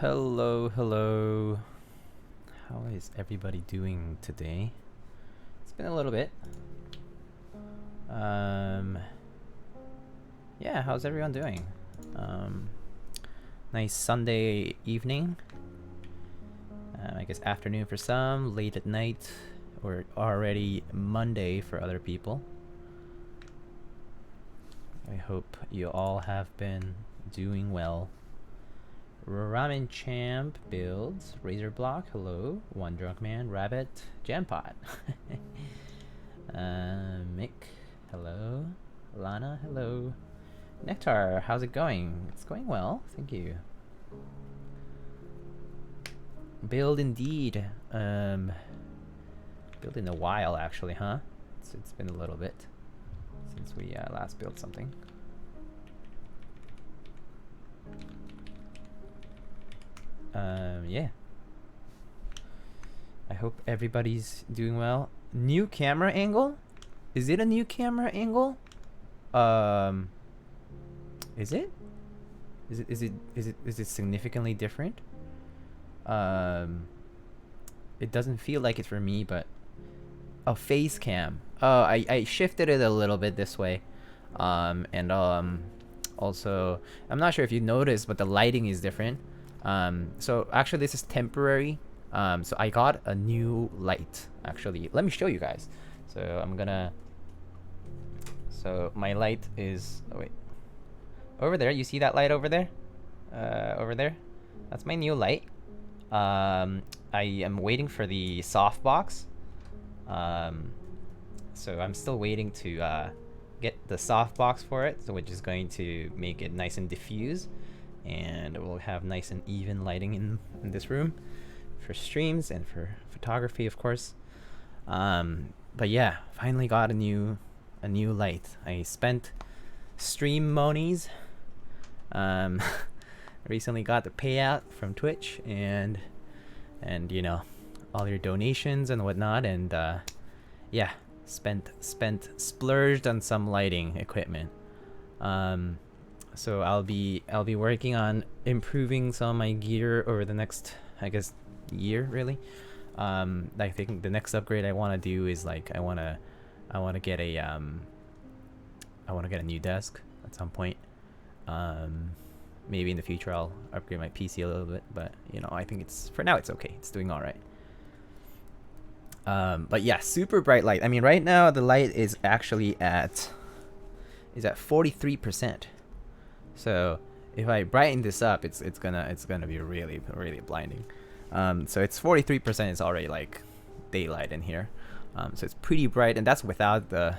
Hello, hello. How is everybody doing today? It's been a little bit. Yeah, how's everyone doing? Nice Sunday evening. I guess afternoon for some, late at night, or already Monday for other people. I hope you all have been doing well. Ramen Champ builds, Razor Block, hello, One Drunk Man, Rabbit, Jampot, Mick, hello, Lana, hello, Nectar, how's it going? It's going well, thank you. Build indeed, build in a while actually, huh? It's been a little bit since we last built something. Yeah. I hope everybody's doing well. New camera angle? Is it a new camera angle? Is it? Is it significantly different? It doesn't feel like it for me, but oh, face cam. Oh, I shifted it a little bit this way. Also, I'm not sure if you noticed, but the lighting is different. So actually this is temporary. So I got a new light, actually. Let me show you guys. So my light is, oh wait, over there. You see that light over there? Over there? That's my new light. I am waiting for the softbox. So I'm still waiting to get the softbox for it, so which is going to make it nice and diffuse, and we'll have nice and even lighting in this room for streams and for photography, of course. But yeah, finally got a new light. I spent stream monies. Recently got the payout from Twitch and you know, all your donations and whatnot, and yeah, splurged on some lighting equipment. So I'll be working on improving some of my gear over the next, I guess, year really. I think the next upgrade I want to do is like I want to get a new desk at some point. Maybe in the future I'll upgrade my PC a little bit, but you know, I think it's, for now it's okay. It's doing all right. But yeah, super bright light. I mean, right now the light is actually at 43%. So if I brighten this up, it's gonna be really blinding. So it's 43%. It's already like daylight in here. So it's pretty bright, and that's without the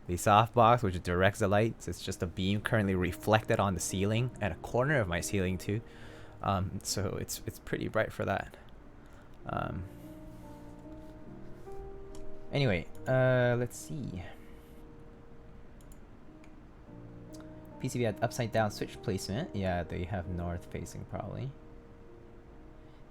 softbox, which directs the light. So it's just a beam currently reflected on the ceiling at a corner of my ceiling too. So it's pretty bright for that. Anyway, let's see. PCB had upside down switch placement. Yeah, they have north facing probably.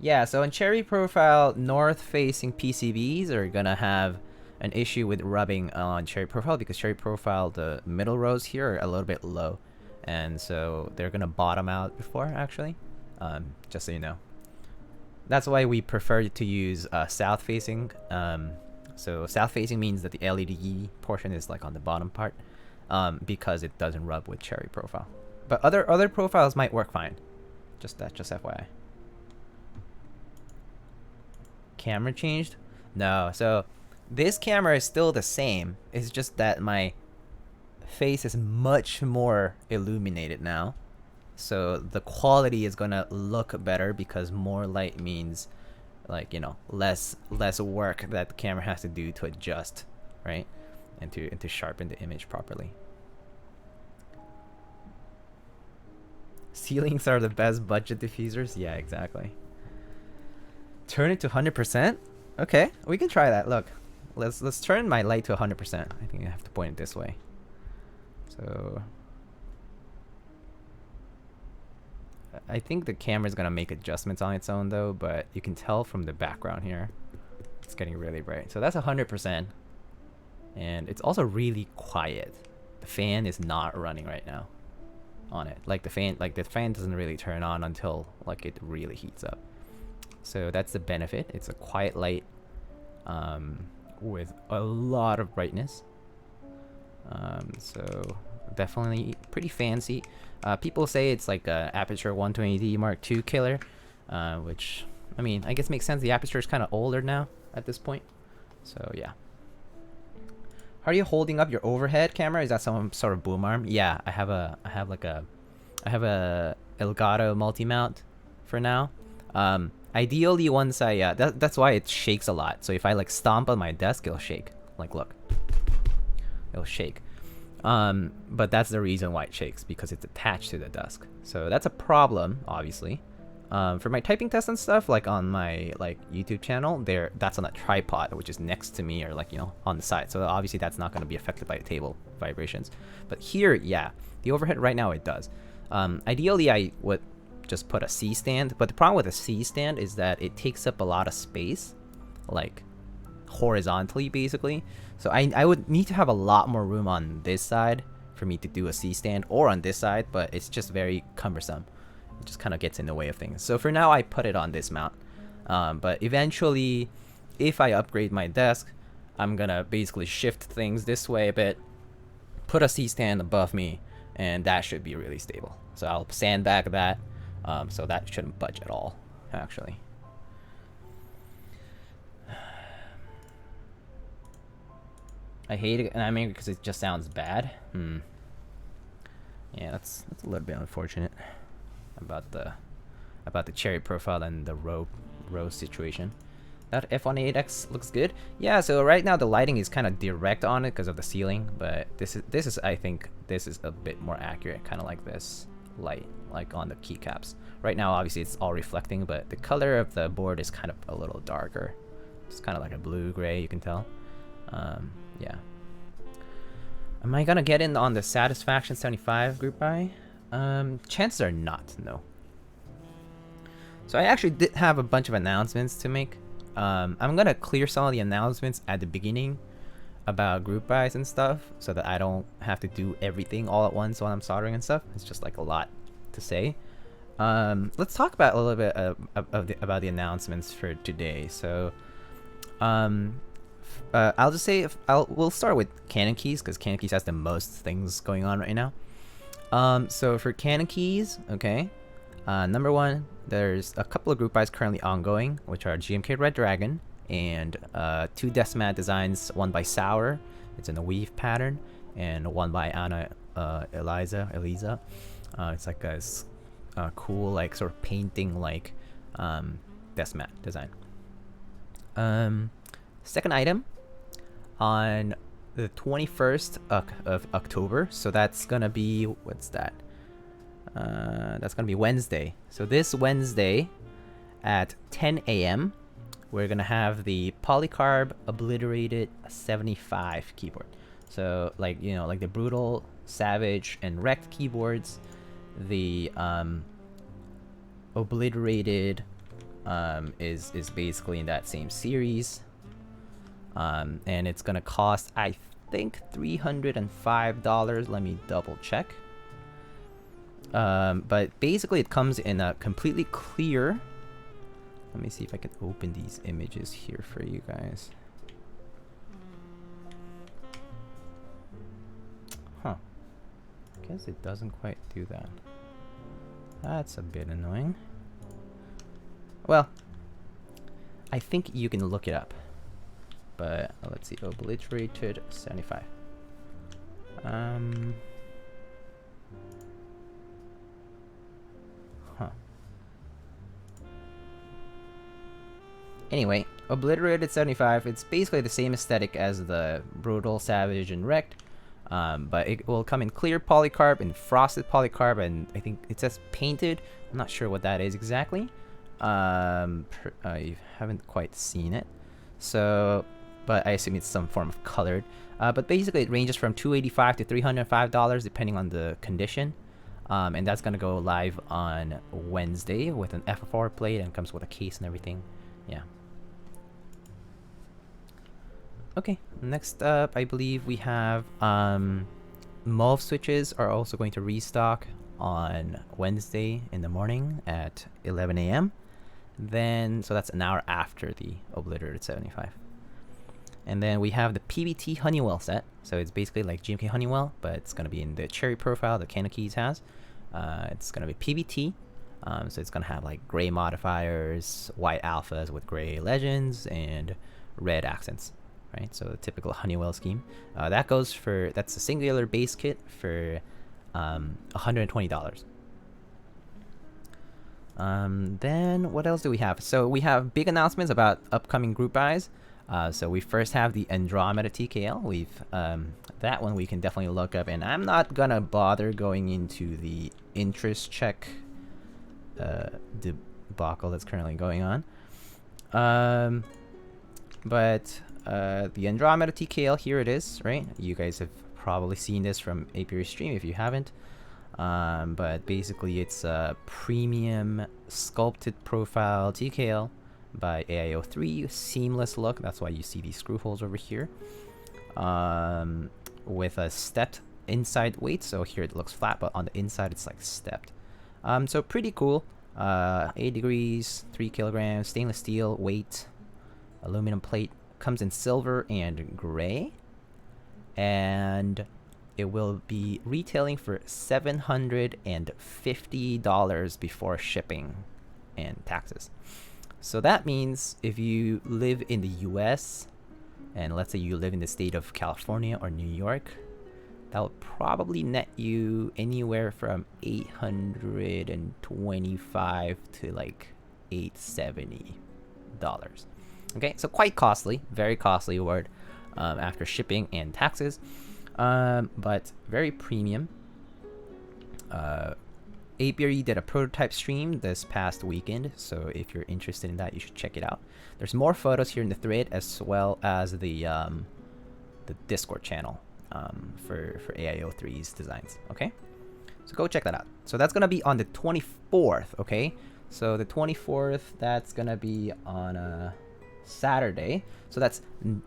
Yeah, so in Cherry Profile, north facing PCBs are gonna have an issue with rubbing on Cherry Profile, because Cherry Profile, the middle rows here are a little bit low, and so they're gonna bottom out before, actually. Just so you know. That's why we prefer to use south facing. So south facing means that the LED portion is like on the bottom part, because it doesn't rub with Cherry Profile. But other profiles might work fine. Just FYI. Camera changed? No. So this camera is still the same. It's just that my face is much more illuminated now. So the quality is gonna look better, because more light means, like, you know, less work that the camera has to do to adjust, right? And to sharpen the image properly. Ceilings are the best budget diffusers. Yeah, exactly. Turn it to 100%. Okay, we can try that. Look, let's turn my light to 100%. I think I have to point it this way. So I think the camera's gonna make adjustments on its own though, but you can tell from the background here, it's getting really bright. So that's 100%, and it's also really quiet. The fan is not running right now on it. Like the fan doesn't really turn on until like it really heats up. So that's the benefit. It's a quiet light with a lot of brightness. So definitely pretty fancy. People say it's like a aperture 120D Mark II killer, which, I mean, I guess makes sense. The aperture is kind of older now at this point. So yeah. How are you holding up your overhead camera? Is that some sort of boom arm? Yeah, I have a Elgato multi-mount for now. Ideally, once I that's why it shakes a lot. So if I like stomp on my desk, it'll shake. Like, look, it'll shake. But that's the reason why it shakes, because it's attached to the desk. So that's a problem, obviously. For my typing tests and stuff, like on my YouTube channel, that's on a tripod, which is next to me or on the side. So obviously that's not going to be affected by the table vibrations. But here, yeah, the overhead right now it does. Ideally, I would just put a C stand, but the problem with a C stand is that it takes up a lot of space, like horizontally basically. So I would need to have a lot more room on this side for me to do a C stand, or on this side, but it's just very cumbersome. It just kind of gets in the way of things. So for now, I put it on this mount. But eventually, if I upgrade my desk, I'm gonna basically shift things this way a bit, put a C stand above me, and that should be really stable. So I'll sandbag that, so that shouldn't budge at all, actually. I hate it, and I mean because it just sounds bad. Yeah, that's a little bit unfortunate about the cherry profile and the row situation. That F18X looks good. Yeah, so right now the lighting is kind of direct on it because of the ceiling, but this is I think this is a bit more accurate, kind of like this light, like on the keycaps. Right now, obviously it's all reflecting, but the color of the board is kind of a little darker. It's kind of like a blue-gray, you can tell. Yeah. Am I gonna get in on the Satisfaction 75 group buy? Chances are not, no. So I actually did have a bunch of announcements to make. I'm gonna clear some of the announcements at the beginning about group buys and stuff, so that I don't have to do everything all at once when I'm soldering and stuff. It's just like a lot to say. Let's talk about a little bit about the announcements for today. So, I'll just say we'll start with Canon Keys because Canon Keys has the most things going on right now. So for Canon Keys, okay, number one, there's a couple of group buys currently ongoing, which are GMK Red Dragon and 2 Decimat designs, one by Sour, it's in a weave pattern, and one by Anna Eliza. It's like a cool, like sort of painting like Decimat design. Second item, on the 21st of October, so that's gonna be, what's that? That's gonna be Wednesday. So this Wednesday at 10 a.m. we're gonna have the Polycarb Obliterated 75 keyboard. So like like the Brutal, Savage, and Wrecked keyboards, the Obliterated is basically in that same series. And it's gonna cost, I think, $305. Let me double check. But basically it comes in a completely clear. Let me see if I can open these images here for you guys. Huh. Guess it doesn't quite do that. That's a bit annoying. Well, I think you can look it up. But let's see, Obliterated 75. Anyway, Obliterated 75, it's basically the same aesthetic as the Brutal, Savage, and Wrecked. But it will come in clear polycarb and frosted polycarb, and I think it says painted. I'm not sure what that is exactly. I haven't quite seen it. So, but I assume it's some form of colored. But basically it ranges from $285 to $305 depending on the condition. And that's gonna go live on Wednesday with an FF4 plate and comes with a case and everything. Yeah. Okay, next up I believe we have MOV switches are also going to restock on Wednesday in the morning at 11 a.m. Then, so that's an hour after the Obliterated 75. And then we have the PBT Honeywell set. So it's basically like GMK Honeywell, but it's going to be in the cherry profile that Canon Keys has. It's going to be PBT. So it's going to have like gray modifiers, white alphas with gray legends, and red accents. Right, so the typical Honeywell scheme. That's a singular base kit for $120. Then what else do we have? So we have big announcements about upcoming group buys. So we first have the Andromeda Tkl. That one we can definitely look up, and I'm not gonna bother going into the interest check debacle that's currently going on. But the Andromeda Tkl, here it is, right? You guys have probably seen this from Apiary's stream if you haven't. But basically it's a premium sculpted profile TKL by AIO3, seamless look. That's why you see these screw holes over here. With a stepped inside weight. So here it looks flat, but on the inside it's like stepped. So pretty cool. 8 degrees, 3 kilograms, stainless steel, weight, aluminum plate, comes in silver and gray, and it will be retailing for $750 before shipping and taxes. So that means if you live in the US, and let's say you live in the state of California or New York, that would probably net you anywhere from $825 to like $870. Okay, so quite costly, very costly word after shipping and taxes, but very premium. Apiary did a prototype stream this past weekend, so if you're interested in that, you should check it out. There's more photos here in the thread, as well as the Discord channel for AIO3's designs. Okay, so go check that out. So that's gonna be on the 24th. Okay, so the 24th, that's gonna be on a Saturday. So that's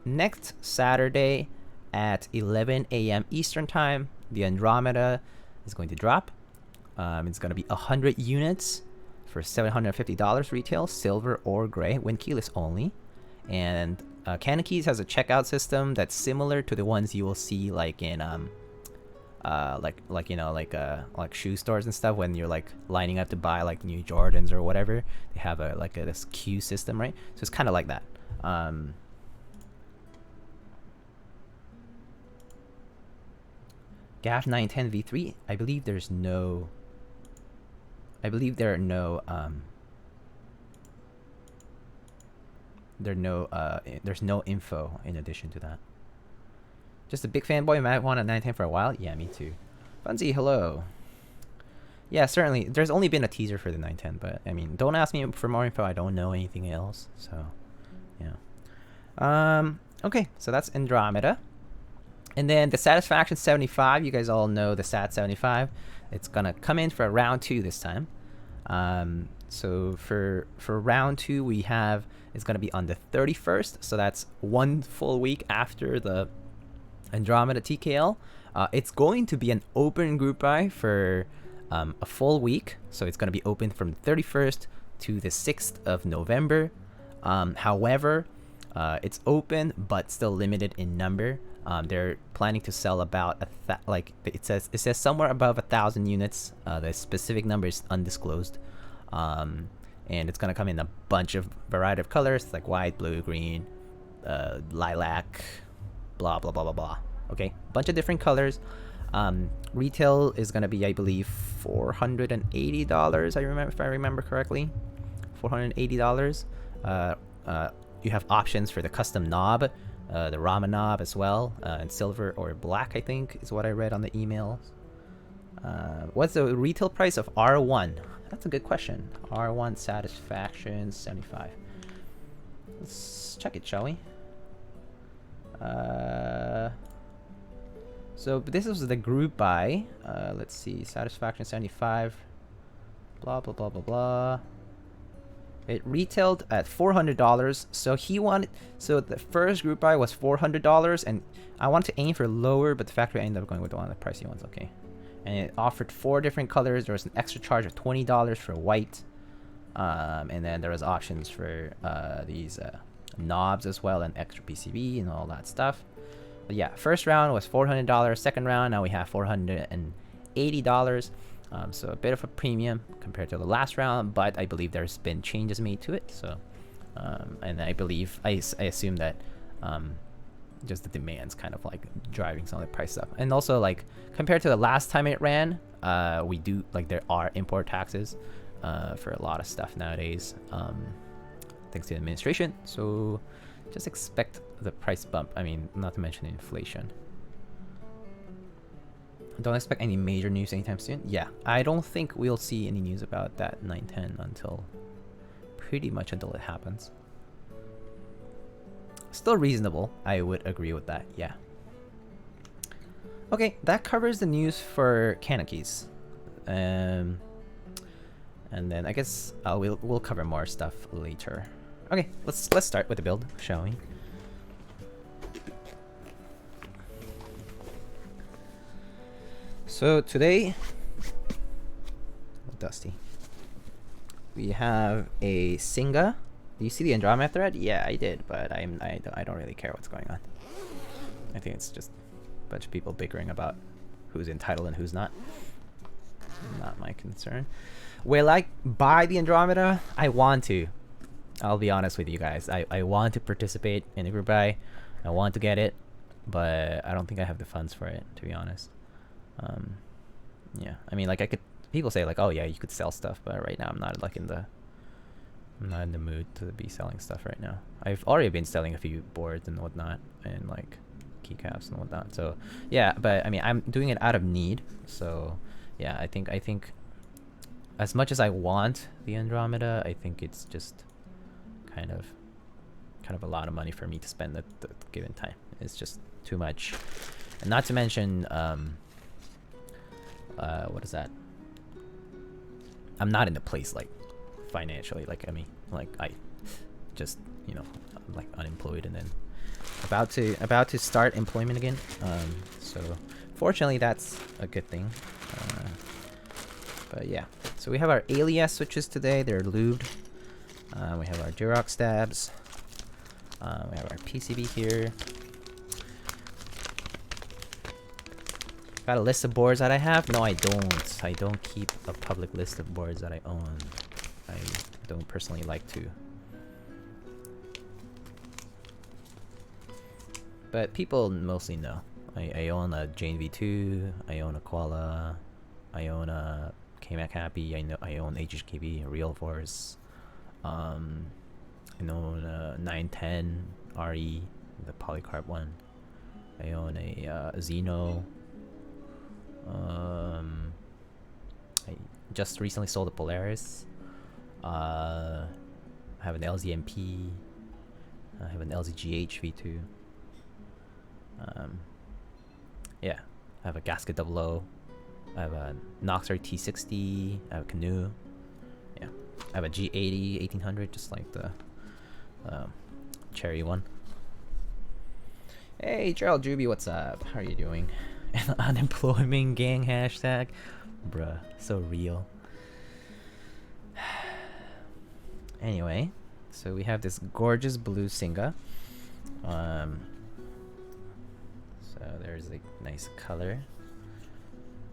next Saturday at 11 a.m. Eastern time. The Andromeda is going to drop. It's going to be 100 units for $750 retail, silver or gray, wind keyless only. And Canon Keys has a checkout system that's similar to the ones you will see like in like shoe stores and stuff, when you're like lining up to buy like new Jordans or whatever. They have this queue system, right? So it's kind of like that. GAF 910 V3. I believe there's no. I believe there are no. There's no info in addition to that. Just a big fanboy. Might want a 910 for a while. Yeah, me too. Funzy, hello. Yeah, certainly. There's only been a teaser for the 910, but I mean, don't ask me for more info. I don't know anything else. So, yeah. Okay, so that's Andromeda. And then the Satisfaction 75, you guys all know the Sat 75. It's gonna come in for round 2 this time. So for round 2, we have, it's gonna be on the 31st. So that's 1 full week after the Andromeda TKL. It's going to be an open group buy for a full week. So it's gonna be open from the 31st to the 6th of November. However, it's open but still limited in number. They're planning to sell about it says somewhere above 1,000 units. The specific number is undisclosed, and it's gonna come in a bunch of variety of colors like white, blue, green, lilac, blah blah blah blah blah. Okay, bunch of different colors. Retail is gonna be, I believe, $480. If I remember correctly, $480. You have options for the custom knob. The Ramen knob as well, in silver or black, I think is what I read on the emails. What's the retail price of R1? That's a good question. R1 Satisfaction 75. Let's check it, shall we? So this is the group buy. Let's see, Satisfaction 75. Blah blah blah blah blah. It retailed at $400, so the first group buy was $400, and I wanted to aim for lower, but the factory ended up going with one of the pricey ones. Okay, and it offered 4 different colors. There was an extra charge of $20 for white, and then there was options for these knobs as well, and extra PCB and all that stuff. But yeah, first round was $400. Second round, now we have $480. So a bit of a premium compared to the last round, but I believe there's been changes made to it. So, and I believe, I assume that just the demand's kind of like driving some of the prices up. And also, like, compared to the last time it ran, we do, like, there are import taxes for a lot of stuff nowadays, thanks to the administration. So just expect the price bump. I mean, not to mention inflation. Don't expect any major news anytime soon. Yeah, I don't think we'll see any news about that 910 until pretty much until it happens. Still reasonable. I would agree with that. Yeah. Okay, that covers the news for Kanekys. And then I guess we'll cover more stuff later. Okay, let's start with the build, shall we? So today, Dusty, we have a SINGA. Do you see the Andromeda thread? Yeah, I did, but I don't really care what's going on. I think it's just a bunch of people bickering about who's entitled and who's not. Not my concern. Will I buy the Andromeda? I want to. I'll be honest with you guys. I want to participate in a group buy. I want to get it, but I don't think I have the funds for it, to be honest. Yeah. I mean, like, I could. People say like, oh yeah, you could sell stuff, but right now I'm not in the mood to be selling stuff right now. I've already been selling a few boards and whatnot, and like keycaps and whatnot. So yeah, but I mean, I'm doing it out of need. So yeah, I think as much as I want the Andromeda, I think it's just kind of a lot of money for me to spend at the given time. It's just too much, and not to mention what is that? I'm not in a place like financially, like, I mean, like, I just, you know, I'm like unemployed and then about to start employment again. So fortunately that's a good thing. But yeah, so we have our Aliaz switches today. They're lubed. We have our Durock stabs. We have our PCB here. Got a list of boards that I have? No, I don't. I don't keep a public list of boards that I own. I don't personally like to. But people mostly know. I own a Jane V2. I own a Koala. I own a KMAC Happy. I own HHKB, Real Force. I own a 910 RE, the Polycarp one. I own a Xeno. I just recently sold a Polaris. I have an LZMP. I have an LZGH V2. Yeah, I have a Gasket 00. I have a Noxer T60. I have a Canoe. Yeah, I have a G80 1800, just like the cherry one. Hey, Gerald Juby, what's up? How are you doing? Unemployment gang hashtag. Bruh, so real. Anyway, so we have this gorgeous blue SINGA. So there's a nice color,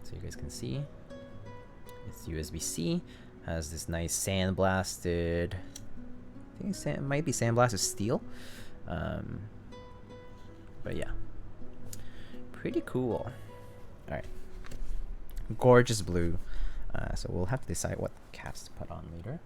so you guys can see. It's USB-C. Has this nice sandblasted. I think it might be sandblasted steel. But yeah, pretty cool. All right, gorgeous blue. So we'll have to decide what caps to put on later.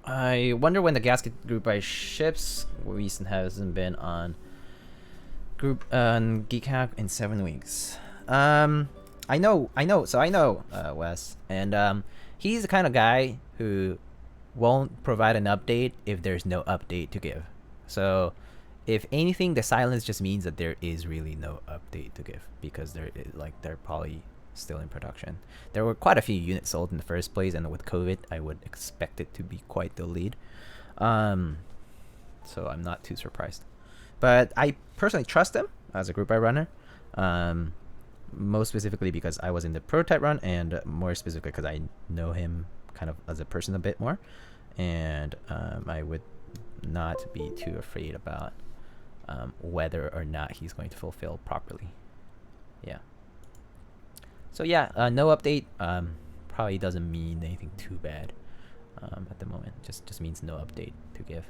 I wonder when the gasket group buy ships. Recent hasn't been on group Geekhack in 7 weeks. I know, Wes, and he's the kind of guy who won't provide an update if there's no update to give. So, if anything, the silence just means that there is really no update to give, because they're probably still in production. There were quite a few units sold in the first place, and with COVID, I would expect it to be quite delayed. So I'm not too surprised. But I personally trust him as a group buy runner. Most specifically because I was in the prototype run, and more specifically because I know him kind of as a person a bit more, and I would not be too afraid about whether or not he's going to fulfill properly. Yeah. So yeah, no update probably doesn't mean anything too bad at the moment. Just means no update to give.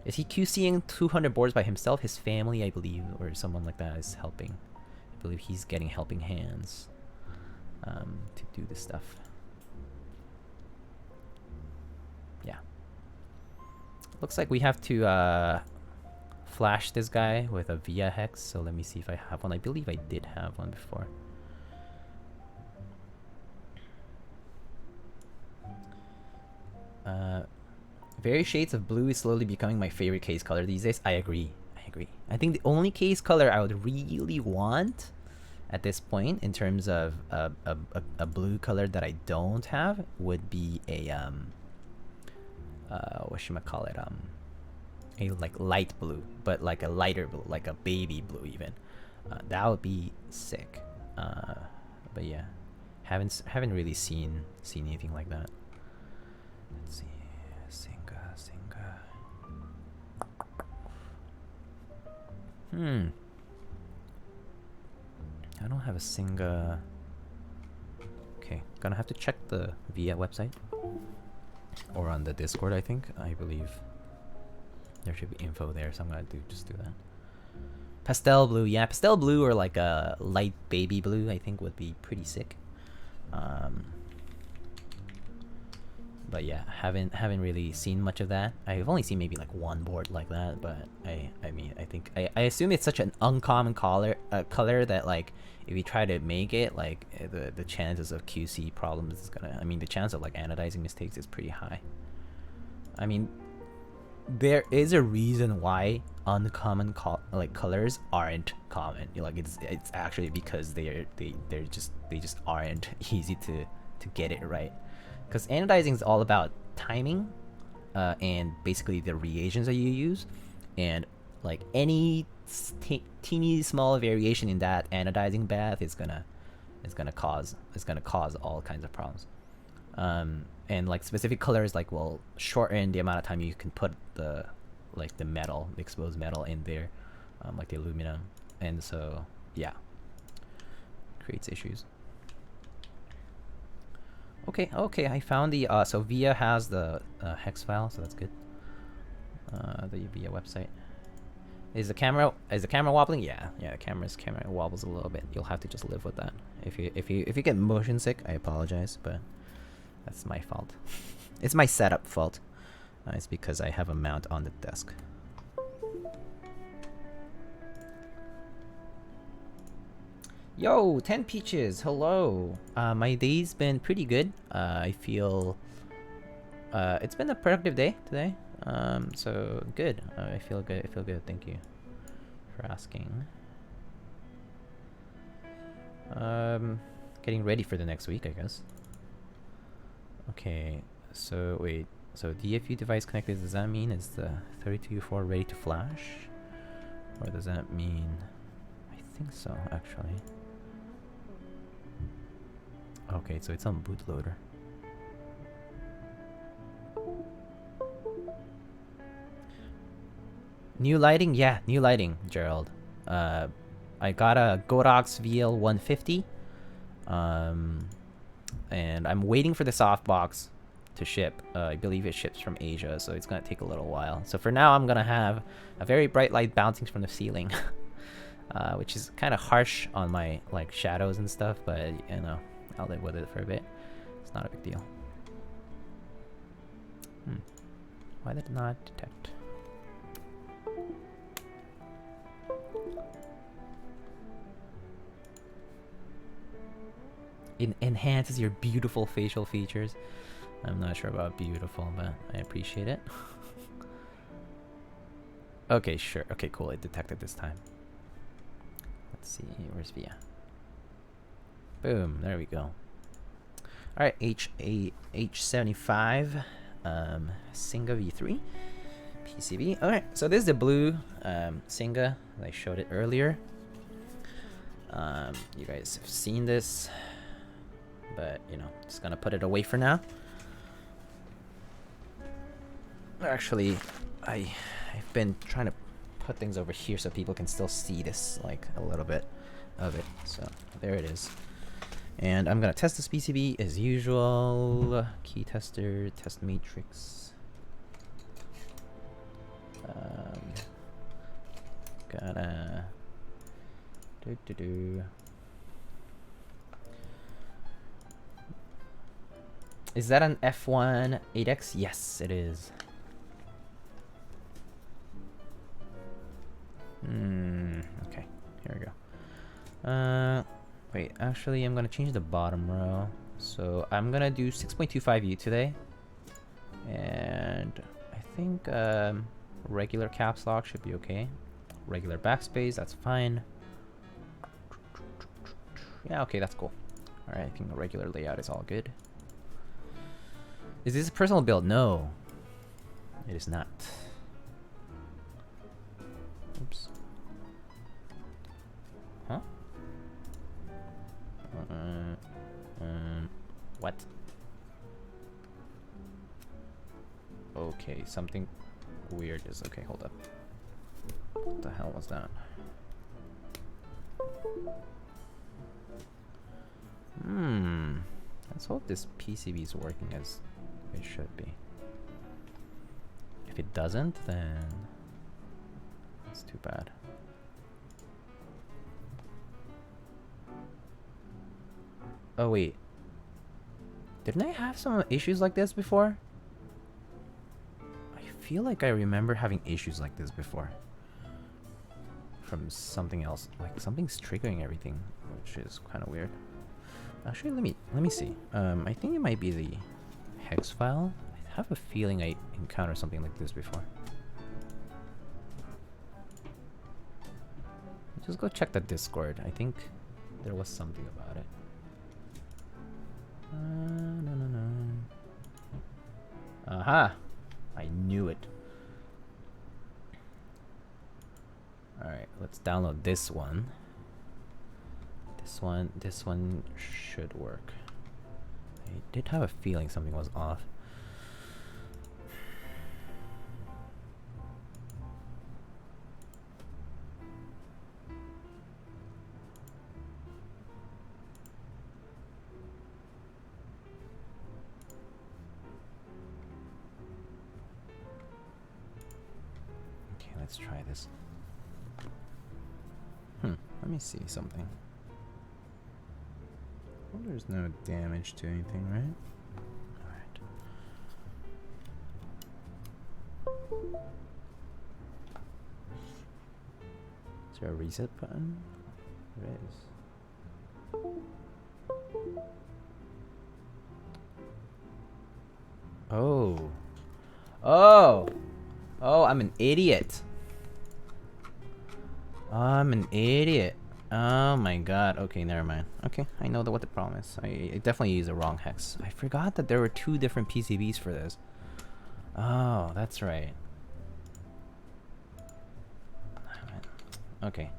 Is he QCing 200 boards by himself? His family, I believe, or someone like that is helping. I believe he's getting helping hands to do this stuff. Yeah. Looks like we have to flash this guy with a via hex. So let me see if I have one. I believe I did have one before. Various shades of blue is slowly becoming my favorite case color these days. I agree. I think the only case color I would really want at this point, in terms of a blue color that I don't have, would be a whatchamacallit, a like light blue, but like a lighter blue, like a baby blue even. That would be sick. But yeah, haven't really seen anything like that. Let's see, Singa. I don't have a Singa. Okay, gonna have to check the VIA website or on the Discord. I believe there should be info there, so I'm gonna just do that. Pastel blue, yeah, pastel blue or like a light baby blue, I think would be pretty sick. But yeah, haven't really seen much of that. I've only seen maybe like one board like that, but I mean, I assume it's such an uncommon color that like if you try to make it, like the chances of QC problems is gonna, I mean, the chance of like anodizing mistakes is pretty high. I mean, there is a reason why uncommon colors aren't common. Like it's actually because they just aren't easy to get it right. Because anodizing is all about timing, and basically the reagents that you use, and like any teeny small variation in that anodizing bath is gonna cause all kinds of problems. And like specific colors like will shorten the amount of time you can put the metal, the exposed metal in there, like the aluminum, and so yeah, creates issues. Okay, I found the so VIA has the hex file, so that's good. The VIA website. Is the camera wobbling? Yeah, the camera wobbles a little bit. You'll have to just live with that. If you get motion sick, I apologize, but that's my fault. It's my setup fault. It's because I have a mount on the desk. Yo, 10 Peaches, hello. My day's been pretty good. I feel it's been a productive day today. So good. I feel good. Thank you for asking. Getting ready for the next week, I guess. Okay, so wait. So DFU device connected, does that mean is the 32U4 ready to flash? Or does that mean... I think so, actually. Okay, so it's on bootloader. New lighting? Yeah, new lighting, Gerald. I got a Durock VL150. And I'm waiting for the softbox to ship. I believe it ships from Asia, so it's gonna take a little while. So for now, I'm gonna have a very bright light bouncing from the ceiling, which is kind of harsh on my like shadows and stuff, but you know, I'll live with it for a bit. It's not a big deal. Why did it not detect? It enhances your beautiful facial features. I'm not sure about beautiful, but I appreciate it. Okay, sure. Okay, cool. It detected this time. Let's see. Where's Via? Boom. There we go. Alright, H75. Singa V3. PCB. Alright, so this is the blue Singa. I showed it earlier. You guys have seen this. But, you know, just gonna put it away for now. Actually, I've been trying to put things over here so people can still see this, like, a little bit of it. So, there it is. And I'm gonna test this PCB as usual. Key tester, test matrix. Gotta... Is that an F1 8X? Yes, it is. Okay, here we go. Wait, actually, I'm gonna change the bottom row. So I'm gonna do 6.25U today, and I think regular caps lock should be okay. Regular backspace, that's fine. Yeah, okay, that's cool. All right, I think the regular layout is all good. Is this a personal build? No, it is not. Oops. Huh? What? Okay, something weird is okay. Hold up. What the hell was that? Let's hope this PCB is working as it should be. If it doesn't, then that's too bad. Oh wait, didn't I have some issues like this before? I feel like I remember having issues like this before. From something else, like something's triggering everything, which is kind of weird. Actually, let me see. I think it might be the hex file. I have a feeling I encountered something like this before. Just go check the Discord. I think there was something about it. No. Aha! I knew it. Alright, let's download this one. This one should work. I did have a feeling something was off. Okay, let's try this. Let me see something. Well, there's no damage to anything, right? Alright. Is there a reset button? There is. Oh, I'm an idiot. I'm an idiot. Oh my god. Okay, never mind. Okay, I know what the problem is. I definitely used the wrong hex. I forgot that there were 2 different PCBs for this. Oh, that's right. Okay.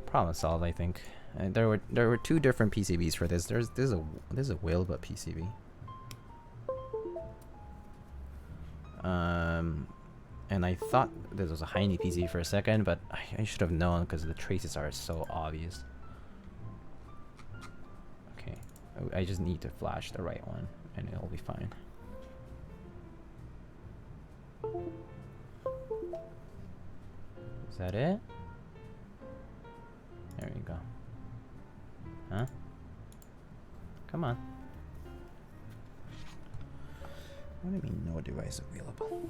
Problem solved, I think. There were 2 different PCBs for this. There's a whalebut PCB. And I thought this was a Heine PCB for a second, but I should have known because the traces are so obvious. Okay, I just need to flash the right one, and it'll be fine. Is that it? There you go. Huh? Come on. What do you mean no device available?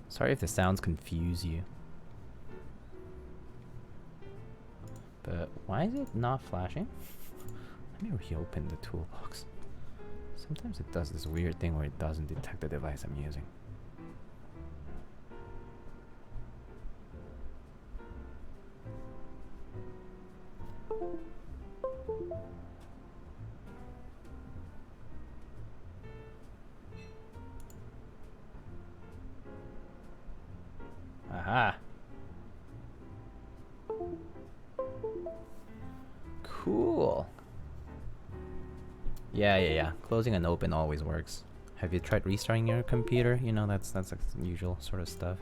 Sorry if the sounds confuse you. But why is it not flashing? Let me reopen the toolbox. Sometimes it does this weird thing where it doesn't detect the device I'm using. Aha! Cool. Yeah. Closing and open always works. Have you tried restarting your computer? You know, that's like the usual sort of stuff.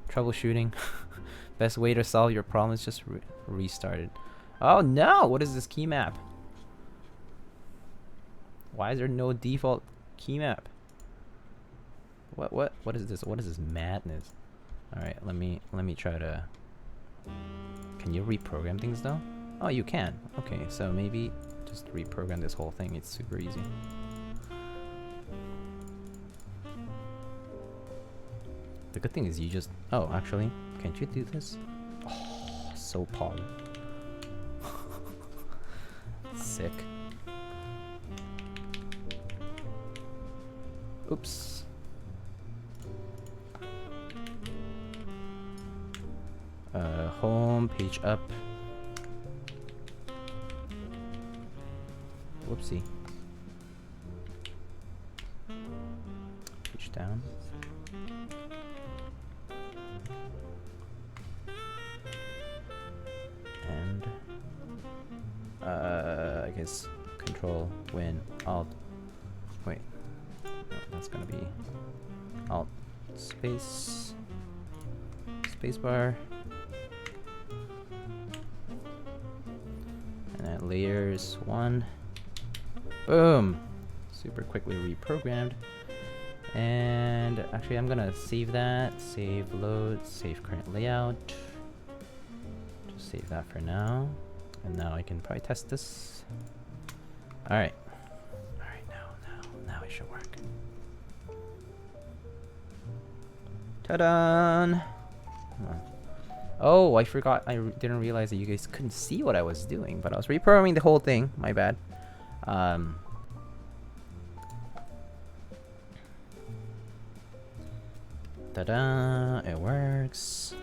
Troubleshooting. Best way to solve your problem is just restart it. Oh no! What is this key map? Why is there no default key map? What is this? What is this madness? All right, let me try to Can you reprogram things though? Oh, you can. Okay, so maybe just reprogram this whole thing. It's super easy. The good thing is you just... Oh, actually, can't you do this? Oh, so poly. Sick. Oops. Home, page up. Whoopsie. Page down. And I guess Control, Win, Alt. Wait, no, that's gonna be Alt, space, spacebar, and then layers 1. Boom! Super quickly reprogrammed. And actually, I'm gonna save that. Save load. Save current layout. Just save that for now. And now I can probably test this. All right. All right. Now it should work. Ta-da! Oh, I forgot. I didn't realize that you guys couldn't see what I was doing, but I was reprogramming the whole thing. My bad. Ta-da! It works.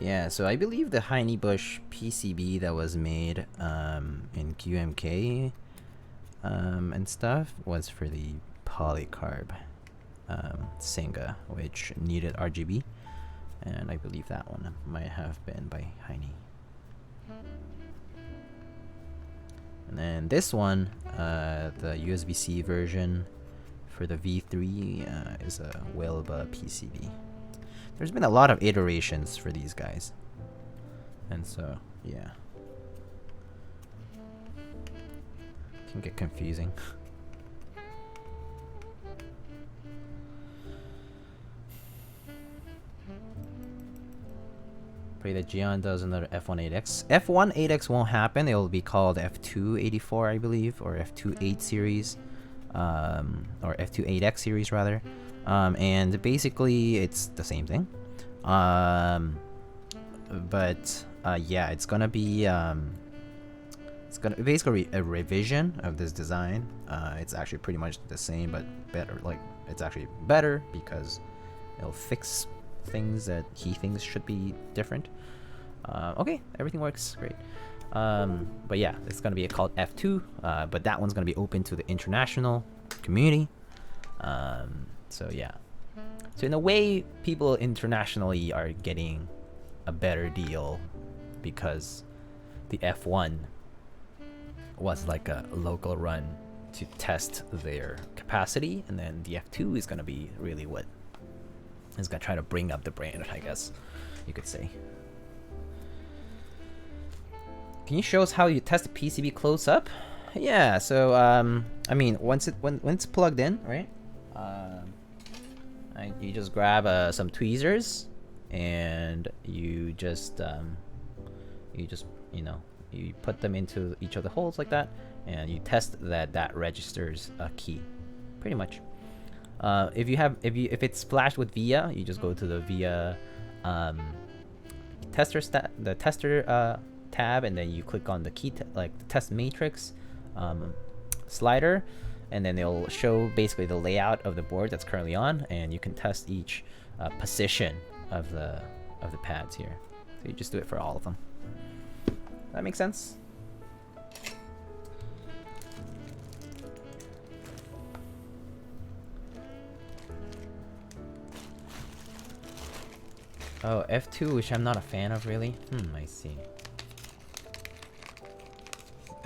Yeah, so I believe the Bush PCB that was made in QMK and stuff was for the polycarb SINGA, which needed RGB, and I believe that one might have been by Heine. And then this one, the USB-C version for the V3 is a Wilba PCB. There's been a lot of iterations for these guys. And so, yeah. Can get confusing. Pray that Gion does another F1.8X. F1.8X won't happen. It will be called F2.84, I believe, or F2.8 series. Or F2.8X series, rather. And basically it's the same thing, but yeah, it's gonna be basically a revision of this design. It's actually pretty much the same but better. Like, it's actually better because it'll fix things that he thinks should be different. Okay, everything works great. But yeah, it's gonna be called F2, but that one's gonna be open to the international community. So yeah, so in a way, people internationally are getting a better deal because the F1 was like a local run to test their capacity, and then the F2 is gonna be really what is gonna try to bring up the brand, I guess you could say. Can you show us how you test the PCB close up? Yeah, so I mean, when it's plugged in, right? You just grab some tweezers, and you just you put them into each of the holes like that, and you test that registers a key, pretty much. If it's flashed with VIA, you just go to the VIA tester tab, and then you click on the key the test matrix slider, and then it'll show basically the layout of the board that's currently on, and you can test each position of the pads here. So you just do it for all of them. That makes sense? Oh, F2, which I'm not a fan of, really? I see.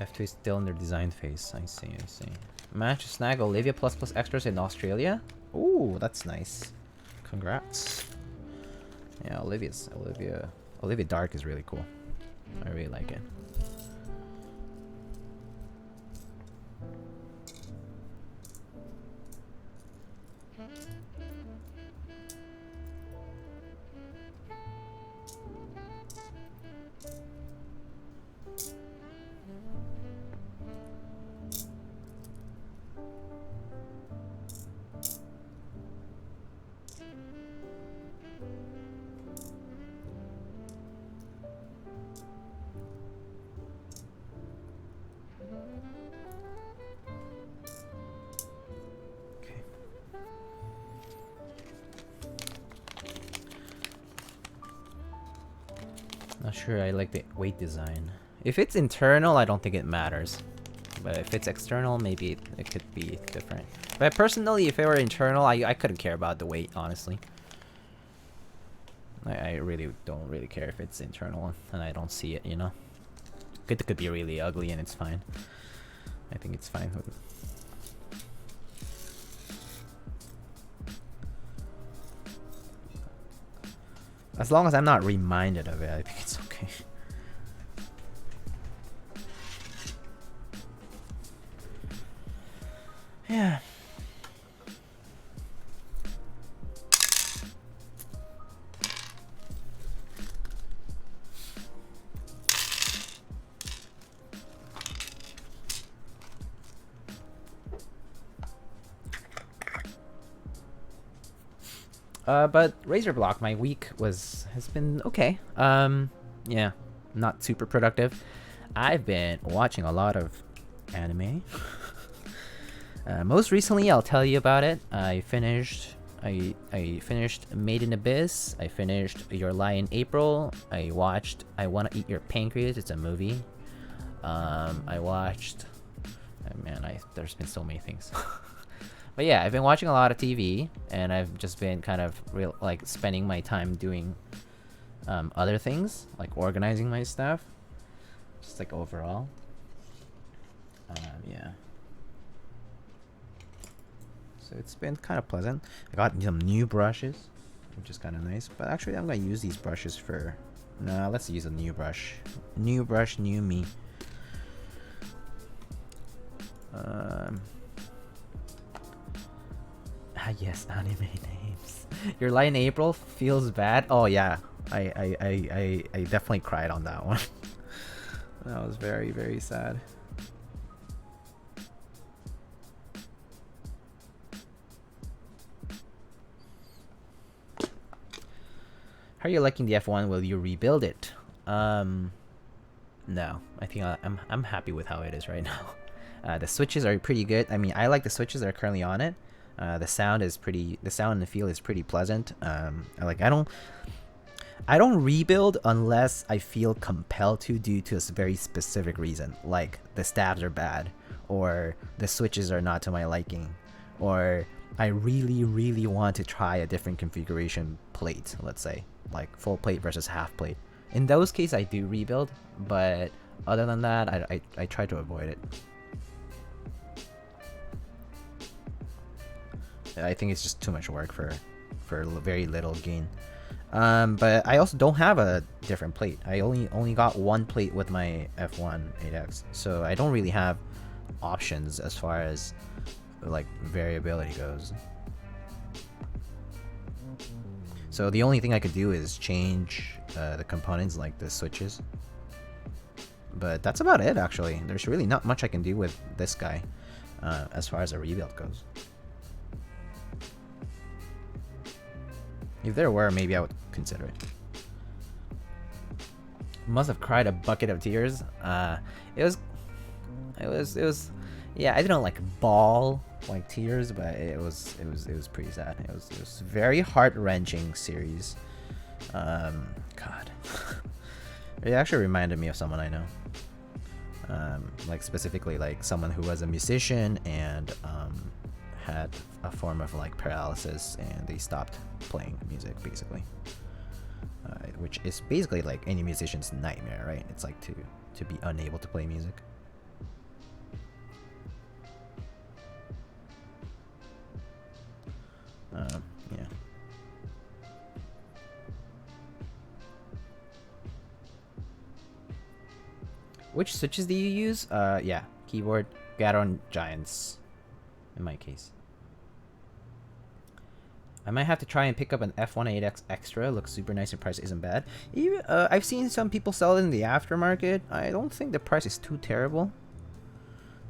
F2 is still in their design phase. I see, I see. Managed to snag Olivia plus extras in Australia? Ooh, that's nice. Congrats. Yeah, Olivia Dark is really cool. I really like it. Not sure I like the weight design. If it's internal, I don't think it matters. But if it's external, maybe it could be different. But personally, if it were internal, I couldn't care about the weight, honestly. I really don't really care if it's internal and I don't see it, you know? It could be really ugly and it's fine. I think it's fine. As long as I'm not reminded of it, I think it's okay. Yeah. But Razor Block, my week has been okay. Yeah, not super productive. I've been watching a lot of anime. Most recently, I'll tell you about it. I finished Made in Abyss. I finished Your Lie in April. I watched I Wanna Eat Your Pancreas. It's a movie. I watched. Oh, man, there's been so many things. But yeah, I've been watching a lot of TV, and I've just been kind of spending my time doing other things, like organizing my stuff, just like overall. Yeah. So it's been kind of pleasant. I got some new brushes, which is kind of nice. But actually, I'm gonna use these brushes for. No, let's use a new brush. New brush, new me. Yes, anime names. Your Lie in April feels bad. Oh yeah, I definitely cried on that one. That was very, very sad. How are you liking the F1? Will you rebuild it? No, I think I'm happy with how it is right now. The switches are pretty good. I mean, I like the switches that are currently on it. The sound and the feel is pretty pleasant. I don't rebuild unless I feel compelled to due to a very specific reason. Like the stabs are bad, or the switches are not to my liking, or I really, really want to try a different configuration plate, let's say, like full plate versus half plate. In those cases, I do rebuild, but other than that, I try to avoid it. I think it's just too much work for very little gain. But I also don't have a different plate. I only got one plate with my F1 8X, so I don't really have options as far as like variability goes. So the only thing I could do is change the components, like the switches. But that's about it, actually. There's really not much I can do with this guy as far as a rebuild goes. If there were, maybe I would consider it. Must have cried a bucket of tears. It was. Yeah, I didn't like bawl like tears, but it was pretty sad. It was a very heart-wrenching series. God, it actually reminded me of someone I know. Like specifically like someone who was a musician and had a form of like paralysis, and they stopped playing music basically, which is basically like any musician's nightmare, right? It's like to be unable to play music. Yeah. Which switches do you use? Yeah, keyboard, Garon Giants, in my case. I might have to try and pick up an F18X Extra. Looks super nice and price isn't bad. Even, I've seen some people sell it in the aftermarket. I don't think the price is too terrible.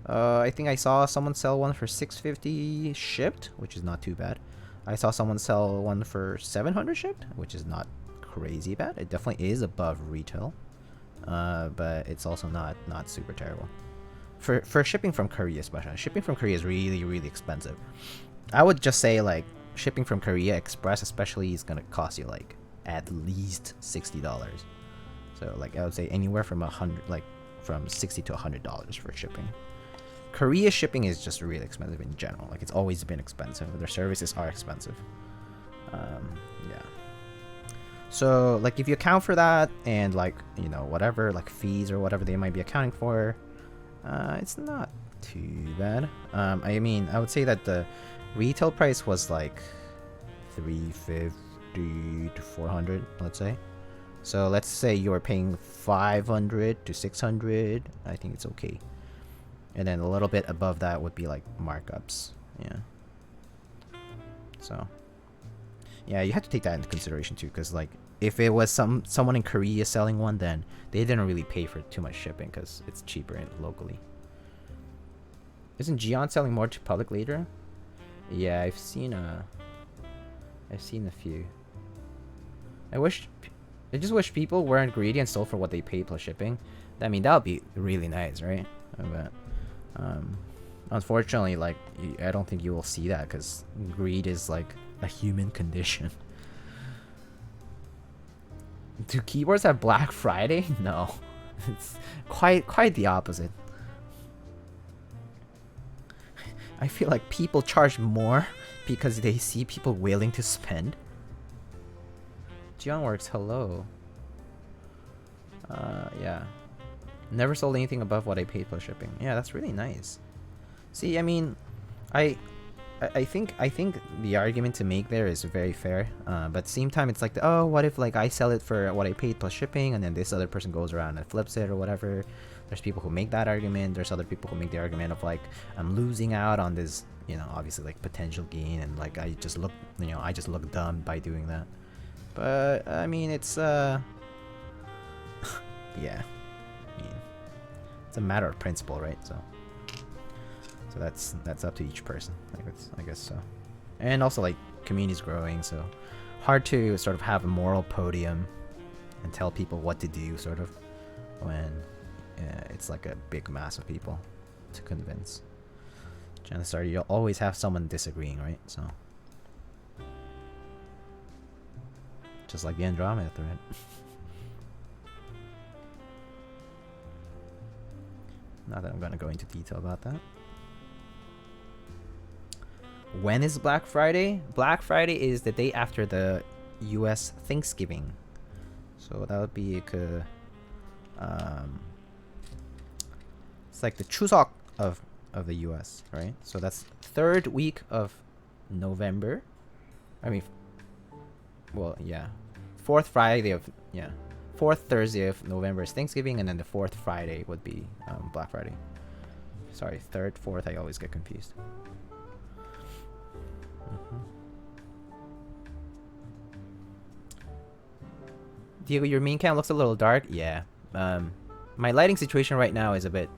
I think I saw someone sell one for $650 shipped, which is not too bad. I saw someone sell one for $700 shipped, which is not crazy bad. It definitely is above retail, but it's also not super terrible. For shipping from Korea, especially, shipping from Korea is really expensive. I would just say like shipping from Korea Express, especially, is gonna cost you like at least $60. So like I would say anywhere from from $60 to $100 for shipping. Korea shipping is just really expensive in general. Like, it's always been expensive. Their services are expensive. Yeah. So, like, if you account for that and, like, you know, whatever, like, fees or whatever they might be accounting for, it's not too bad. I mean, I would say that the retail price was, like, $350 to $400, let's say. So, let's say you were paying $500 to $600. I think it's okay. And then a little bit above that would be like markups. Yeah. So yeah, you have to take that into consideration too, because like if it was someone in Korea selling one, then they didn't really pay for too much shipping because it's cheaper locally. Isn't Gion selling more to public later? Yeah, I've seen a few. I just wish people weren't greedy and sold for what they paid plus shipping. I mean, that would be really nice, right? I bet. Unfortunately, like, I don't think you will see that because greed is like a human condition. Do keyboards have Black Friday? No, it's quite the opposite. I feel like people charge more because they see people willing to spend. Gion works. Hello. Yeah. Never sold anything above what I paid plus shipping. Yeah, that's really nice. See, I mean, I think the argument to make there is very fair. But at the same time, it's like, oh, what if like I sell it for what I paid plus shipping, and then this other person goes around and flips it or whatever. There's people who make that argument. There's other people who make the argument of like, I'm losing out on this, you know, obviously like potential gain, and like I just look dumb by doing that. But I mean, it's yeah. It's a matter of principle, right? So that's up to each person. I guess so. And also, like, community's growing, so hard to sort of have a moral podium and tell people what to do, sort of, when it's like a big mass of people to convince. Chances are you'll always have someone disagreeing, right? So just like the Andromeda thread. Not that I'm gonna go into detail about that. When is Black Friday? Black Friday is the day after the US Thanksgiving. So that would be it's like the Chuseok of the US, right? So that's third week of November. I mean, well, yeah. Fourth Thursday of November is Thanksgiving, and then the fourth Friday would be Black Friday. Sorry, third, fourth, I always get confused. Diego, your main cam looks a little dark. Yeah. My lighting situation right now is a bit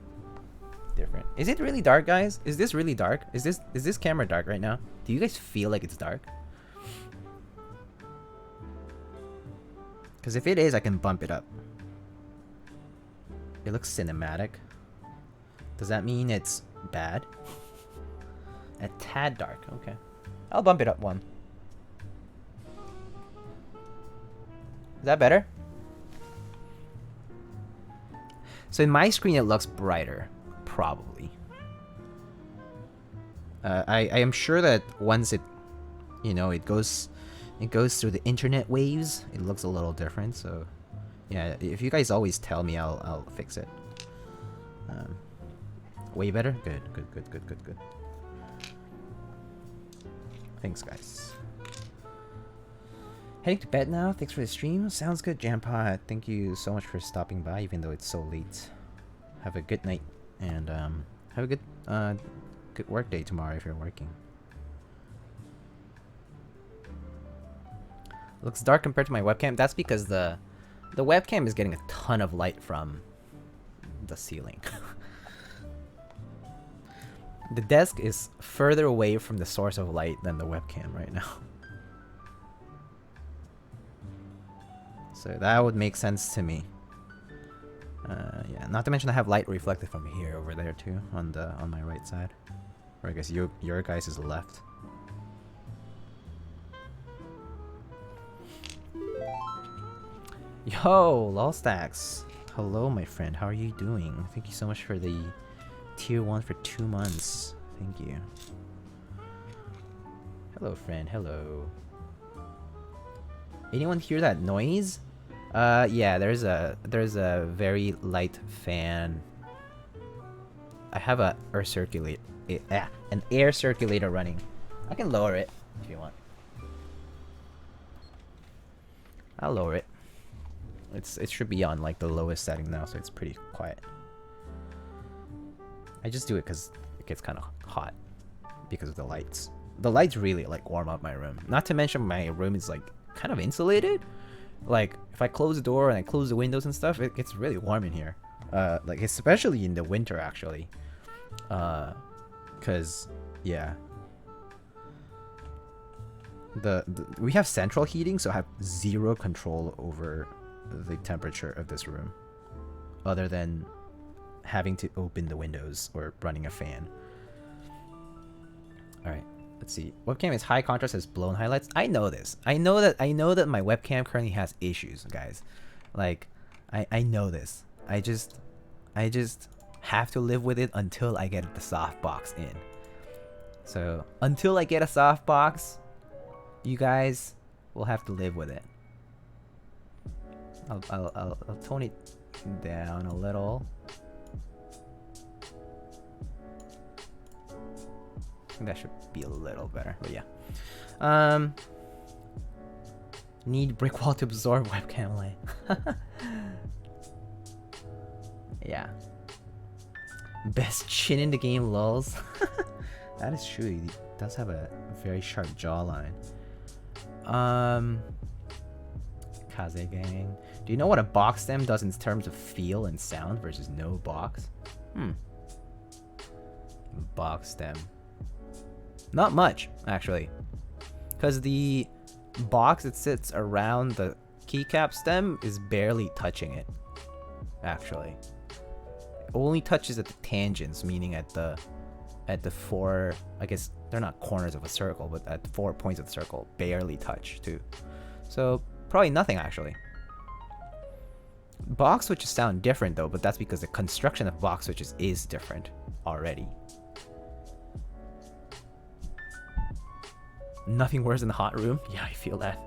different. Is it really dark, guys? Is this really dark? Is this camera dark right now? Do you guys feel like it's dark? Because if it is, I can bump it up. It looks cinematic. Does that mean it's bad? A tad dark. Okay. I'll bump it up one. Is that better? So in my screen, it looks brighter. Probably. I am sure that once it, it goes through the internet waves, it looks a little different. So yeah, if you guys always tell me, I'll fix it. Way better? Good. Thanks, guys. Heading to bed now. Thanks for the stream. Sounds good, Jampot. Thank you so much for stopping by, even though it's so late. Have a good night, and have a good work day tomorrow if you're working. Looks dark compared to my webcam. That's because the webcam is getting a ton of light from the ceiling. The desk is further away from the source of light than the webcam right now. So that would make sense to me. Yeah, not to mention I have light reflected from here over there too, on my right side. Or I guess your guys is left. Yo, Lolstacks. Hello, my friend. How are you doing? Thank you so much for the tier 1 for 2 months. Thank you. Hello, friend. Hello. Anyone hear that noise? Yeah, there's a very light fan. I have an air circulator running. I can lower it if you want. I'll lower it. It should be on like the lowest setting now, so it's pretty quiet. I just do it because it gets kind of hot because of the lights. The lights really like warm up my room. Not to mention my room is like kind of insulated. Like if I close the door and I close the windows and stuff, it gets really warm in here. Like especially in the winter actually. Cause yeah. We have central heating, so I have zero control over the temperature of this room, other than having to open the windows or running a fan. All right, let's see. Webcam is high contrast, has blown highlights. I know this. I know that my webcam currently has issues, guys. Like, I know this. I just have to live with it until I get the softbox in. So until I get a softbox, you guys will have to live with it. I'll tone it down a little. I think that should be a little better, but yeah. Need brick wall to absorb webcam light. Yeah. Best chin in the game, lulz. That is true. He does have a very sharp jawline. Kaze gang. Do you know what a box stem does in terms of feel and sound versus no box? Box stem. Not much, actually. Because the box that sits around the keycap stem is barely touching it. Actually. It only touches at the tangents, meaning at the 4, I guess they're not corners of a circle, but at 4 points of the circle, barely touch too. So probably nothing actually. Box switches sound different though, but that's because the construction of box switches is different already. Nothing worse than the hot room. Yeah, I feel that.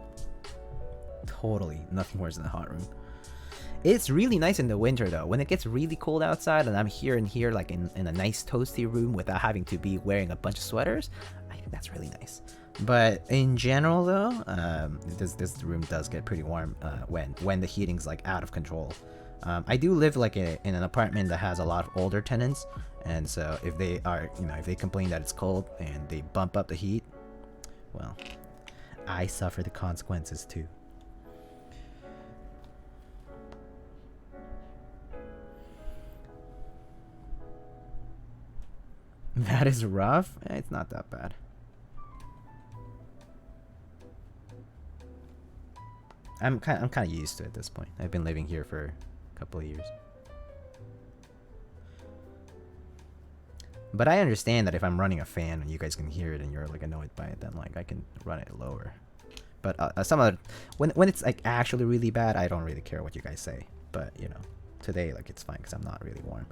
Totally, nothing worse than the hot room. It's really nice in the winter though. When it gets really cold outside and I'm here like in a nice toasty room without having to be wearing a bunch of sweaters, I think that's really nice. But in general though, this room does get pretty warm when the heating's like out of control. I do live like in an apartment that has a lot of older tenants, and so if they are, if they complain that it's cold and they bump up the heat, well, I suffer the consequences too. That is rough. It's not that bad. I'm kind of used to it at this point. I've been living here for a couple of years. But I understand that if I'm running a fan and you guys can hear it and you're like annoyed by it, then like I can run it lower. But some other when it's like actually really bad, I don't really care what you guys say. But today like it's fine because I'm not really warm.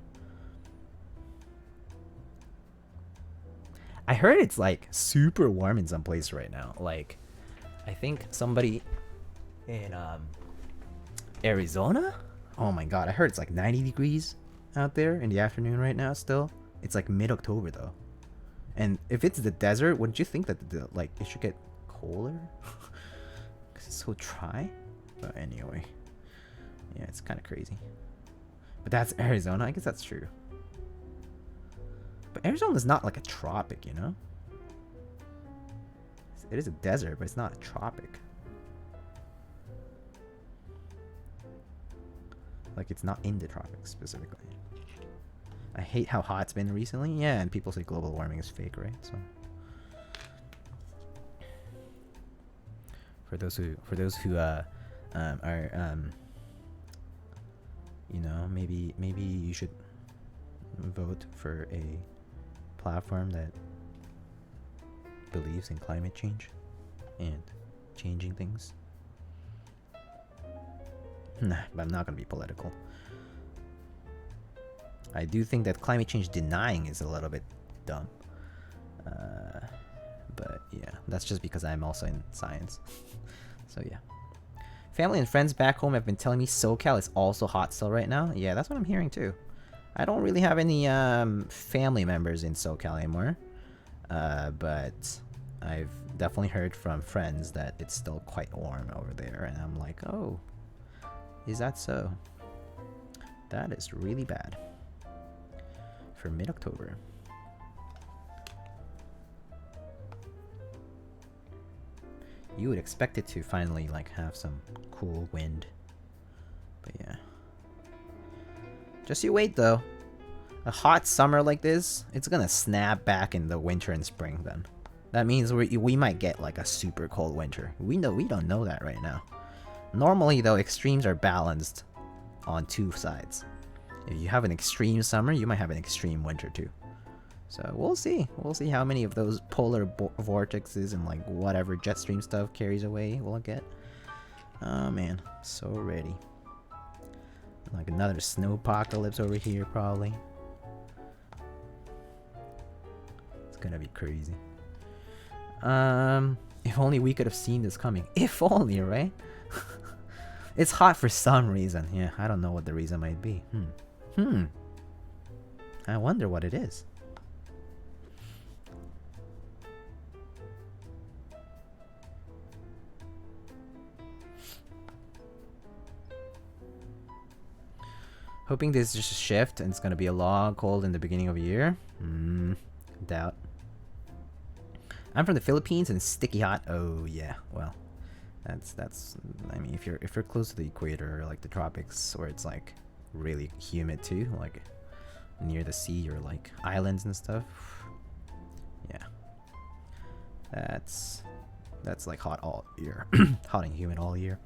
I heard it's like super warm in some place right now. Like, I think somebody in Arizona? Oh my god, I heard it's like 90 degrees out there in the afternoon right now still. It's like mid-October though. And if it's the desert, wouldn't you think that like it should get colder? Because it's so dry. But anyway, yeah, it's kind of crazy. But that's Arizona. I guess that's true. But Arizona is not like a tropic, you know? It is a desert, but it's not a tropic. Like, it's not in the tropics specifically. I hate how hot it's been recently. Yeah, and people say global warming is fake, right? So for those who are you know, maybe you should vote for a platform that believes in climate change and changing things. Nah, but I'm not gonna be political. I do think that climate change denying is a little bit dumb. But yeah, that's just because I'm also in science. So yeah. Family and friends back home have been telling me SoCal is also hot still right now. Yeah, that's what I'm hearing too. I don't really have any family members in SoCal anymore. But I've definitely heard from friends that it's still quite warm over there. And I'm like, oh, is that so? That is really bad. For mid-October. You would expect it to finally like have some cool wind. But yeah. Just you wait though. A hot summer like this, it's gonna snap back in the winter and spring then. That means we might get like a super cold winter. We don't know that right now. Normally though, extremes are balanced on two sides. If you have an extreme summer, you might have an extreme winter too. So we'll see. We'll see how many of those polar vortexes and like whatever jet stream stuff carries away we'll get. Oh man, so ready. Like another snow apocalypse over here probably. It's gonna be crazy. If only we could have seen this coming. If only, right? It's hot for some reason. Yeah, I don't know what the reason might be. I wonder what it is. Hoping this is just a shift and it's gonna be a long cold in the beginning of the year. Doubt. I'm from the Philippines and it's sticky hot. Oh yeah, well, that's. I mean, if you're close to the equator or like the tropics, where it's like really humid too, like near the sea or like islands and stuff. Yeah, that's like hot all year, hot and humid all year.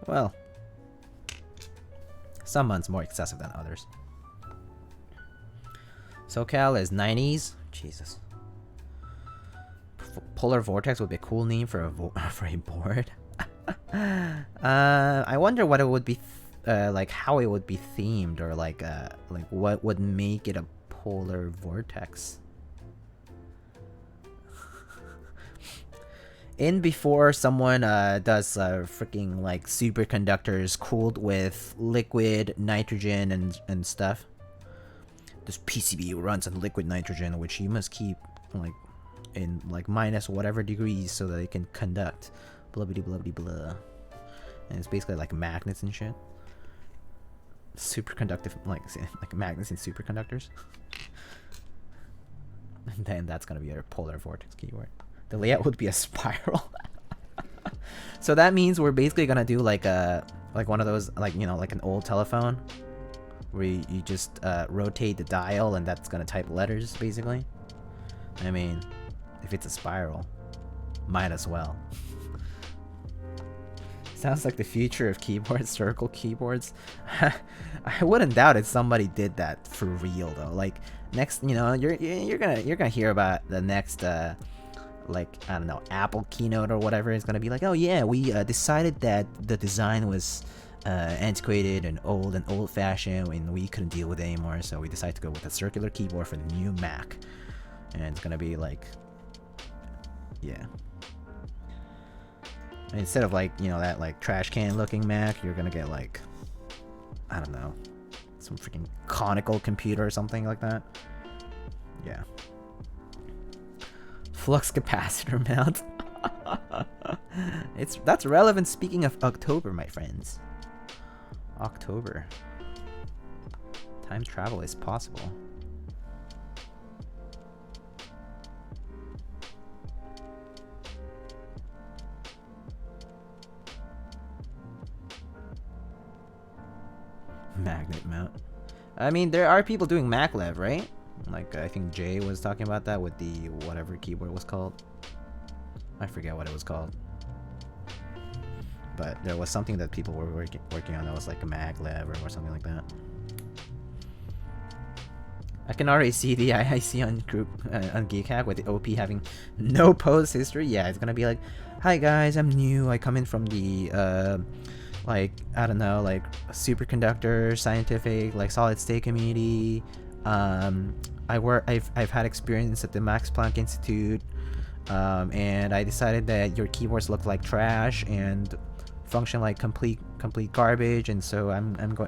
Well. Some months more excessive than others. SoCal is 90s. Jesus. Polar vortex would be a cool name for a for a board. I wonder what it would be, like how it would be themed, or like what would make it a polar vortex. In before someone does freaking like superconductors cooled with liquid nitrogen and stuff. This PCB runs on liquid nitrogen, which you must keep like in like minus whatever degrees so that it can conduct. Blah blah blah blah blah. And it's basically like magnets and shit. Superconductive, like magnets and superconductors. And then that's gonna be our polar vortex keyword. The layout would be a spiral. So that means we're basically gonna do like one of those, like, you know, like an old telephone where you just rotate the dial and that's gonna type letters basically. I mean, if it's a spiral, might as well. Sounds like the future of keyboards, circle keyboards. I wouldn't doubt it. Somebody did that for real though. Like next, you know, you're gonna hear about the next like, I don't know, Apple keynote or whatever is gonna be like, oh yeah, we decided that the design was antiquated and old-fashioned and we couldn't deal with it anymore, so we decided to go with a circular keyboard for the new Mac. And it's gonna be like, yeah. And instead of like, you know, that like trash can looking Mac, you're gonna get like, I don't know, some freaking conical computer or something like that. Yeah. Flux capacitor mount. That's relevant speaking of October, my friends. October. Time travel is possible. Magnet mount. I mean, there are people doing maglev, right? Like, I think Jay was talking about that with the whatever keyboard was called. I forget what it was called. But there was something that people were working on that was like a maglev or something like that. I can already see the IIC on group on Keycaps with the OP having no post history. Yeah, it's gonna be like, hi guys, I'm new. I come in from the like, I don't know, like superconductor scientific like solid state community. I've had experience at the Max Planck Institute, and I decided that your keyboards look like trash and function like complete garbage, and so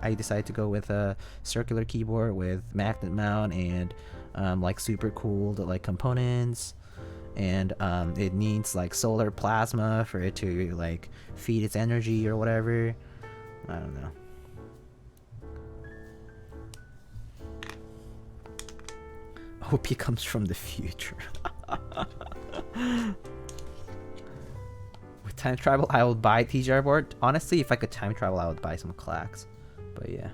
I decided to go with a circular keyboard with magnet mount and like super cool like components, and it needs like solar plasma for it to like feed its energy or whatever. I don't know. OP comes from the future. With time travel, I will buy TGR board. Honestly, if I could time travel, I would buy some clacks. But yeah.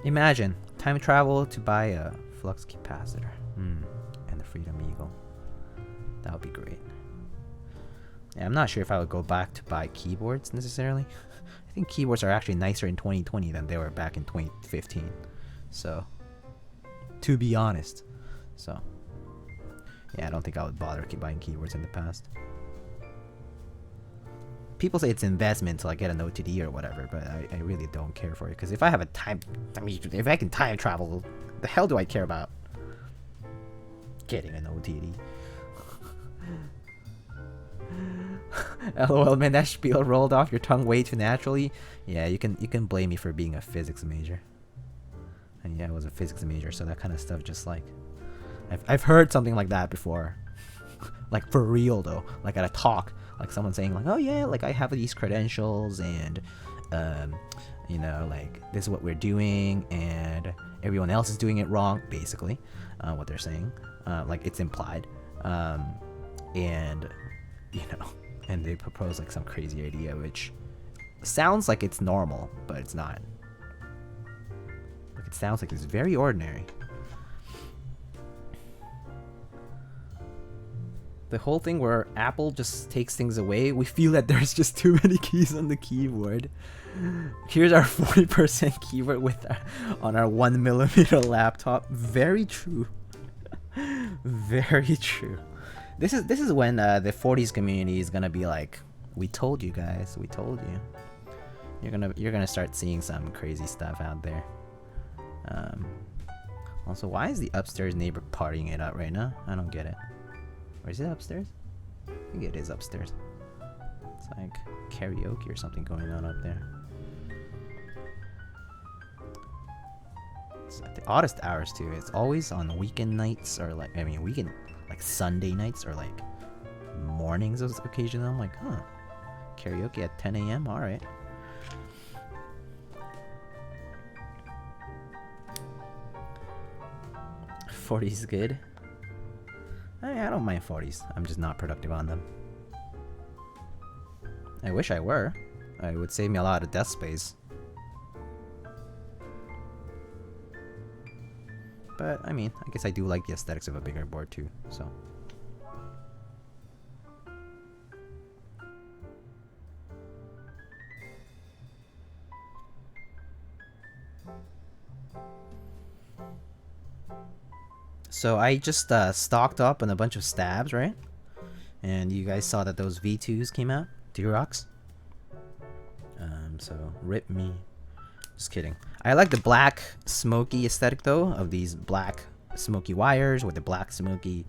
Imagine time travel to buy a flux capacitor. And the Freedom Eagle. That would be great. Yeah, I'm not sure if I would go back to buy keyboards necessarily. I think keyboards are actually nicer in 2020 than they were back in 2015. So, to be honest. So, yeah, I don't think I would bother buying keyboards in the past. People say it's investment to like get an OTD or whatever, but I really don't care for it. Because if I have a if I can time travel, the hell do I care about getting an OTD? LOL, man, that spiel rolled off your tongue way too naturally. Yeah, you can blame me for being a physics major. And yeah, I was a physics major, so that kind of stuff just like I've heard something like that before. Like for real though, like at a talk, like someone saying like, oh yeah, like I have these credentials and you know, like this is what we're doing and everyone else is doing it wrong, basically. What they're saying, like it's implied, and you know, and they propose like some crazy idea which sounds like it's normal, but it's not. Like it sounds like it's very ordinary. The whole thing where Apple just takes things away, we feel that there's just too many keys on the keyboard. Here's our 40% keyboard with on our 1mm laptop. Very true. Very true. This is when the 40s community is gonna be like, we told you guys, we told you. You're gonna start seeing some crazy stuff out there. Also, why is the upstairs neighbor partying it up right now? I don't get it. Or is it upstairs? I think it is upstairs. It's like karaoke or something going on up there. It's at the oddest hours too. It's always on weekend nights or like, I mean weekend, like Sunday nights or like mornings occasionally. I'm like, huh, karaoke at 10 a.m. Alright. '40s good. I don't mind 40s. I'm just not productive on them. I wish I were. It would save me a lot of desk space. But, I mean, I guess I do like the aesthetics of a bigger board too, so. So I just stocked up on a bunch of stabs, right? And you guys saw that those V2s came out, Durocks. So rip me. Just kidding. I like the black smoky aesthetic though of these black smoky wires with the black smoky.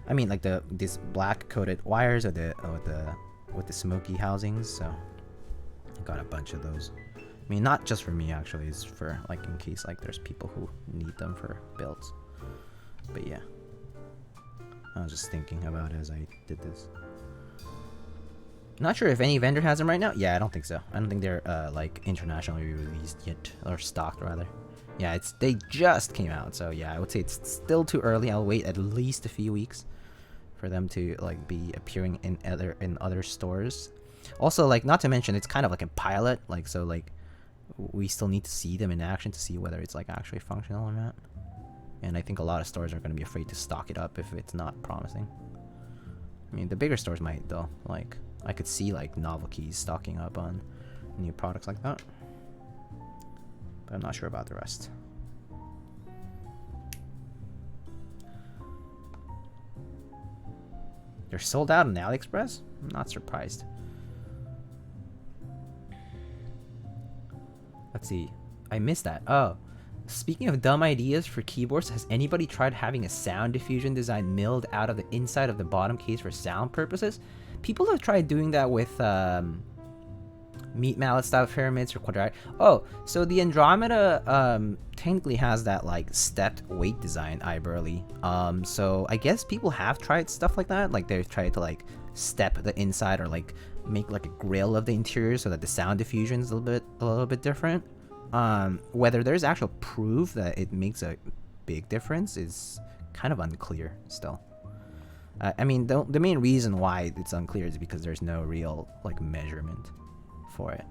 I mean like these black coated wires with the smoky housings. So I got a bunch of those. mean, not just for me actually. It's for like in case like there's people who need them for builds. But yeah, I was just thinking about it as I did this. Not sure if any vendor has them right now. Yeah, I don't think so. I don't think they're like internationally released yet, or stocked rather. Yeah, they just came out, so yeah, I would say it's still too early. I'll wait at least a few weeks for them to like be appearing in other stores. Also, like, not to mention, it's kind of like a pilot, like, so like we still need to see them in action to see whether it's like actually functional or not. And I think a lot of stores are going to be afraid to stock it up if it's not promising. I mean, the bigger stores might though. Like, I could see like Novel Keys stocking up on new products like that, but I'm not sure about the rest. They're sold out on AliExpress? I'm not surprised. Let's see. I missed that. Oh, speaking of dumb ideas for keyboards, has anybody tried having a sound diffusion design milled out of the inside of the bottom case for sound purposes? People have tried doing that with meat mallet style pyramids or quadratic. Oh, so the Andromeda technically has that like stepped weight design, iBurley. So I guess people have tried stuff like that. Like they've tried to like step the inside or like make like a grill of the interior so that the sound diffusion is a little bit different. Whether there's actual proof that it makes a big difference is kind of unclear still. I mean, the main reason why it's unclear is because there's no real like measurement for it.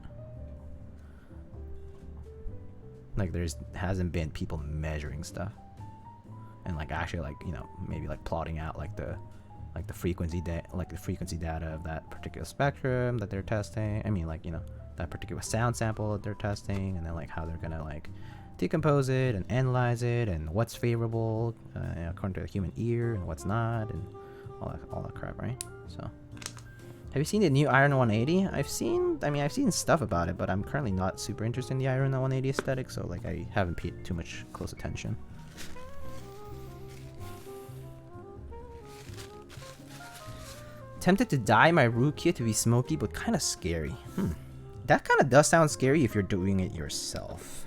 Like hasn't been people measuring stuff and like actually like, you know, maybe like plotting out like the frequency data of that particular spectrum that they're testing. I mean, like, you know, that particular sound sample that they're testing, and then like how they're gonna like decompose it and analyze it and what's favorable according to the human ear and what's not, and all that crap, right? So have you seen the new Iron 180? I've seen stuff about it, but I'm currently not super interested in the Iron 180 aesthetic, so like I haven't paid too much close attention. Tempted to dye my Rukia to be smoky, but kind of scary. That kind of does sound scary if you're doing it yourself.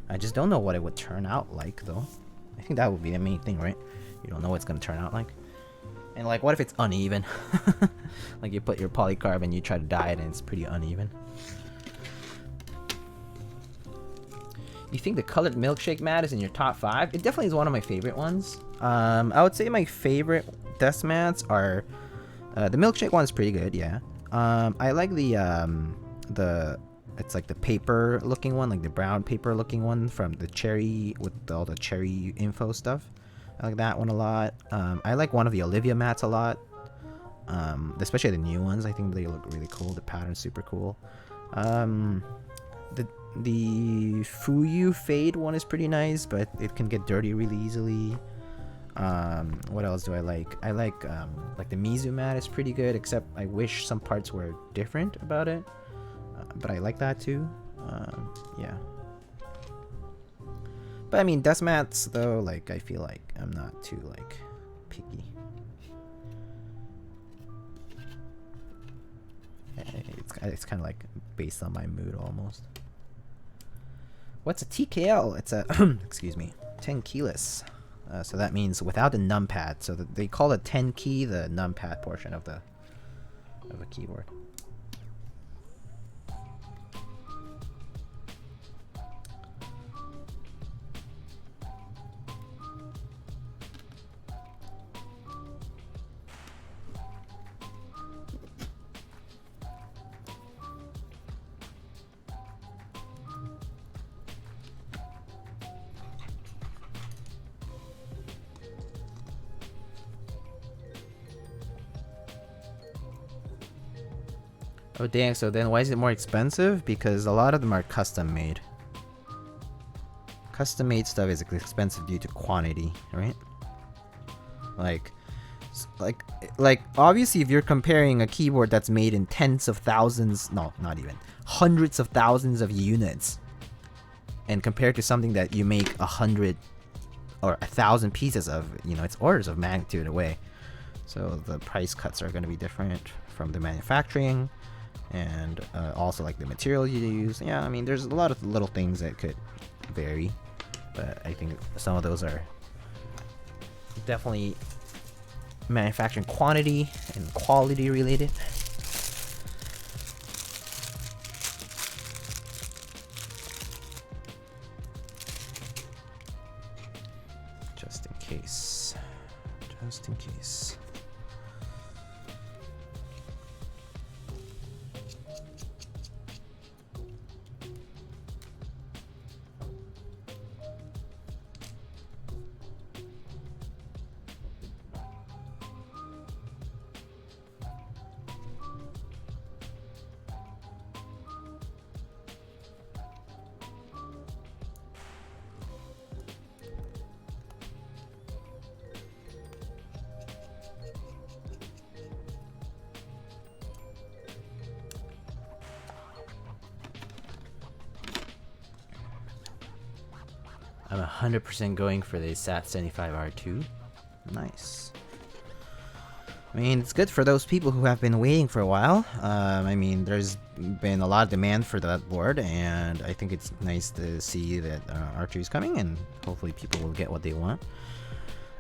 I just don't know what it would turn out like, though. I think that would be the main thing, right? You don't know what it's going to turn out like. And like, what if it's uneven? Like you put your polycarb and you try to dye it and it's pretty uneven. You think the colored milkshake mat is in your top 5? It definitely is one of my favorite ones. I would say my favorite desk mats are the milkshake one is pretty good, yeah. I like it's like the paper looking one, like the brown paper looking one from the cherry with all the cherry info stuff. I like that one a lot. I like one of the Olivia mats a lot, especially the new ones. I think they look really cool. The pattern's super cool. The Fuyu Fade one is pretty nice, but it can get dirty really easily. What else do I like? I like the Mizu mat is pretty good, except I wish some parts were different about it. But I like that too. Yeah. But I mean, desk mats though, like I feel like I'm not too like picky. It's kind of like based on my mood almost. What's a TKL? It's a excuse me, 10 keyless. So that means without the numpad. So they call it 10 key the numpad portion of a keyboard. Oh dang, so then why is it more expensive? Because a lot of them are custom made. Custom made stuff is expensive due to quantity, right? Like obviously if you're comparing a keyboard that's made in tens of thousands, no, not even, hundreds of thousands of units, and compared to something that you make 100 or 1,000 pieces of, you know, it's orders of magnitude away. So the price cuts are going to be different from the manufacturing. and also like the material you use. Yeah, I mean, there's a lot of little things that could vary, but I think some of those are definitely manufacturing quantity and quality related. Just in case. Just in case. I'm 100% going for the SAT-75R2. Nice. I mean, it's good for those people who have been waiting for a while. I mean, there's been a lot of demand for that board, and I think it's nice to see that R2 is coming, and hopefully people will get what they want.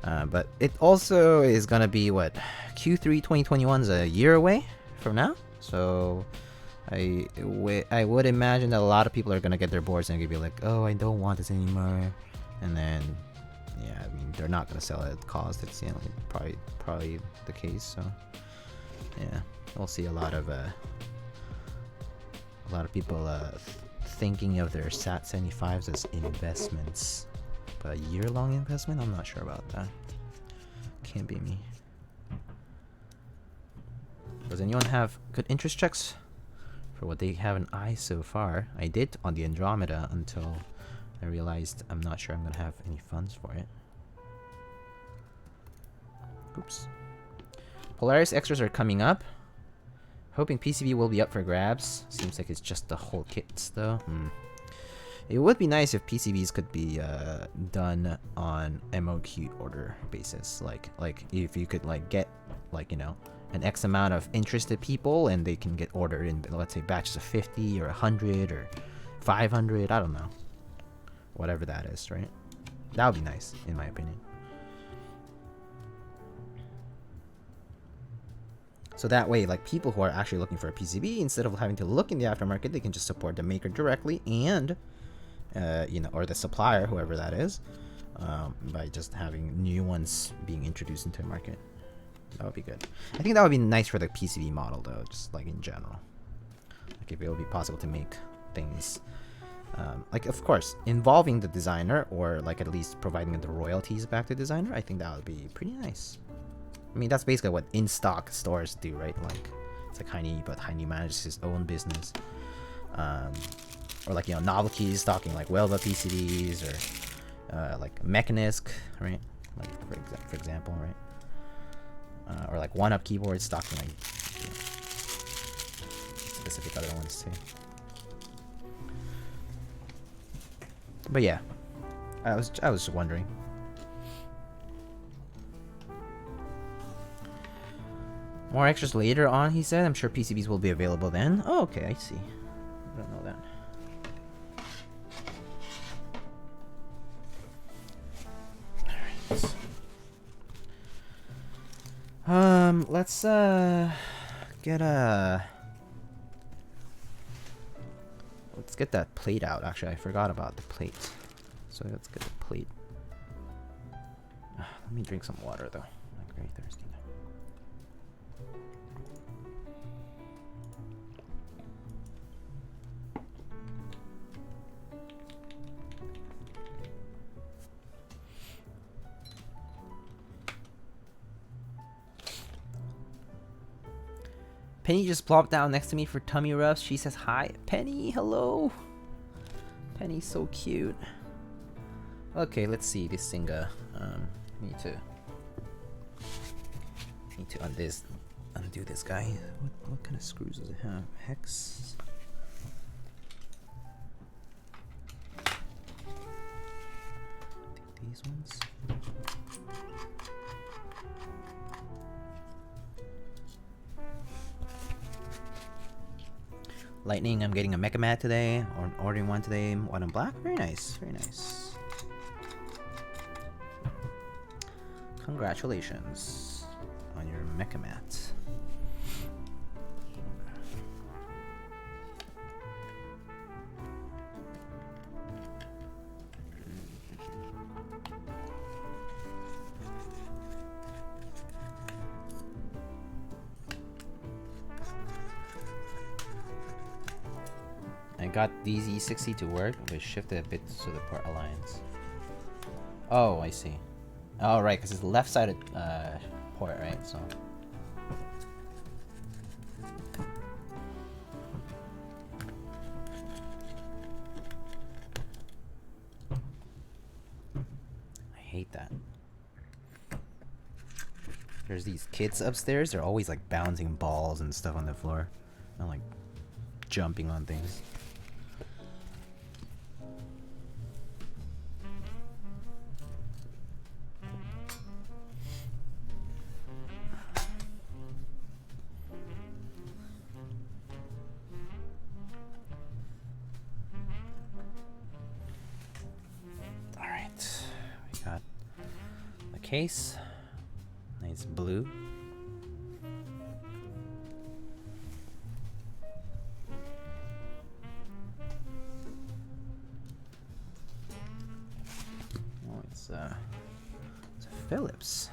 But it also is gonna be, what, Q3 2021 is a year away from now? So I would imagine that a lot of people are gonna get their boards and gonna be like, oh, I don't want this anymore. And then, yeah, I mean, they're not gonna sell it at cost. It's, you know, probably the case. So yeah, we'll see a lot of people thinking of their SAT-75s as investments. But a year-long investment? I'm not sure about that. Can't be me. Does anyone have good interest checks for what they have an eye so far? I did on the Andromeda until I realized I'm not sure I'm gonna have any funds for it. Oops. Polaris extras are coming up. Hoping PCB will be up for grabs. Seems like it's just the whole kits though. It would be nice if PCBs could be done on MOQ order basis. Like if you could like get like, you know, an X amount of interested people and they can get ordered in, let's say, batches of 50 or 100 or 500. I don't know. Whatever that is, right? That would be nice, in my opinion. So that way, like, people who are actually looking for a PCB, instead of having to look in the aftermarket, they can just support the maker directly and, you know, or the supplier, whoever that is, by just having new ones being introduced into the market. That would be good. I think that would be nice for the PCB model, though, just like in general. Like if it would be possible to make things, like, of course, involving the designer, or like at least providing the royalties back to the designer. I think that would be pretty nice. I mean, that's basically what in-stock stores do, right? Like, it's like Heine, but Heine manages his own business. Or like, you know, Novelty stocking like Welva PCBs, or like Mechanisk, right? Like for example, right? Or like One Up keyboards stocking like, you know, specific other ones too. But yeah, I was just wondering. More extras later on, he said. I'm sure PCBs will be available then. Oh, okay, I see. I don't know that. Alright. Let's get that plate out. Actually, I forgot about the plate. So let's get the plate. Let me drink some water though. I'm very thirsty now. Penny just plopped down next to me for tummy rubs. She says hi. Penny, hello. Penny's so cute. Okay, let's see this SINGA. Need to undo this guy. What kind of screws does it have? Hex. I think these ones. Lightning, I'm getting a Mecha Mat today, or ordering one today, one on black. Very nice, very nice. Congratulations on your Mecha Mat. I got these E60 to work, but shifted a bit to the port alliance. Oh, I see. Oh, right, because it's the left-sided port, right? So. I hate that. There's these kids upstairs. They're always like bouncing balls and stuff on the floor. And like jumping on things. Case. Nice blue. Oh, it's a Philips.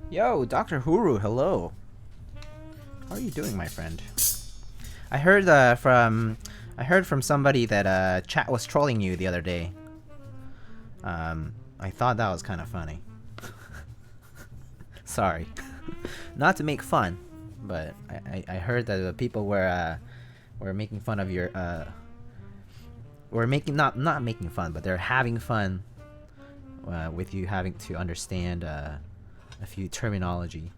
Yo, Dr. Huru, hello. How are you doing, my friend? I heard from somebody that chat was trolling you the other day. I thought that was kind of funny. Sorry, not to make fun, but I heard that the people were making fun of your were making not making fun, but they're having fun with you having to understand a few terminology.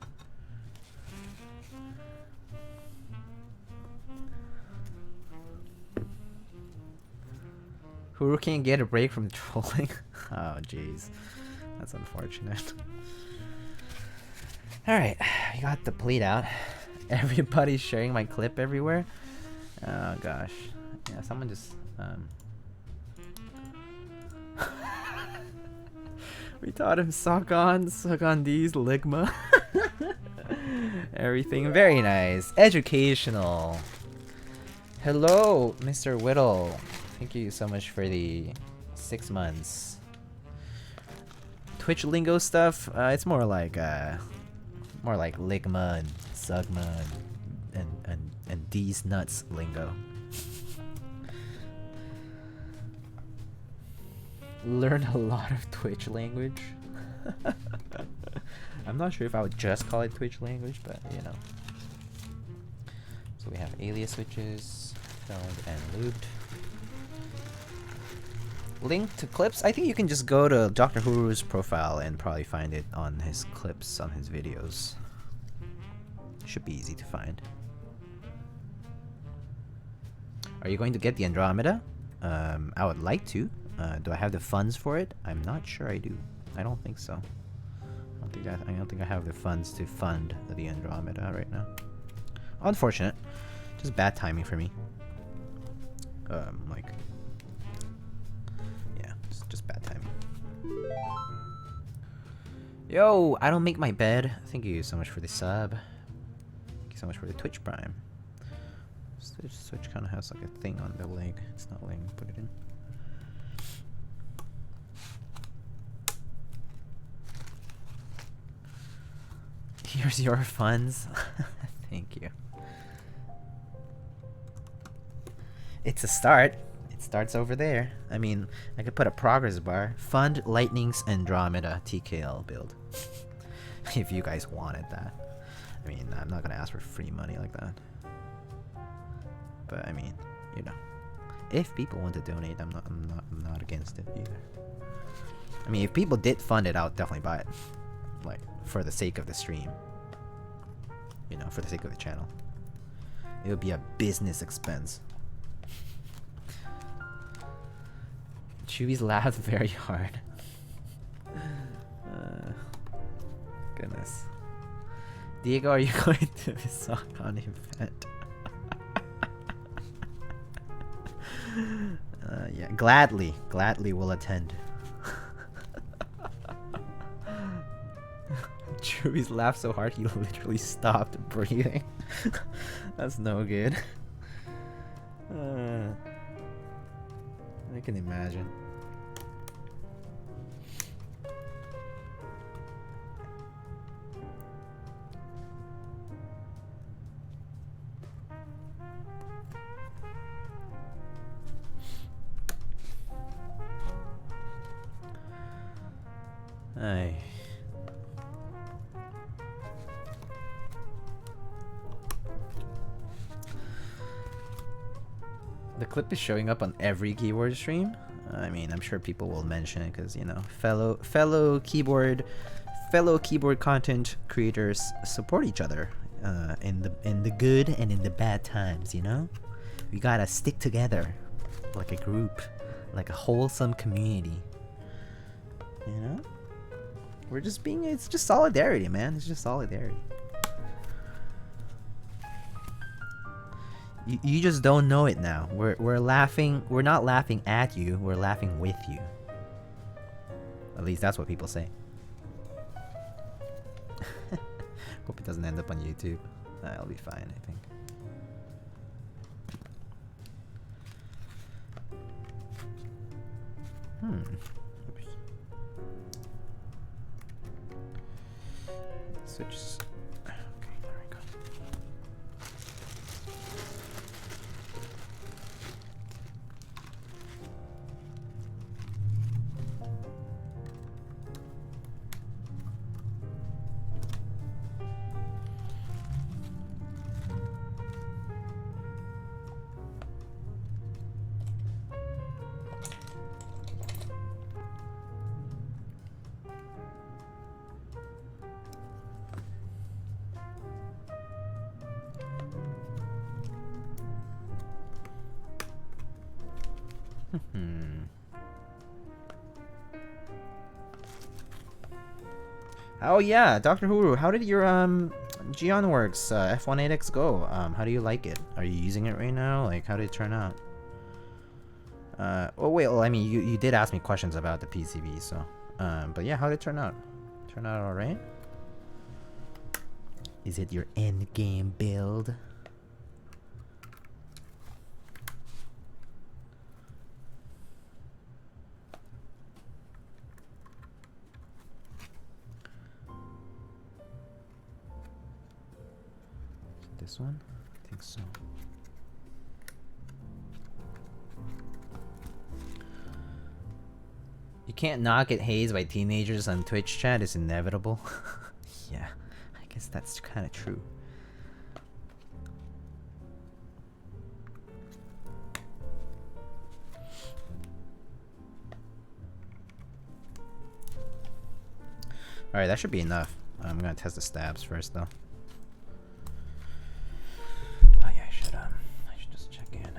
Who can't get a break from trolling? Oh jeez, that's unfortunate. Alright, I got the bleed out. Everybody's sharing my clip everywhere. Oh gosh. Yeah, someone just we taught him suck on these Ligma. Everything very nice. Educational. Hello, Mr. Whittle. Thank you so much for the 6 months. Twitch lingo stuff, it's more like Ligma and Sugma and these nuts lingo. Learned a lot of Twitch language. I'm not sure if I would just call it Twitch language, but you know. So we have alias switches, filmed and lubed. Link to clips. I think you can just go to Dr. Huru's profile and probably find it on his clips on his videos. Should be easy to find. Are you going to get the Andromeda? I would like to. Do I have the funds for it? I'm not sure I do. I don't think so. I don't think I have the funds to fund the Andromeda right now. Unfortunate. Just bad timing for me. Like, yeah, just bad timing. Yo, I don't make my bed. Thank you so much for the sub. Thank you so much for the Twitch Prime. Switch kind of has like a thing on the leg. It's not letting me put it in. Here's your funds. Thank you. It's a start. It starts over there. I mean, I could put a progress bar. Fund Lightning's Andromeda Tkl build. If you guys wanted that. I mean, I'm not gonna ask for free money like that. But I mean, you know, if people want to donate, I'm not against it either. I mean, if people did fund it, I would definitely buy it. Like, for the sake of the stream. You know, for the sake of the channel. It would be a business expense. Chewy's laughed very hard. Goodness. Diego, are you going to the Socon event? Yeah, gladly will attend. Chewy's laughed so hard he literally stopped breathing. That's no good. I can imagine. Aye. The clip is showing up on every keyboard stream. I mean, I'm sure people will mention it because, you know, fellow keyboard content creators support each other in the good and in the bad times. You know, we gotta stick together like a group, like a wholesome community. You know, we're just being. It's just solidarity, man. It's just solidarity. You just don't know it now. We're laughing. We're not laughing at you. We're laughing with you. At least that's what people say. Hope it doesn't end up on YouTube. I'll be fine, I think. Oops. Switch. Okay, there we go. Oh yeah, Dr. Huru, how did your GeonWorks F18X go? How do you like it? Are you using it right now? Like, how did it turn out? Oh wait, well, I mean, you did ask me questions about the PCB, so but yeah, how did it turn out? Turn out all right? Is it your end game build? This one? I think so. You can't not get hazed by teenagers on Twitch chat, it's inevitable. Yeah, I guess that's kind of true. Alright, that should be enough. I'm gonna test the stabs first though. I should just check in.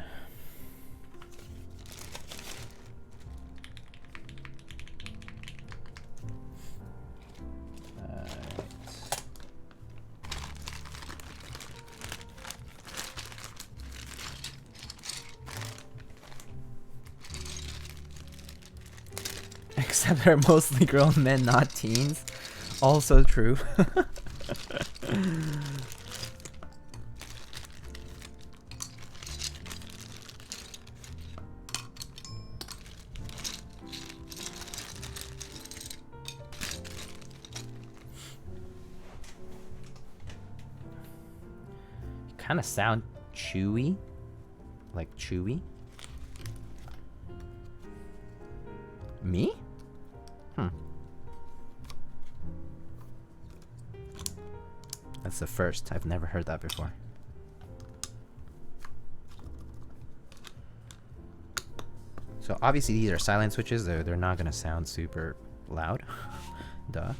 Except they're mostly grown men, not teens. Also true. kind of sound chewy. Like chewy. Me? That's the first. I've never heard that before. So obviously these are silent switches. They're not gonna sound super loud. Duh.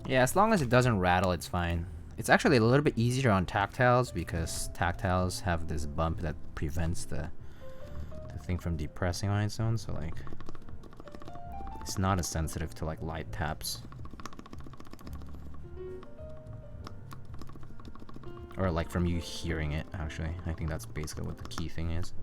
Yeah, as long as it doesn't rattle, it's fine. It's actually a little bit easier on tactiles because tactiles have this bump that prevents the thing from depressing on its own, so like it's not as sensitive to like light taps. Or like from you hearing it, actually. I think that's basically what the key thing is.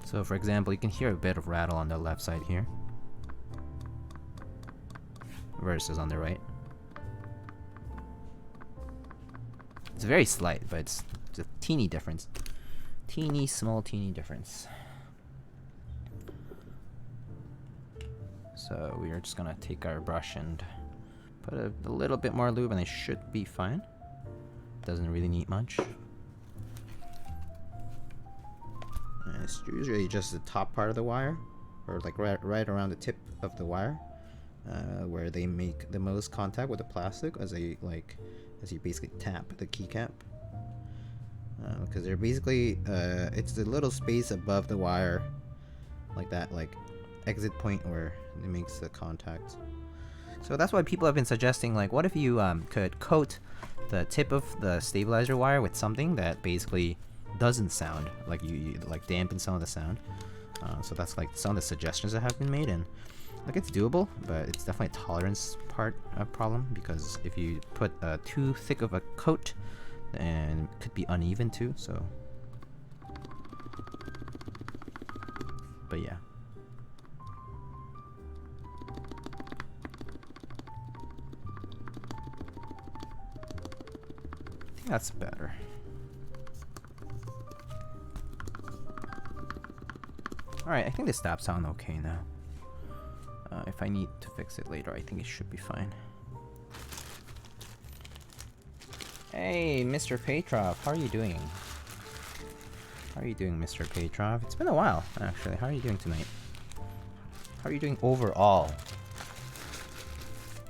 So for example, you can hear a bit of rattle on the left side here versus on the right. It's very slight, but it's a teeny difference. Teeny, small, teeny difference. So we are just gonna take our brush and put a little bit more lube and it should be fine. Doesn't really need much. It's usually just the top part of the wire, or like right around the tip of the wire, where they make the most contact with the plastic as you basically tap the keycap. Because they're basically it's the little space above the wire, like that, like exit point where it makes the contact. So that's why people have been suggesting, like, what if you could coat the tip of the stabilizer wire with something that basically doesn't sound like you like dampen some of the sound. So that's like some of the suggestions that have been made, and like it's doable, but it's definitely a tolerance problem, because if you put too thick of a coat, then it could be uneven too. So, but yeah. I think that's better. Alright, I think this stops sound okay now. If I need to fix it later, I think it should be fine. Hey, Mr. Petrov, how are you doing? How are you doing, Mr. Petrov? It's been a while, actually. How are you doing tonight? How are you doing overall?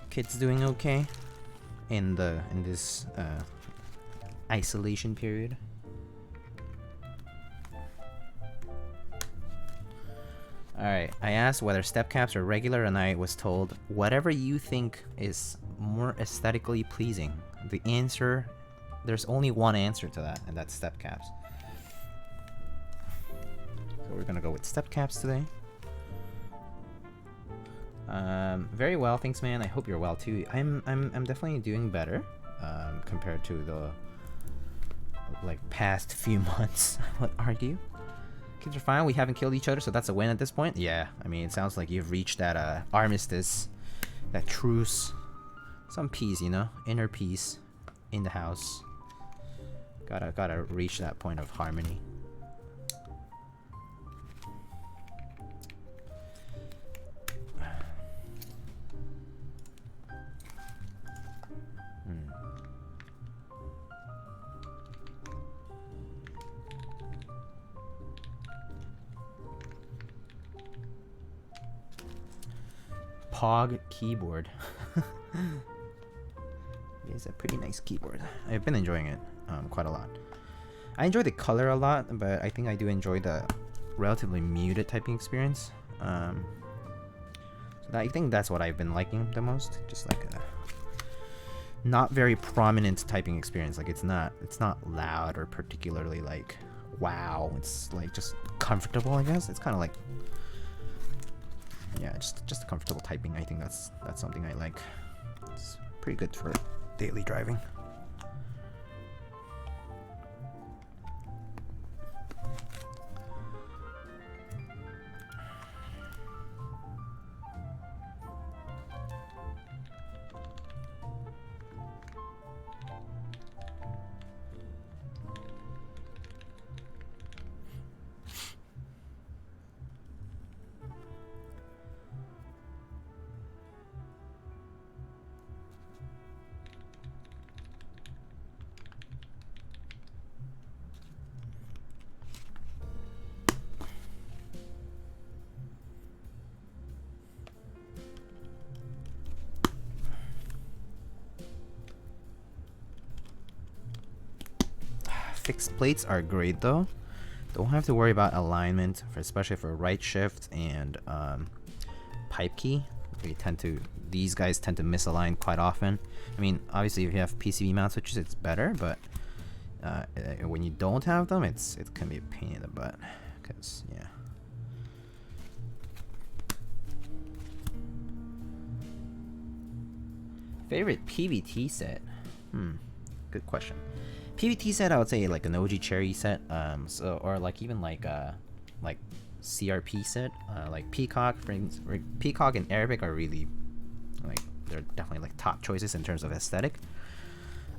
Kids doing okay in this isolation period? Alright, I asked whether step caps are regular, and I was told whatever you think is more aesthetically pleasing. The answer, there's only one answer to that, and that's step caps. So we're gonna go with step caps today. Very well, thanks, man. I hope you're well too. I'm definitely doing better compared to like past few months, I would argue. Kids are fine. We haven't killed each other, so that's a win at this point. Yeah, I mean, it sounds like you've reached that armistice, that truce. Some peace, you know, inner peace in the house. Gotta reach that point of harmony. Pog keyboard. It's a pretty nice keyboard. I've been enjoying it quite a lot. I enjoy the color a lot, but I think I do enjoy the relatively muted typing experience. So I think that's what I've been liking the most. Just like a not very prominent typing experience. Like it's not loud or particularly like wow. It's like just comfortable, I guess. It's kind of like, yeah, just comfortable typing. I think that's something I like. It's pretty good for daily driving. Fixed plates are great though. Don't have to worry about alignment, especially for right shift and pipe key. These guys tend to misalign quite often. I mean, obviously if you have PCB mount switches, it's better, but when you don't have them, it can be a pain in the butt. Cause yeah. Favorite PVT set? Good question. PVT set, I would say like an OG Cherry set, or like even like CRP set, like Peacock. Peacock and Arabic are really like, they're definitely like top choices in terms of aesthetic.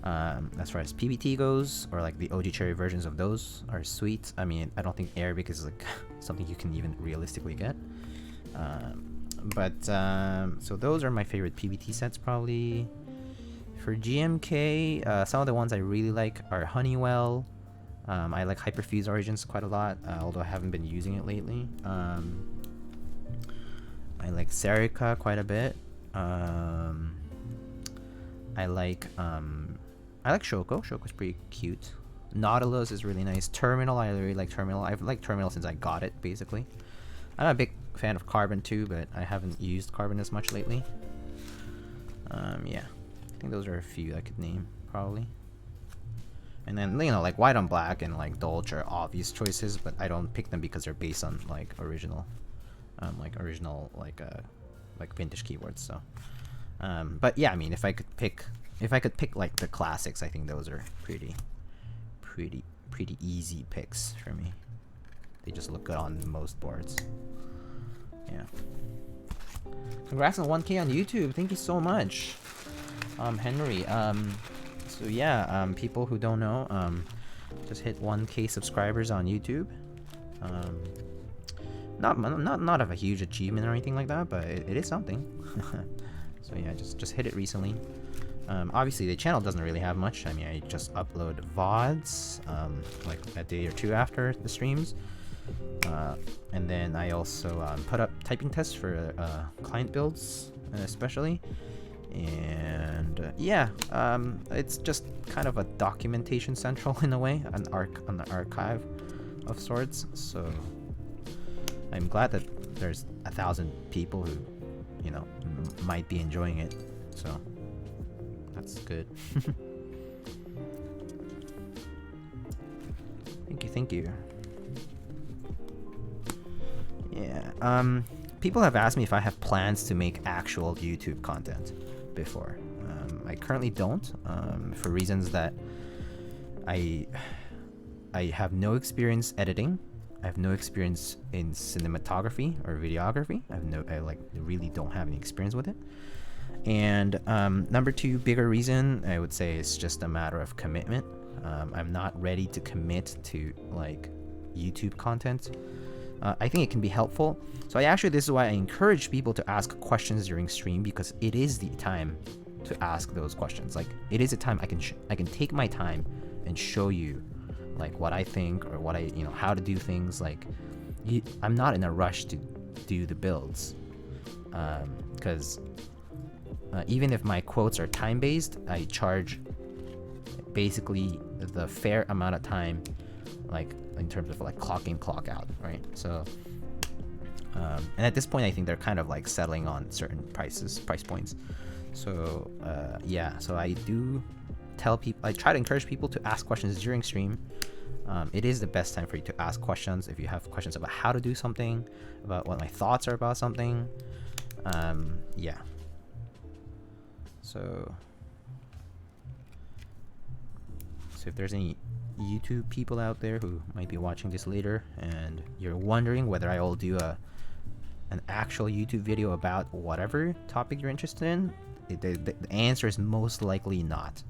As far as PVT goes, or like the OG Cherry versions of those are sweet. I mean, I don't think Arabic is like something you can even realistically get. So those are my favorite PVT sets probably. For GMK, some of the ones I really like are Honeywell. I like Hyperfuse Origins quite a lot, although I haven't been using it lately. I like Serica quite a bit. I like Shoko. Shoko's pretty cute. Nautilus is really nice. Terminal, I really like Terminal. I've liked Terminal since I got it, basically. I'm a big fan of Carbon too, but I haven't used Carbon as much lately. Yeah. I think those are a few I could name, probably. And then, you know, like White on Black and like Dolce are obvious choices, but I don't pick them because they're based on like original vintage keyboards. So, but yeah, I mean, if I could pick like the classics, I think those are pretty easy picks for me. They just look good on most boards. Yeah. Congrats on 1K on YouTube. Thank you so much. Henry, so yeah, people who don't know, just hit 1K subscribers on YouTube. Not of a huge achievement or anything like that, but it is something. So yeah, just hit it recently. Obviously the channel doesn't really have much. I mean, I just upload VODs, like a day or two after the streams. And then I also put up typing tests for client builds, especially. And yeah, it's just kind of a documentation central in a way, an archive of sorts. So I'm glad that there's 1,000 people who, you know, might be enjoying it. So that's good. Thank you. Yeah. People have asked me if I have plans to make actual YouTube content before. I currently don't, for reasons that I have no experience editing. I have no experience in cinematography or videography. I like really don't have any experience with it. And number two, bigger reason I would say is just a matter of commitment. I'm not ready to commit to like YouTube content. I think it can be helpful. So this is why I encourage people to ask questions during stream, because it is the time to ask those questions. Like it is a time I can take my time and show you like what I think or what I how to do things. Like I'm not in a rush to do the builds, because even if my quotes are time based, I charge basically the fair amount of time, like in terms of like clock in clock out, right? So and at this point I think they're kind of like settling on certain price points. So yeah, so I do tell people, I try to encourage people to ask questions during stream. It is the best time for you to ask questions if you have questions about how to do something, about what my thoughts are about something. Yeah, so if there's any YouTube people out there who might be watching this later and you're wondering whether I will do an actual YouTube video about whatever topic you're interested in, the answer is most likely not,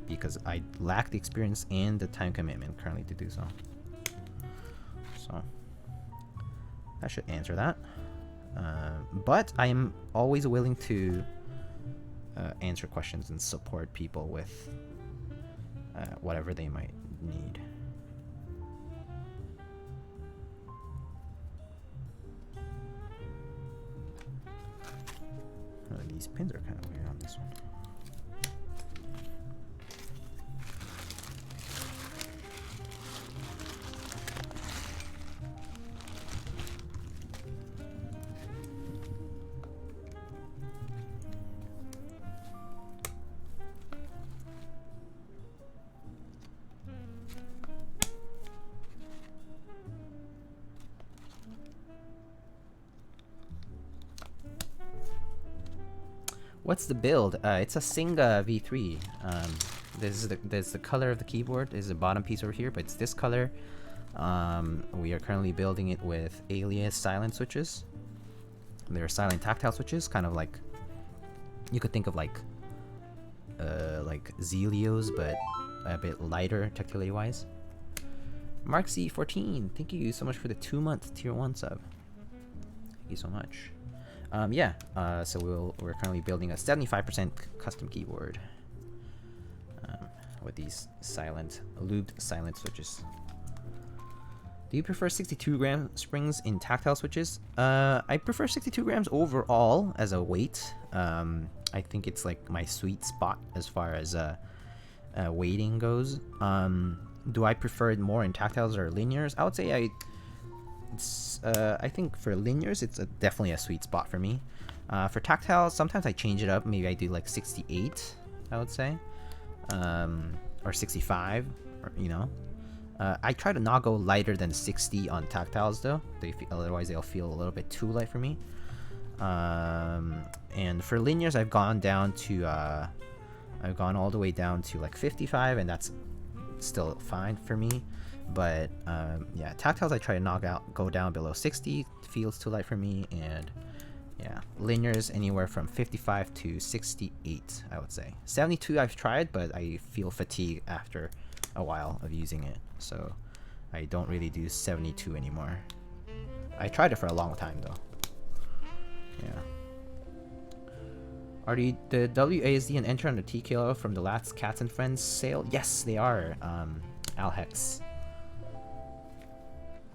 because I lack the experience and the time commitment currently to do so. So that should answer that. But I am always willing to answer questions and support people with whatever they might need. These pins are kind of weird on this one. What's the build? It's a SINGA V3. This is the color of the keyboard. This is the bottom piece over here, but it's this color. We are currently building it with Aliaz silent switches. They're silent tactile switches, kind of like, you could think of like Zelios, but a bit lighter tactility wise. Mark C14, thank you so much for the 2-month tier 1 sub. Thank you so much. Yeah, so we're currently building a 75% custom keyboard with these lubed silent switches. Do you prefer 62-gram springs in tactile switches? I prefer 62 grams overall as a weight. I think it's like my sweet spot as far as weighting goes. Do I prefer it more in tactiles or linears? I would say I think for linears, it's definitely a sweet spot for me. For tactiles, sometimes I change it up. Maybe I do like 68, I would say, or 65, or, I try to not go lighter than 60 on tactiles though. Otherwise, they'll feel a little bit too light for me. And for linears, I've gone all the way down to like 55, and that's still fine for me. But yeah, tactiles I try to go down below 60. Feels too light for me. And yeah, linears anywhere from 55 to 68, I would say. 72 I've tried, but I feel fatigue after a while of using it, so I don't really do 72 anymore. I tried it for a long time though. Yeah. Are the WASD and Enter on the Tkl from the last Cats and Friends sale? Yes, they are. Alhex.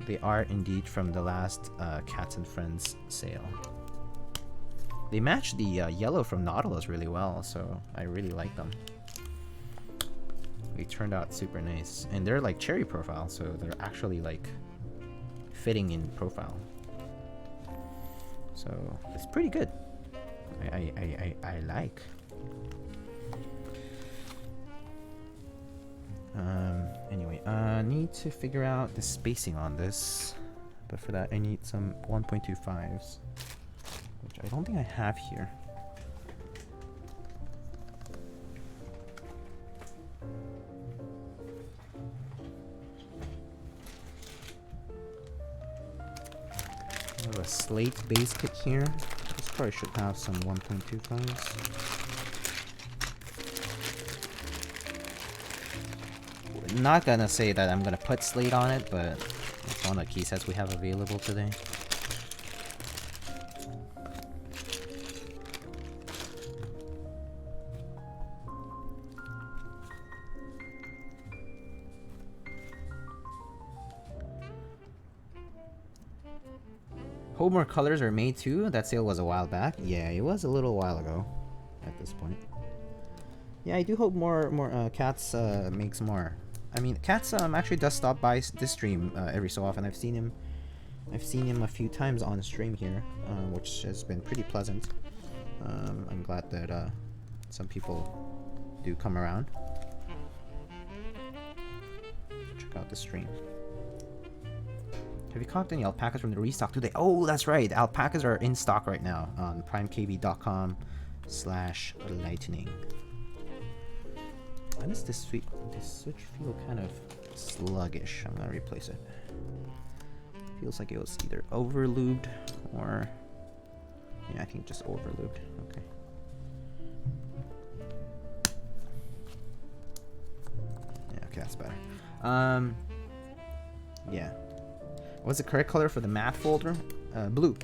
They are indeed from the last Cats and Friends sale. They match the yellow from Nautilus really well, so I really like them. They turned out super nice, and they're like cherry profile, so they're actually like fitting in profile. So it's pretty good. I like. Anyway, need to figure out the spacing on this, but for that I need some 1.25s, which I don't think I have here. slate base kit here. This probably should have some 1.25s. We're not gonna say that I'm gonna put slate on it, but it's one of the key sets we have available today. Hope more colors are made too. That sale was a while back. Yeah, it was a little while ago at this point. Yeah, I do hope more Cats makes more. I mean, Cats actually does stop by this stream every so often. I've seen him a few times on stream here, which has been pretty pleasant. I'm glad that some people do come around. Check out the stream. Have you caught any alpacas from the restock today? Oh, that's right. Alpacas are in stock right now on primekb.com/lightning. Why does this switch feel kind of sluggish? I'm gonna replace it. Feels like it was either over lubed or yeah, I think just over lubed. Okay. Yeah, okay, that's better. Yeah. What's the correct color for the math folder? Blue.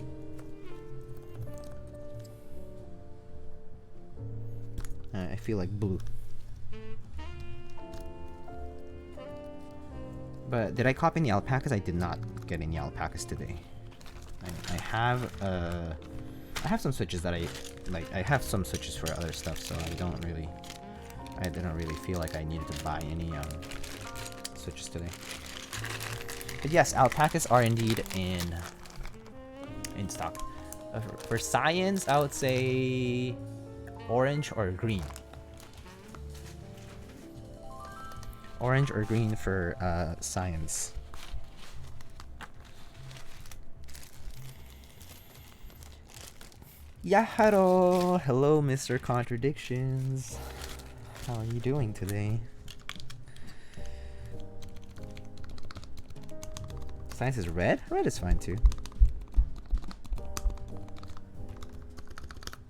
I feel like blue. But did I copy any alpacas? I did not get any alpacas today. I have some switches that I like. I have some switches for other stuff, so I didn't really feel like I needed to buy any switches today. But yes, alpacas are indeed in stock. For science, I would say orange or green. Orange or green for science. Yaharo! Hello, Mr. Contradictions. How are you doing today? Science is red? Red is fine too.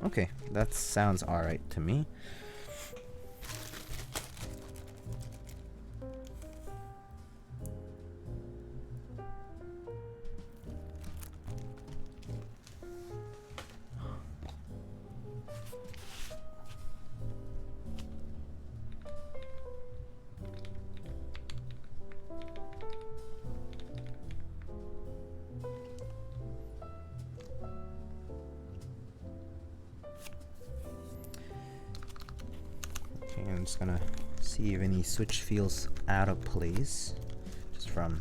Okay, that sounds alright to me. I'm just gonna see if any switch feels out of place, just from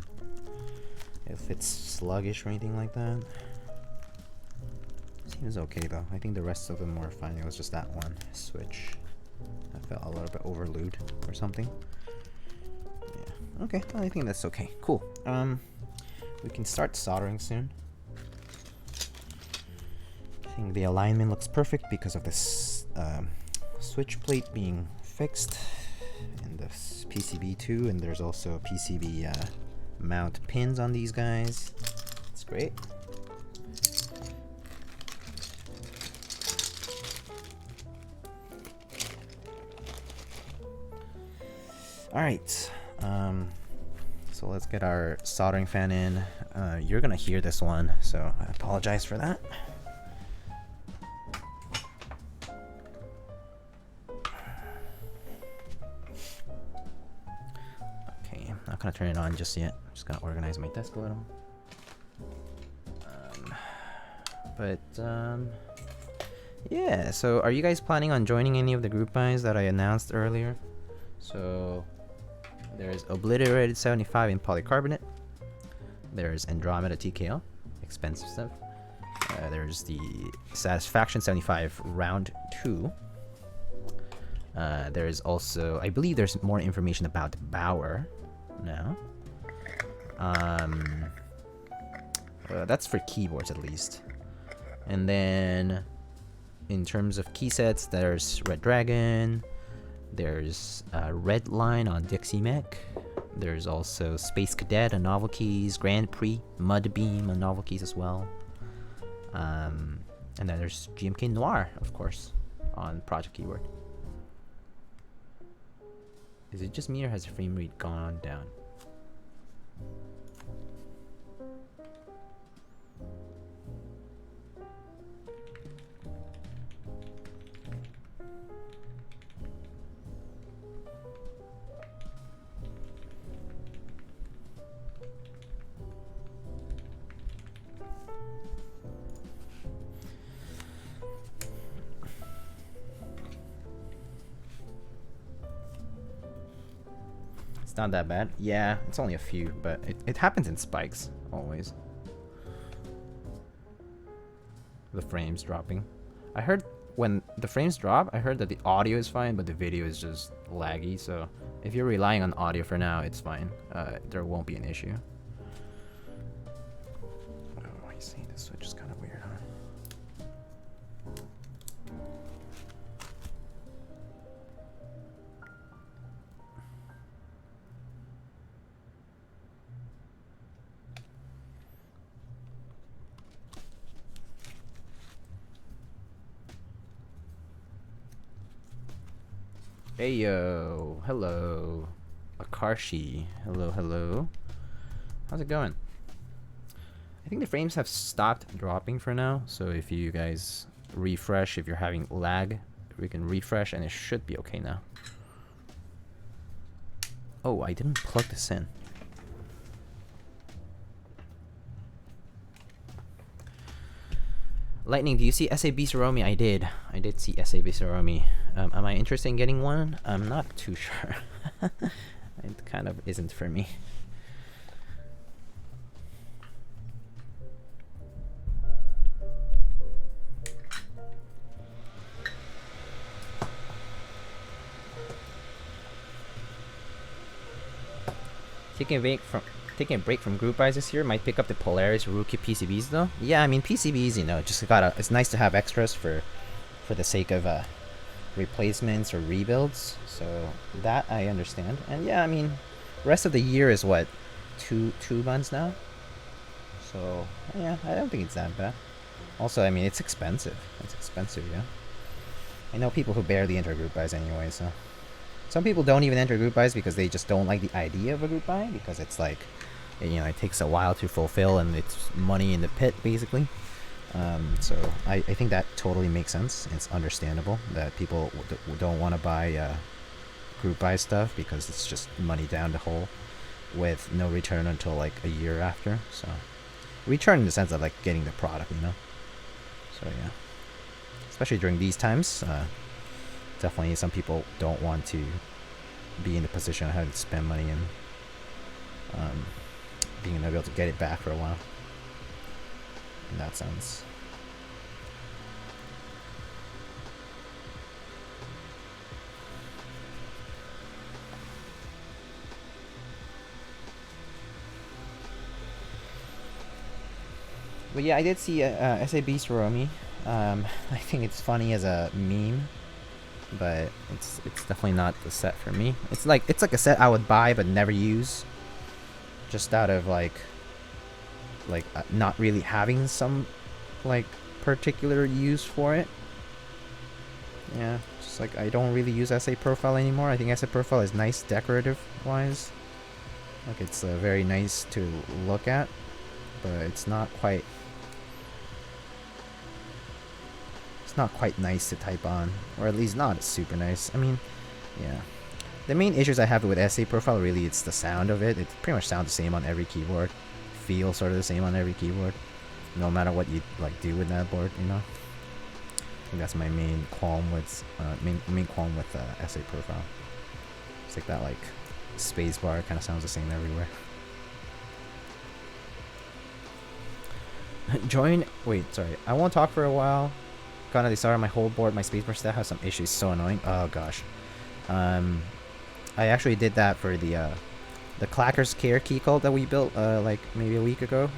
if it's sluggish or anything like that. Seems okay though. I think the rest of them were fine. It was just that one switch that felt a little bit overlued or something. Yeah. Okay. I think that's okay. Cool. We can start soldering soon. I think the alignment looks perfect because of this switch plate being fixed in the PCB too, and there's also PCB mount pins on these guys. It's great. All right, so let's get our soldering fan in. You're gonna hear this one, so I apologize for that. Not gonna turn it on just yet. I'm just gonna organize my desk a little. Yeah. So, are you guys planning on joining any of the group buys that I announced earlier? So, there's Obliterated 75 in polycarbonate. There's Andromeda Tkl, expensive stuff. There's the Satisfaction 75 round 2. There's also, I believe there's more information about Bauer now. That's for keyboards at least. And then in terms of key sets, there's Red Dragon, there's Red Line on Dixie Mech, there's also Space Cadet on novel keys, Grand Prix, Mud Beam on novel keys as well. And then there's GMK Noir, of course, on Project Keyword. Is it just me or has the frame rate gone down? It's not that bad. Yeah, it's only a few, but it happens in spikes, always. The frames dropping. I heard when the frames drop, I heard that the audio is fine, but the video is just laggy, so if you're relying on audio for now, it's fine. There won't be an issue. Oh, I see. This switch is kind of weird, huh? Hey yo, hello, Akarshi, hello, hello. How's it going? I think the frames have stopped dropping for now, so if you guys refresh, if you're having lag, we can refresh and it should be okay now. Oh, I didn't plug this in. Lightning, do you see SAB Saromi? I did see SAB Saromi. Am I interested in getting one? I'm not too sure. It kind of isn't for me. Taking a break from group buys this year. Might pick up the Polaris rookie PCBs though. Yeah, I mean PCBs, you know, just gotta. It's nice to have extras for the sake of replacements or rebuilds. So that I understand. And yeah, I mean, rest of the year is what, two months now. So yeah, I don't think it's that bad. Also, I mean, it's expensive. It's expensive, yeah. I know people who barely enter group buys anyway. So some people don't even enter group buys because they just don't like the idea of a group buy, because it's like, you know, it takes a while to fulfill and it's money in the pit basically. So I think that totally makes sense. It's understandable that people don't want to buy group buy stuff because it's just money down the hole with no return until like a year after. So return in the sense of like getting the product, you know. So yeah, especially during these times, definitely some people don't want to be in the position of having to spend money and being able to get it back for a while. In that sense. But yeah, I did see SAB Saromi. I think it's funny as a meme, but it's definitely not the set for me. It's like a set I would buy but never use, just out of like not really having some like particular use for it. Yeah, just like I don't really use SA Profile anymore. I think SA Profile is nice decorative wise, like it's very nice to look at, but it's not quite nice to type on, or at least not super nice. I mean, yeah, the main issues I have with SA Profile, really, it's the sound of it. It pretty much sounds the same on every keyboard, feels sort of the same on every keyboard, no matter what you like do with that board, you know. I think that's my main qualm with main qualm with SA Profile. It's like that, like spacebar kind of sounds the same everywhere. Wait, sorry, I won't talk for a while. Kinda decided my whole board, my spacebar stat has some issues. So annoying. Oh gosh. I actually did that for the Clackers Care key code that we built like maybe a week ago.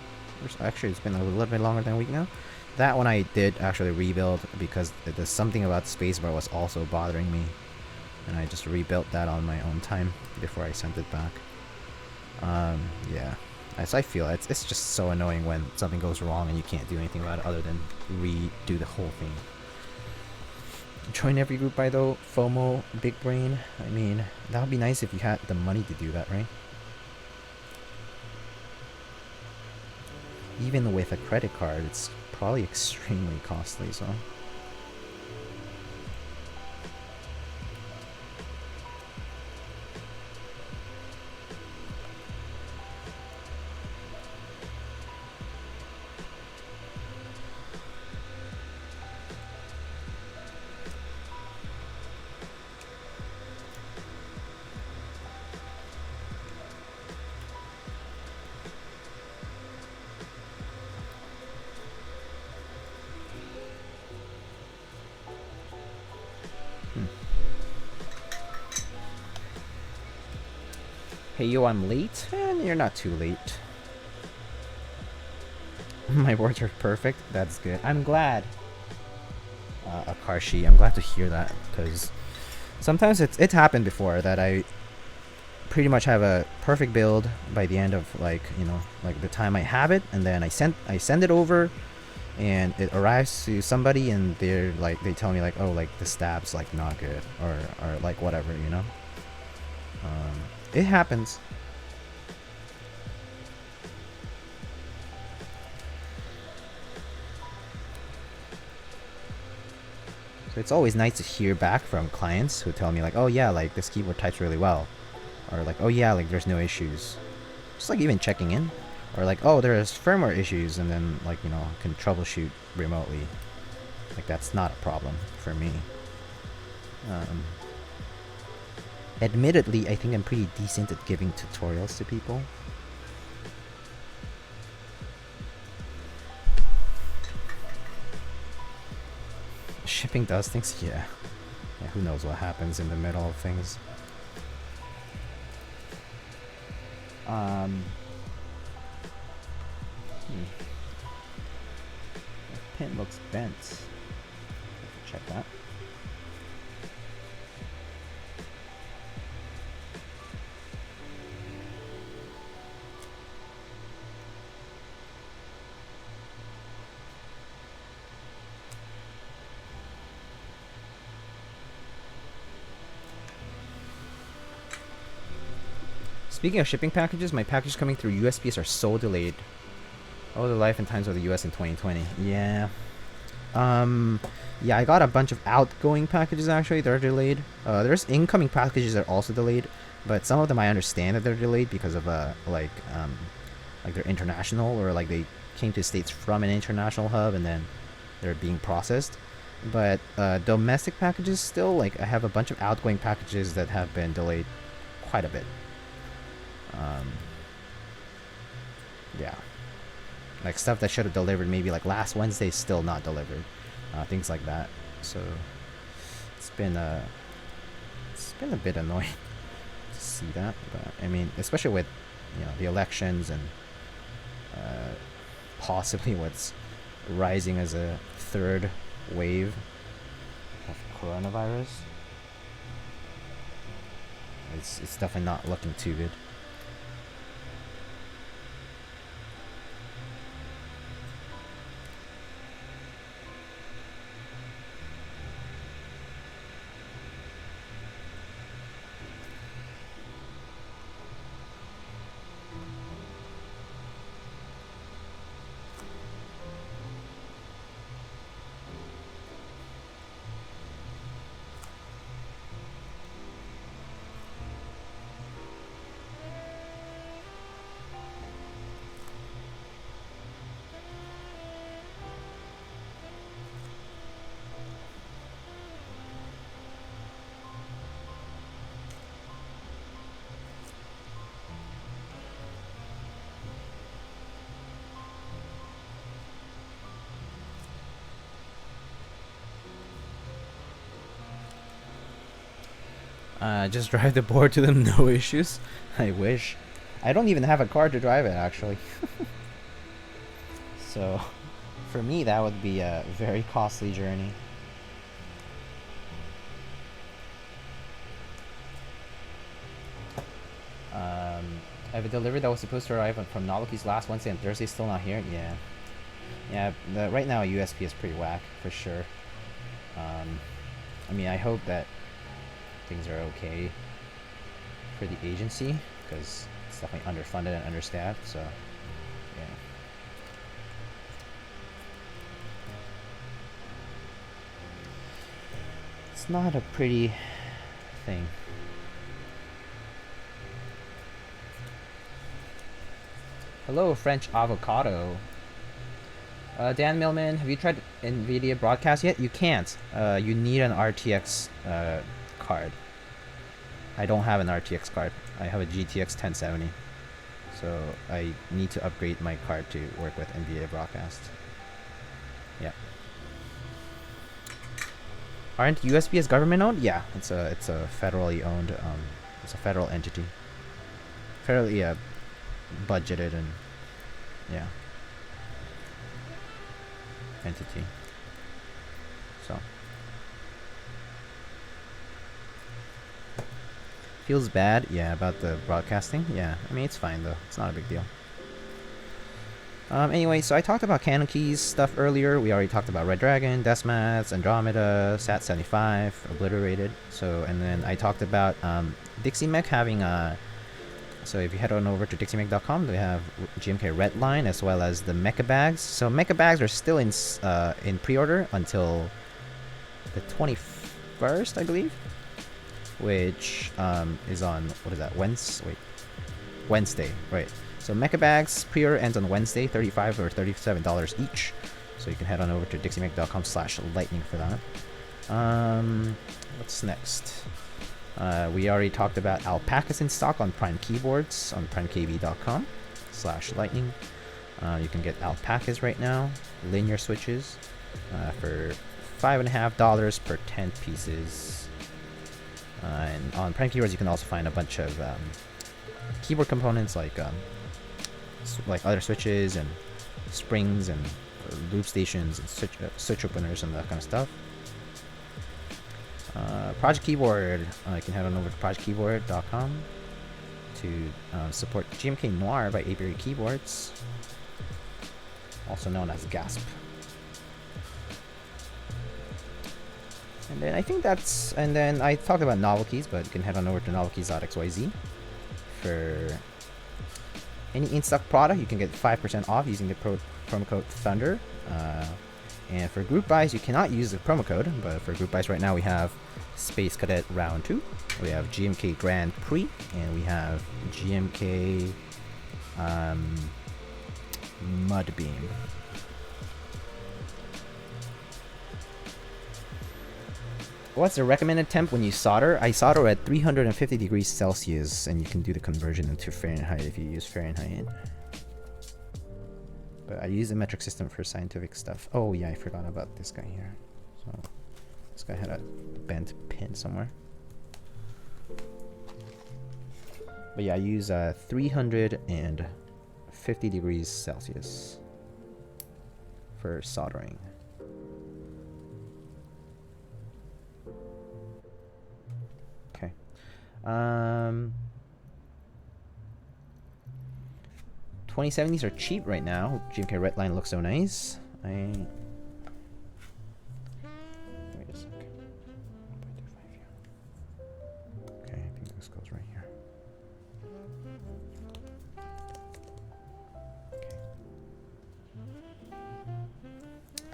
Actually, it's been a little bit longer than a week now. That one I did actually rebuild because there's something about the spacebar was also bothering me, and I just rebuilt that on my own time before I sent it back. Yeah. As I feel, it's just so annoying when something goes wrong and you can't do anything about it other than redo the whole thing. Join every group by though, FOMO, big brain. I mean, that would be nice if you had the money to do that, right? Even with a credit card, it's probably extremely costly, so... Hey yo, I'm late? And you're not too late. My words are perfect. That's good. I'm glad. Akarshi, I'm glad to hear that, because sometimes it's happened before that I pretty much have a perfect build by the end of like the time I have it, and then I send it over, and it arrives to somebody, and they're like they tell me like, oh, like the stab's like not good, or like whatever, you know. It happens. So it's always nice to hear back from clients who tell me like, oh yeah, like this keyboard types really well, or like, oh yeah, like there's no issues. Just like even checking in, or like, oh, there's firmware issues, and then like, you know, can troubleshoot remotely. Like that's not a problem for me. Admittedly, I think I'm pretty decent at giving tutorials to people. Shipping does things? Yeah, who knows what happens in the middle of things. The pin looks bent. Check that. Speaking of shipping packages, my packages coming through USPS are so delayed. Oh, the life and times of the US in 2020. Yeah. Yeah, I got a bunch of outgoing packages actually. They're delayed. There's incoming packages that are also delayed, but some of them I understand that they're delayed because of like they're international, or like they came to the States from an international hub and then they're being processed. But domestic packages still, like I have a bunch of outgoing packages that have been delayed quite a bit. Yeah, like stuff that should have delivered maybe like last Wednesday still not delivered, things like that. So it's been a bit annoying to see that, but I mean, especially with the elections and possibly what's rising as a third wave of coronavirus. It's definitely not looking too good. Just drive the board to them, no issues. I wish. I don't even have a car to drive it, actually. So, for me, that would be a very costly journey. I have a delivery that was supposed to arrive from Novelties last Wednesday and Thursday, still not here. Yeah. Yeah, right now USP is pretty whack, for sure. I mean, I hope that things are okay for the agency, because it's definitely underfunded and understaffed, so, yeah. It's not a pretty thing. Hello, French avocado. Dan Millman, have you tried NVIDIA Broadcast yet? You can't. You need an RTX card. I don't have an RTX card. I have a GTX 1070. So I need to upgrade my card to work with NVIDIA Broadcast. Yeah. Aren't USPS government owned? Yeah, it's a federally owned. It's a federal entity. Federally budgeted and yeah. Entity. So feels bad, yeah, about the broadcasting. Yeah, I mean it's fine though. It's not a big deal. Anyway, so I talked about Canon Keys stuff earlier. We already talked about Red Dragon, Desmats, Andromeda, Sat75, Obliterated. So, and then I talked about Dixie Mech having a. So if you head on over to dixiemech.com, they have GMK Redline as well as the Mecha Bags. So Mecha Bags are still in pre-order until the 21st, I believe, which is on, what is that? Wednesday, right? So Mecha Bags pre-order ends on Wednesday, $35 or $37 each. So you can head on over to dixiemech.com/lightning for that. What's next? We already talked about alpacas in stock on Prime Keyboards on primekb.com/lightning. You can get alpacas right now, linear switches, for $5.50 per 10 pieces. And on Prime Keyboards, you can also find a bunch of keyboard components like other switches and springs and loop stations and switch openers and that kind of stuff. Project Keyboard, you can head on over to projectkeyboard.com to support GMK Noir by Apiary Keyboards, also known as GASP. And then I think that's, and then I talked about novelties, but you can head on over to novelties.xyz for any in-stock product. You can get 5% off using the promo code Thunder. And for group buys, you cannot use the promo code, but for group buys right now, we have Space Cadet Round 2, we have GMK Grand Prix, and we have GMK Mudbeam. What's the recommended temp when you solder? I solder at 350 degrees Celsius, and you can do the conversion into Fahrenheit if you use Fahrenheit. But I use the metric system for scientific stuff. Oh yeah, I forgot about this guy here. So this guy had a bent pin somewhere. But yeah, I use 350 degrees Celsius for soldering. Okay. 2070s are cheap right now. GMK Redline looks so nice. Wait a sec. Okay, I think this goes right here.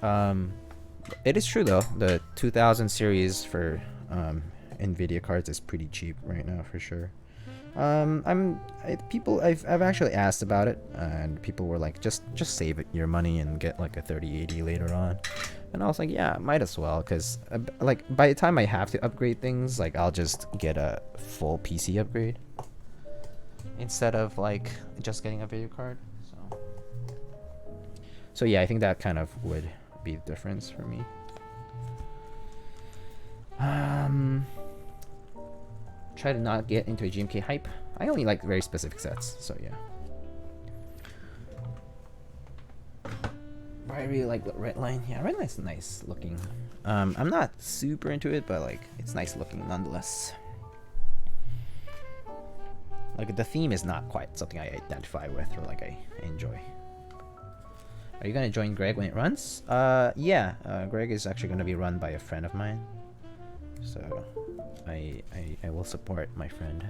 Okay. It is true though. The 2000 series for NVIDIA cards is pretty cheap right now for sure. I've actually asked about it, and people were like, just save it, your money and get like a 3080 later on. And I was like, yeah, might as well, because like by the time I have to upgrade things, like I'll just get a full PC upgrade instead of like just getting a video card. So yeah, I think that kind of would be the difference for me. Try to not get into a GMK hype. I only like very specific sets, so yeah. But I really like Redline. Yeah, Redline's nice looking. I'm not super into it, but like it's nice looking nonetheless. Like the theme is not quite something I identify with or like I enjoy. Are you gonna join Greg when it runs? Yeah. Greg is actually gonna be run by a friend of mine, so I will support my friend.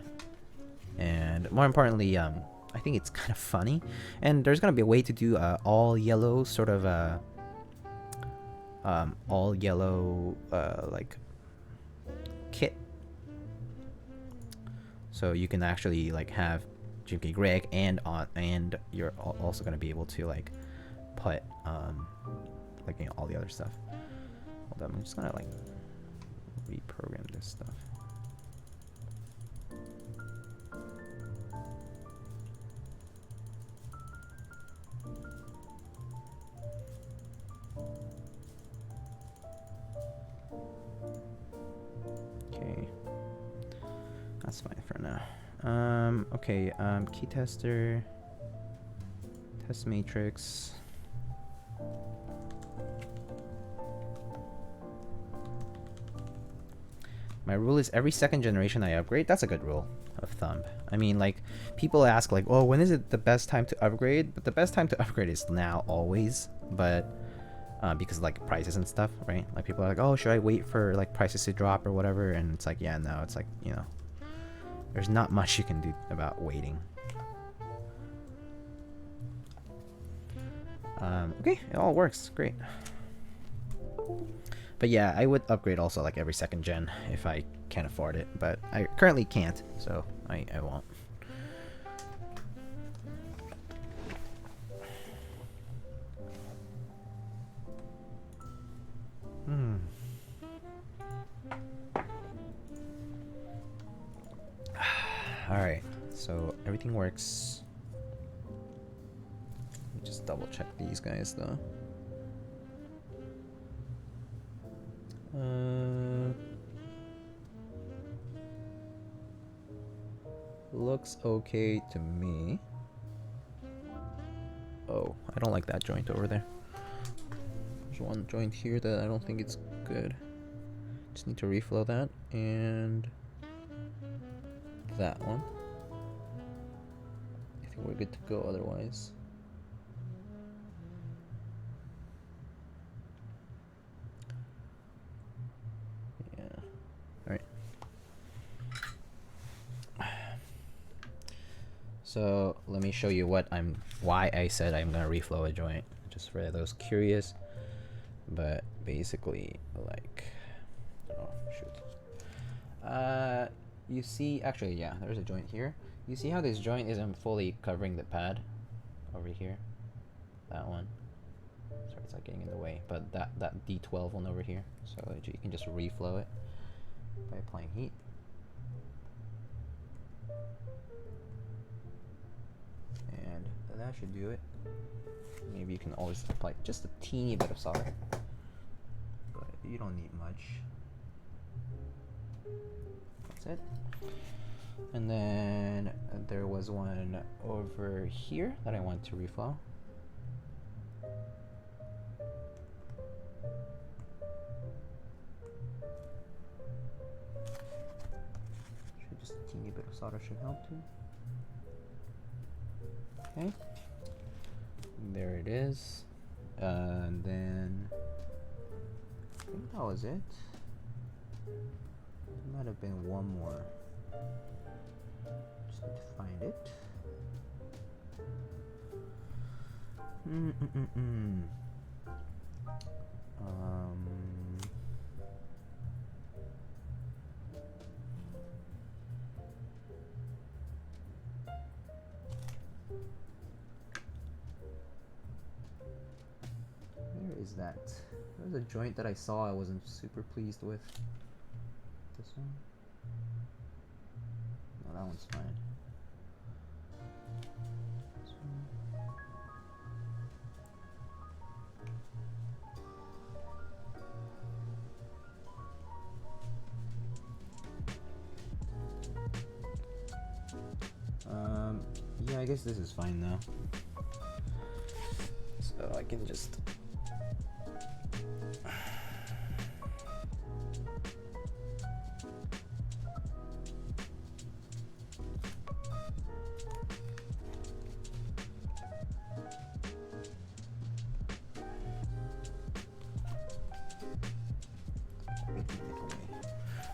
And more importantly, I think it's kind of funny, and there's gonna be a way to do all yellow sort of all yellow like kit. So you can actually like have GMK Greg and you're also gonna be able to like put like all the other stuff. Hold on, I'm just gonna like reprogram this stuff. Okay, that's fine for now. Okay, key tester, test matrix. My rule is every second generation I upgrade. That's a good rule of thumb. I mean, like, people ask, like, oh, when is it the best time to upgrade? But the best time to upgrade is now, always. But, because, like, prices and stuff, right? Like, people are like, oh, should I wait for, like, prices to drop or whatever? And it's like, yeah, no, it's like, you know, there's not much you can do about waiting. Okay, it all works. Great. But yeah, I would upgrade also like every second gen if I can afford it, but I currently can't, so I won't. Alright, so everything works. Let me just double check these guys though. Looks okay to me. Oh, I don't like that joint over there. There's one joint here that I don't think it's good. Just need to reflow that, and that one. I think we're good to go otherwise. So let me show you why I said I'm gonna reflow a joint, just for those curious. But basically, like, oh shoot. You see, actually, yeah, there's a joint here. You see how this joint isn't fully covering the pad over here? That one. Sorry, it's like getting in the way. But that D12 one over here. So you can just reflow it by applying heat. And that should do it. Maybe you can always apply just a teeny bit of solder, but you don't need much. That's it. And then there was one over here that I want to reflow. Just a teeny bit of solder should help too. Okay, there it is. And then I think that was it. There might have been one more. Just need to find it. Where is that? There's a joint that I saw I wasn't super pleased with. This one? No, that one's fine. This one. Yeah, I guess this is fine now. So I can just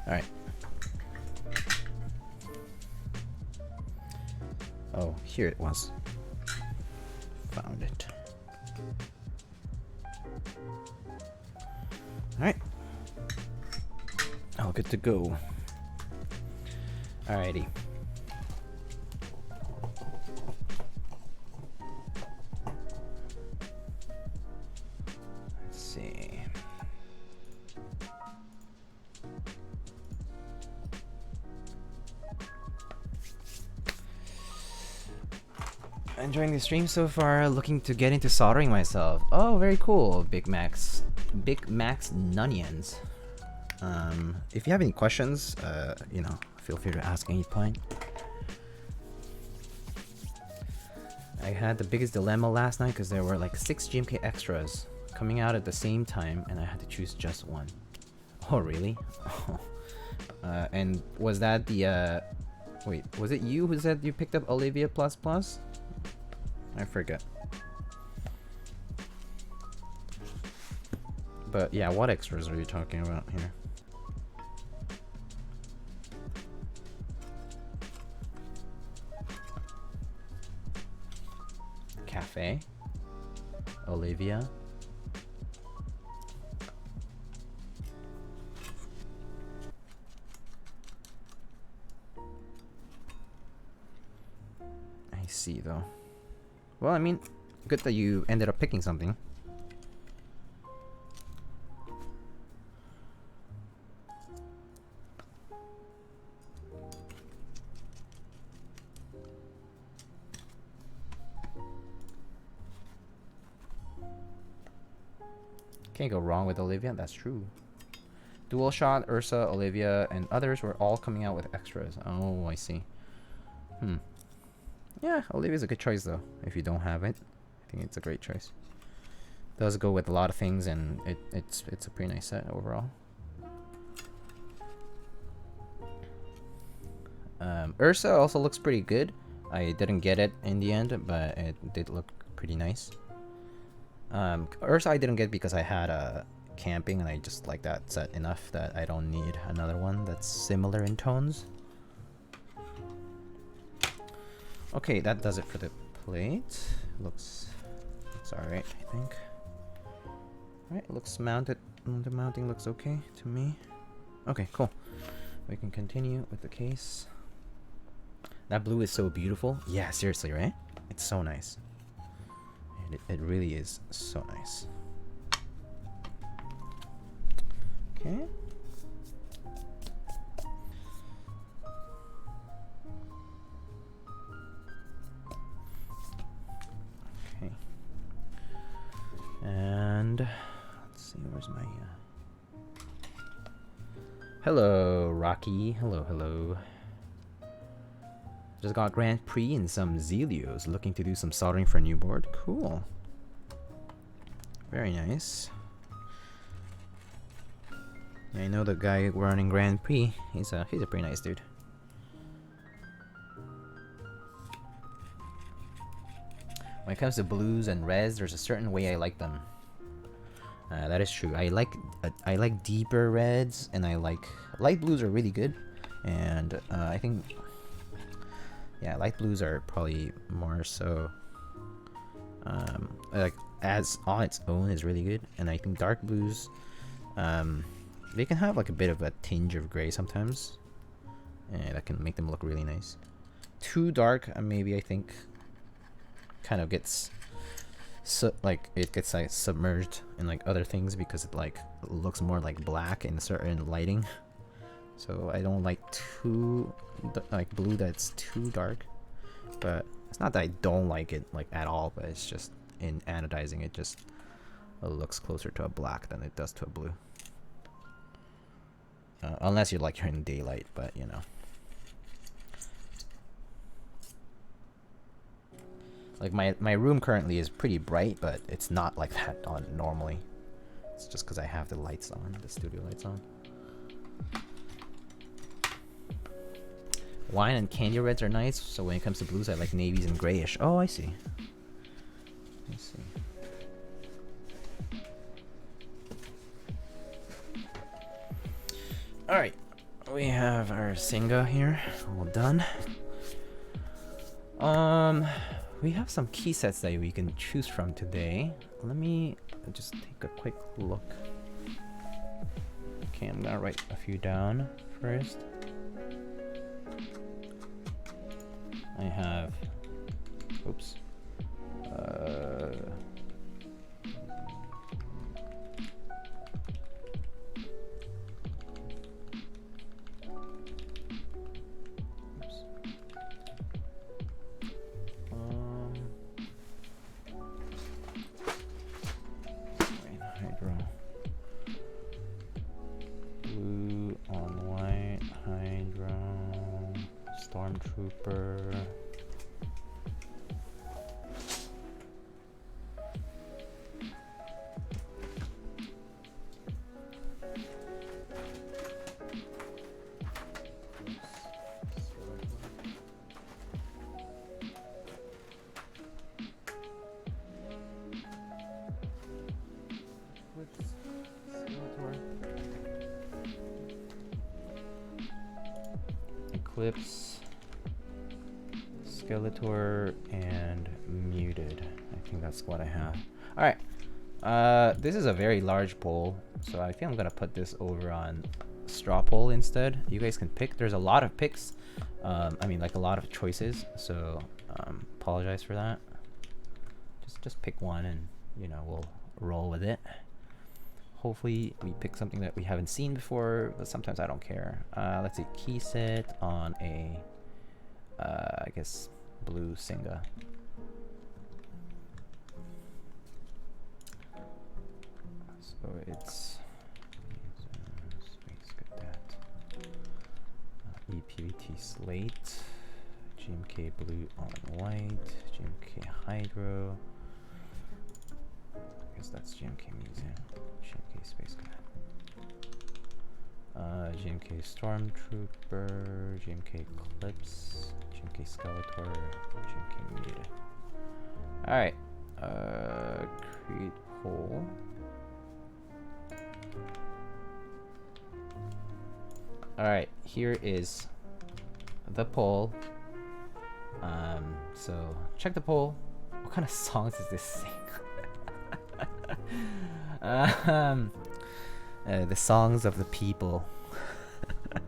Alright. Oh, here it was. Found it. Alright. All good to go. Alrighty. Let's see. Enjoying the stream so far, looking to get into soldering myself. Oh, very cool, Big Max Nunions. If you have any questions, you know, feel free to ask any point. I had the biggest dilemma last night because there were like 6 GMK extras coming out at the same time, and I had to choose just one. Oh, really? And was that the wait, was it you who said you picked up Olivia plus plus? I forget. But yeah, what extras are you talking about here? Cafe, Olivia. I see though. Well, I mean, good that you ended up picking something. Can't go wrong with Olivia, that's true. Dual Shot, Ursa, Olivia, and others were all coming out with extras. Oh, I see. Yeah, Olivia's a good choice though. If you don't have it, I think it's a great choice. Does go with a lot of things, and it's a pretty nice set overall. Ursa also looks pretty good. I didn't get it in the end, but it did look pretty nice. Ursa I didn't get because I had a camping, and I just like that set enough that I don't need another one that's similar in tones. Okay, that does it for the plate. Looks alright, I think. Alright, looks mounted. The mounting looks okay to me. Okay, cool. We can continue with the case. That blue is so beautiful. Yeah, seriously, right? It's so nice. It really is so nice. Okay. Okay. And let's see, where's my hello, Rocky. Hello. Just got Grand Prix and some Zelios. Looking to do some soldering for a new board. Cool. Very nice. Yeah, I know the guy running Grand Prix. He's a pretty nice dude. When it comes to blues and reds, there's a certain way I like them. That is true. I like deeper reds, and I like light blues are really good, and I think. Yeah, light blues are probably more so like as on its own is really good, and I think dark blues they can have like a bit of a tinge of gray sometimes, and that can make them look really nice. Too dark, maybe I think kind of gets like it gets like submerged in like other things because it like looks more like black in certain lighting. So I don't like too like blue that's too dark, but it's not that I don't like it like at all, but it's just in anodizing it just looks closer to a black than it does to a blue. Unless you're in daylight, but you know. Like my room currently is pretty bright, but it's not like that on normally. It's just because I have the lights on, the studio lights on. Wine and candy reds are nice, so when it comes to blues, I like navies and grayish. Oh, I see. I see. Alright. we have our SINGA here, all done. We have some key sets that we can choose from today. Let me just take a quick look. Okay, I'm gonna write a few down first. I have, oops. Hydro. Blue on white, Hydro, Stormtrooper. Eclipse, Skeletor, and Muted. I think that's what I have. Alright. This is a very large poll, so I think I'm gonna put this over on straw poll instead. You guys can pick. There's a lot of picks. I mean, like a lot of choices, so apologize for that. Just pick one and, you know, we'll roll with it. Hopefully we pick something that we haven't seen before, but sometimes I don't care. Let's see, key set on a, I guess, blue SINGA. So it's Space Cadet, EPVT Slate, GMK blue on white, GMK Hydro. I guess that's GMK Museum. GMK Space Cadet. GMK Stormtrooper, GMK Eclipse, GMK Skeletor, GMK Muted. Alright. Create poll. Alright, here is the poll. So check the poll. What kind of songs is this sing? The songs of the people.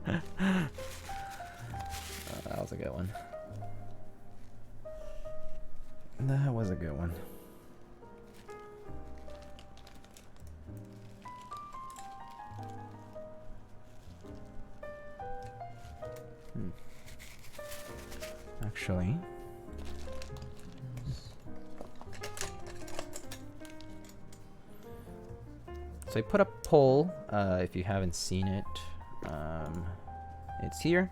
That was a good one. That was a good one. Actually, so I put a poll, if you haven't seen it. It's here.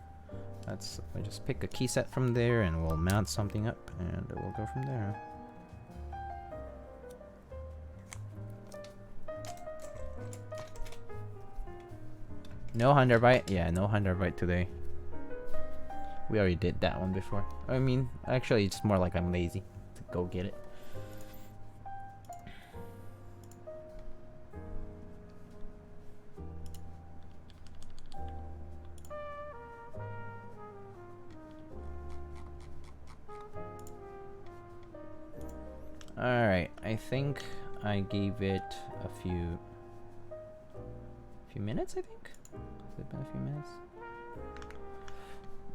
I just pick a key set from there and we'll mount something up and we'll go from there. No 100 yeah, no 100 today. We already did that one before. I mean, actually it's more like I'm lazy to go get it. Alright, I think I gave it a few minutes, I think? Has it been a few minutes?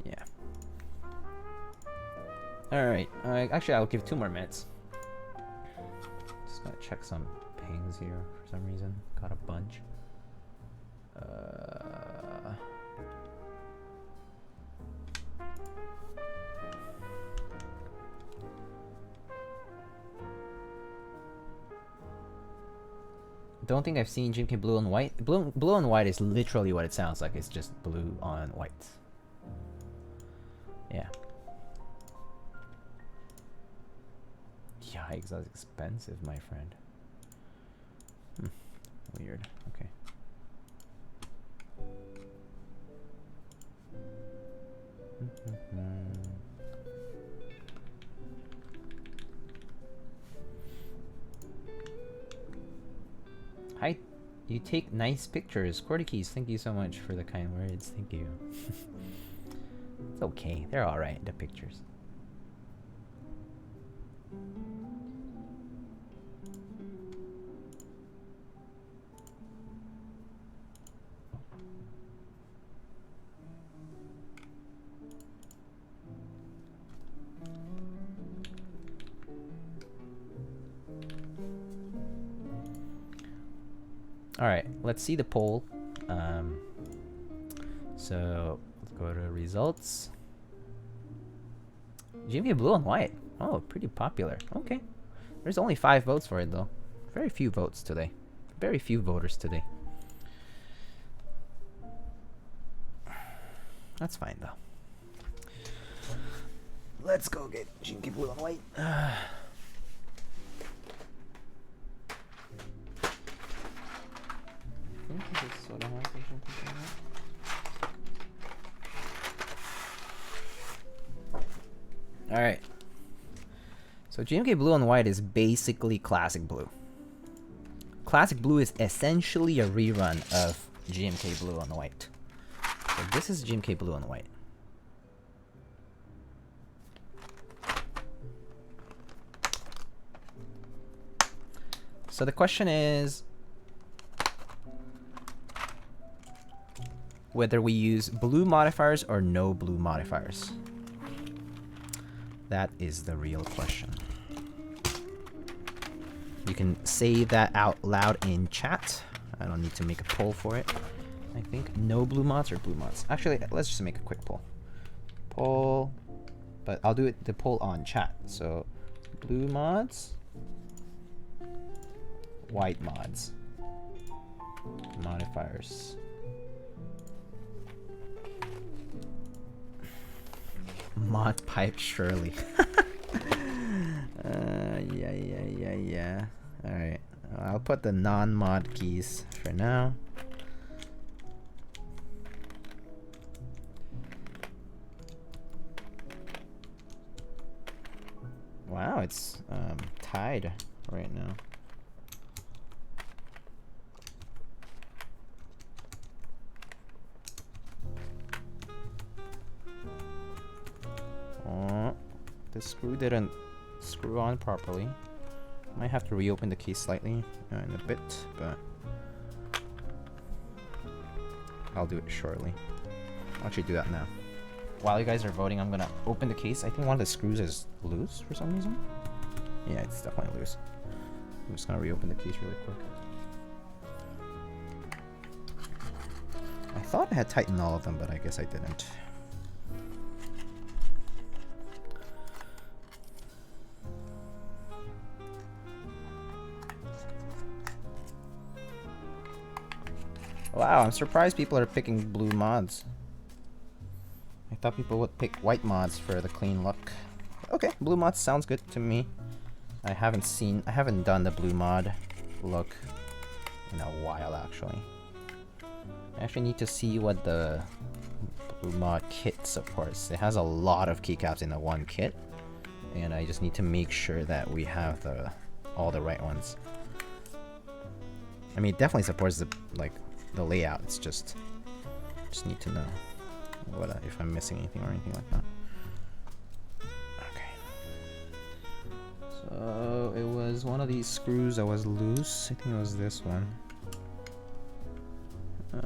Yeah. Alright, actually I'll give 2 more minutes. Just gotta check some pings here for some reason. Got a bunch. Don't think I've seen GMK blue and white. Blue and white is literally what it sounds like. It's just blue on white. Yeah. Yikes, that's expensive, my friend. Weird. Okay. Hi, You take nice pictures. Cordykeys, thank you so much for the kind words. Thank you. It's okay. They're alright, the pictures. Alright, let's see the poll. So, let's go to results. GMK blue and white. Oh, pretty popular. Okay. There's only 5 votes for it, though. Very few votes today. Very few voters today. That's fine, though. Let's go get GMK blue and white. Alright. So GMK blue and white is basically classic blue. Classic blue is essentially a rerun of GMK blue and white. So this is GMK blue and white. So the question is whether we use blue modifiers or no blue modifiers. That is the real question. You can say that out loud in chat. I don't need to make a poll for it. I think no blue mods or blue mods. Actually, let's just make a quick poll. Poll, but I'll do the poll on chat. So blue mods, white mods, modifiers. Mod pipe surely. Yeah. Alright. I'll put the non-mod keys for now. Wow, it's tied right now. Oh, the screw didn't screw on properly. Might have to reopen the case slightly in a bit, but I'll do it shortly. I'll actually do that now. While you guys are voting, I'm gonna open the case. I think one of the screws is loose for some reason. Yeah, it's definitely loose. I'm just gonna reopen the case really quick. I thought I had tightened all of them, but I guess I didn't. Wow, I'm surprised people are picking blue mods. I thought people would pick white mods for the clean look. Okay, blue mods sounds good to me. I haven't done the blue mod look in a while, actually. I actually need to see what the blue mod kit supports. It has a lot of keycaps in the one kit, and I just need to make sure that we have all the right ones. I mean, it definitely supports the layout. It's just need to know what if I'm missing anything or anything like that. Okay. So it was one of these screws that was loose. I think it was this one. Yeah.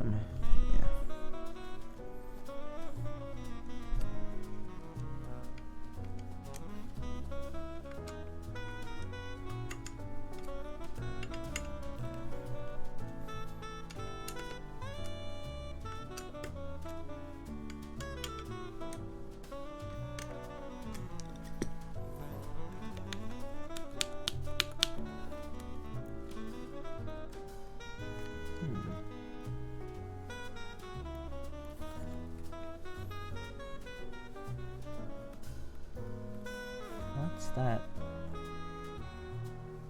What's that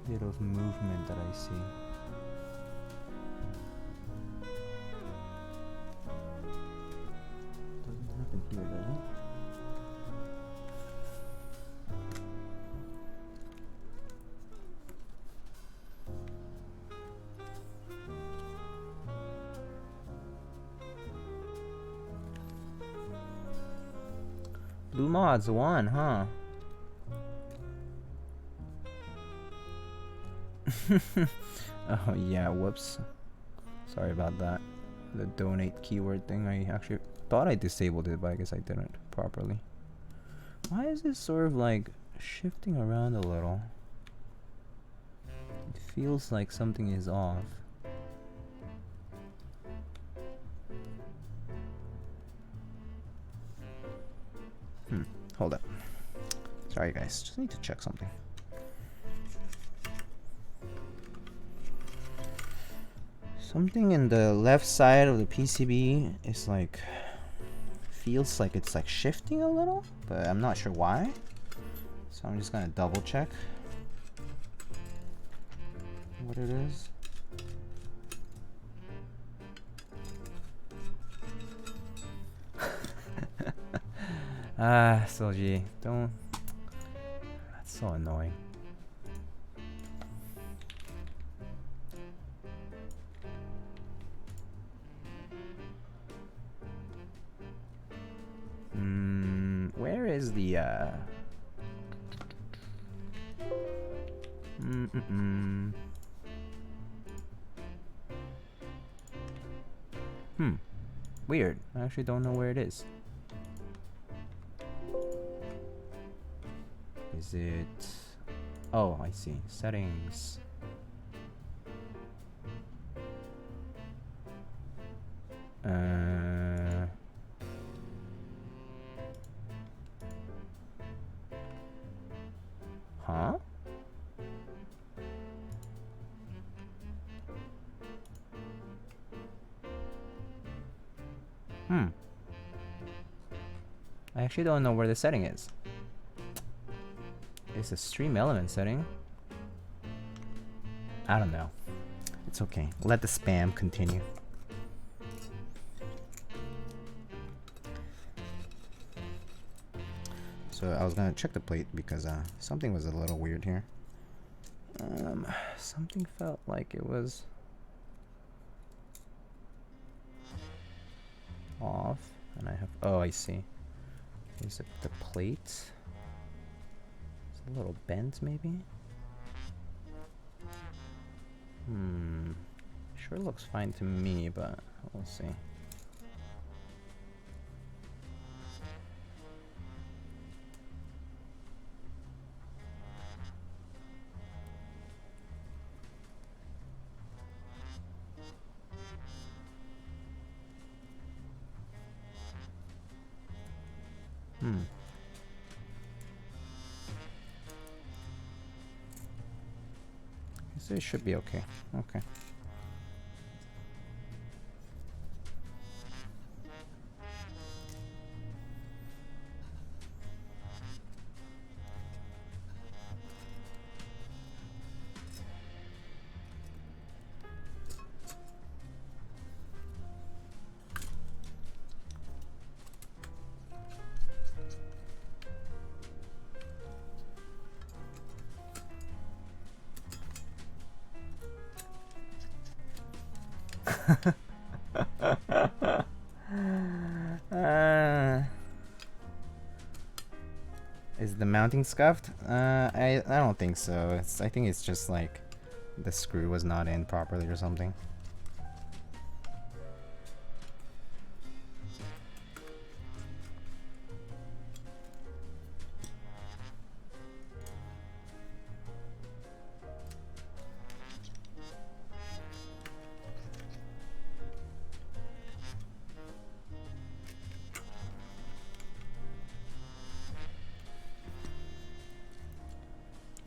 bit of movement that I see? Doesn't happen here, does it? Blue mods won, huh? Oh yeah, whoops. Sorry about that. The donate keyword thing, I actually thought I disabled it, but I guess I didn't properly. Why is this sort of like shifting around a little? It feels like something is off. Hold up. Sorry guys, just need to check something. Something in the left side of the PCB is like, feels like it's like shifting a little, but I'm not sure why. So I'm just gonna double check what it is. Ah, Solji, don't. That's so annoying. Where is the Weird. I actually don't know where it is. Is it... Oh, I see. Settings. Huh? I actually don't know where the setting is. It's a stream element setting. I don't know. It's okay. Let the spam continue. So I was gonna check the plate because something was a little weird here. Something felt like it was off, and I have. Oh, I see. Is it the plate? It's a little bent, maybe. Sure looks fine to me, but we'll see. So it should be okay. Okay. Is the mounting scuffed? I don't think so. I think it's just like the screw was not in properly or something.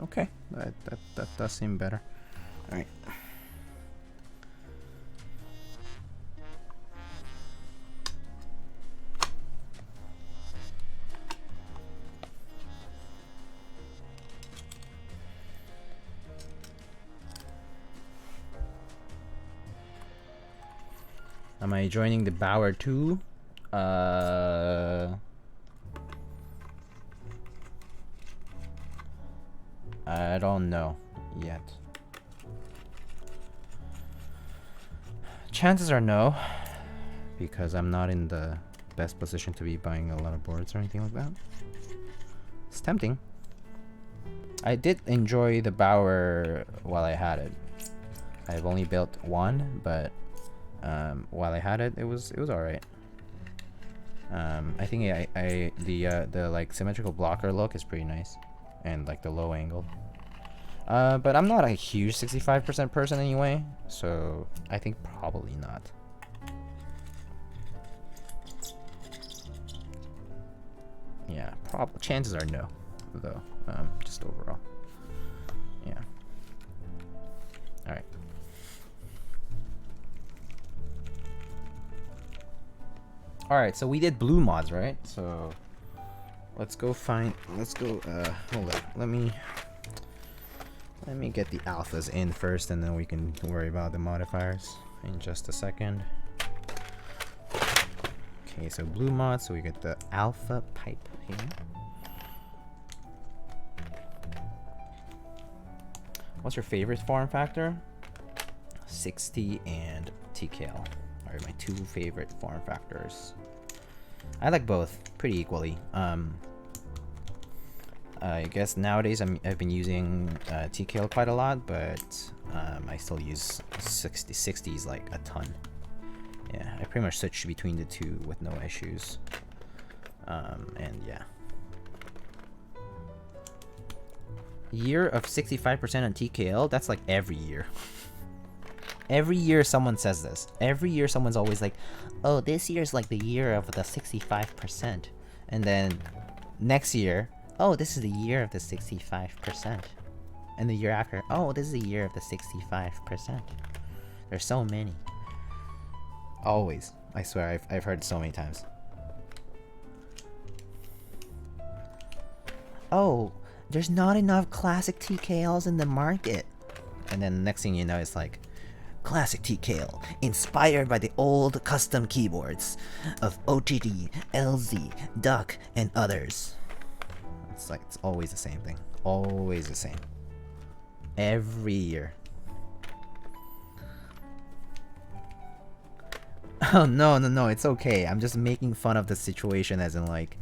Okay, that does seem better. All right. Am I joining the Bauer too? I don't know yet. Chances are no, because I'm not in the best position to be buying a lot of boards or anything like that. It's tempting. I did enjoy the Bower while I had it. I've only built one, but while I had it, it was alright. I think the like symmetrical blocker look is pretty nice, and like the low angle. But I'm not a huge 65% person anyway, so I think probably not. Yeah, chances are no, though. Just overall. Yeah. All right. All right. So we did blue mods, right? So let's go find. Let's go. Hold up. Let me get the alphas in first, and then we can worry about the modifiers in just a second. Okay, so blue mod, so we get the alpha pipe here. What's your favorite form factor? 60 and Tkl are my two favorite form factors. I like both pretty equally. I guess nowadays I've been using Tkl quite a lot, but I still use 60s like a ton. Yeah, I pretty much switch between the two with no issues. And yeah. Year of 65% on Tkl, that's like every year. Every year someone says this. Every year someone's always like, oh, this year's like the year of the 65%. And then next year, oh, this is the year of the 65%. And the year after, oh, this is the year of the 65%. There's so many. Always. I swear, I've heard it so many times. Oh, there's not enough classic TKLs in the market. And then the next thing you know, it's like, classic TKL, inspired by the old custom keyboards of OTD, LZ, Duck, and others. It's like, it's always the same thing. Always the same. Every year. Oh, no, it's okay. I'm just making fun of the situation, as in like,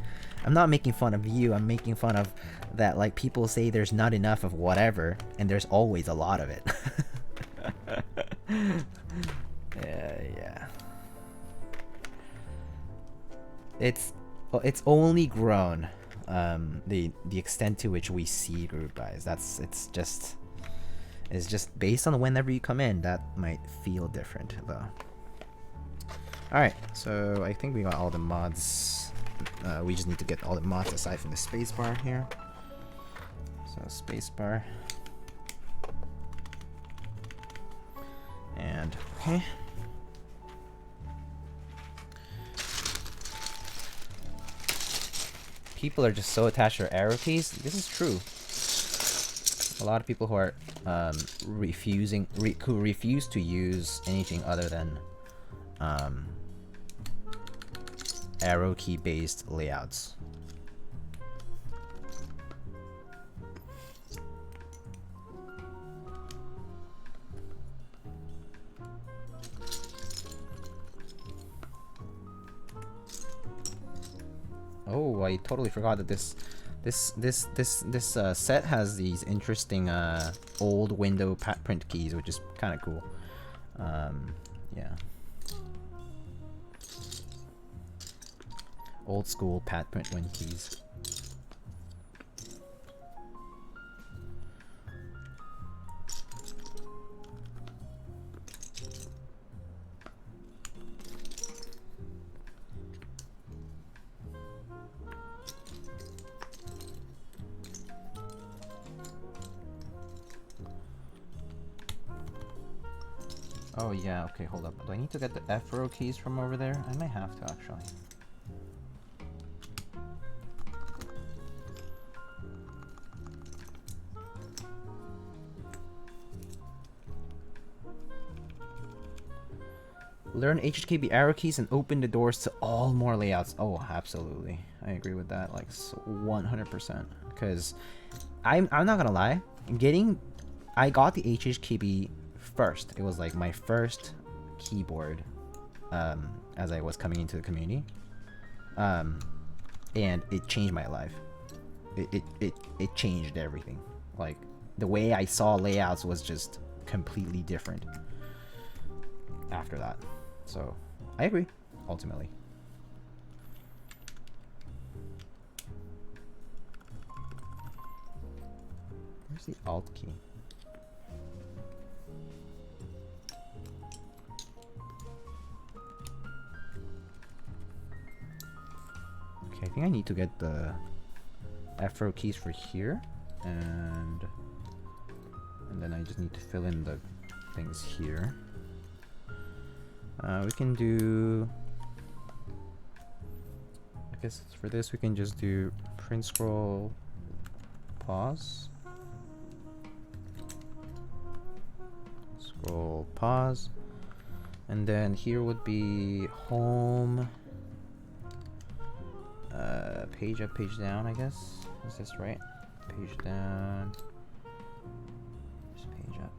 I'm not making fun of you, I'm making fun of that, like, people say there's not enough of whatever, and there's always a lot of it. Yeah. It's only grown, the extent to which we see group buys. It's just based on whenever you come in, that might feel different though. Alright, so I think we got all the mods. We just need to get all the mods aside from the spacebar here. So spacebar. And okay. People are just so attached to their arrow keys. This is true. A lot of people who are who refuse to use anything other than arrow key based layouts. Oh, I totally forgot that this set has these interesting old window pat print keys, which is kind of cool. Yeah. Old school pat print win keys. Oh yeah, okay, hold up. Do I need to get the F-row keys from over there? I might have to actually. Learn HHKB arrow keys and open the doors to all more layouts. Oh, absolutely. I agree with that, like 100%. Because I'm not gonna lie, I got the HHKB first. It was like my first keyboard as I was coming into the community. And it changed my life. It changed everything. Like, the way I saw layouts was just completely different after that. So I agree, ultimately. Where's the Alt key? Okay, I think I need to get the Afro keys for here, and then I just need to fill in the things here. We can do, I guess for this we can just do print scroll pause, scroll pause, and then here would be home, page up, page down, I guess. Is this right? Page down, just page up.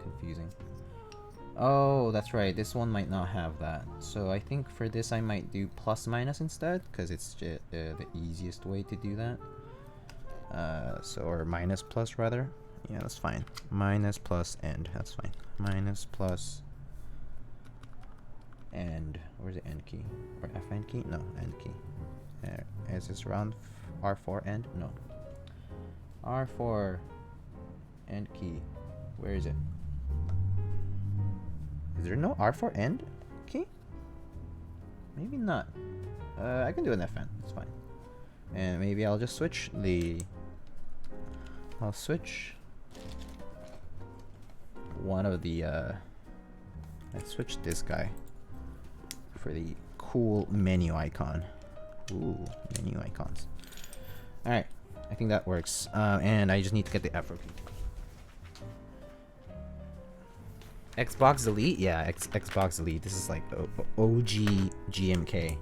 Confusing. Oh, that's right. This one might not have that. So I think for this I might do plus minus instead, because it's the easiest way to do that. So, or minus plus rather. Yeah, that's fine. Minus plus end. That's fine. Minus plus end. Where's the end key? Or Fn key? No, end key. Is this around R4 end? No. R4 end key. Where is it? Is there no R4 end key? Maybe not. I can do an Fn. It's fine. And maybe I'll just switch the. I'll switch one of the. Let's switch this guy for the cool menu icon. Ooh, menu icons. All right, I think that works. And I just need to get the Afro key. Xbox Elite? Yeah, Xbox Elite. This is like OG GMK.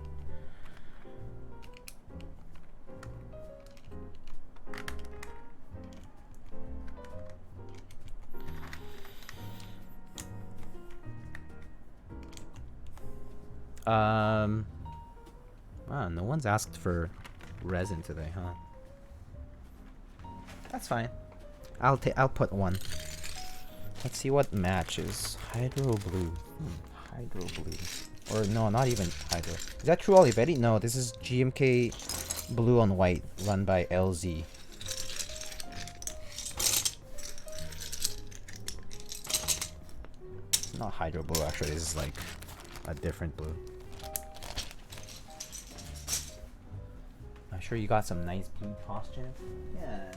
Wow, no one's asked for resin today, huh? That's fine. I'll put one. Let's see what matches. Hydro blue. Hydro blue. Or no, not even hydro. Is that true Olivetti? No, this is GMK blue on white, run by LZ. It's not hydro blue actually, this is like a different blue. I'm sure you got some nice blue posture. Yeah.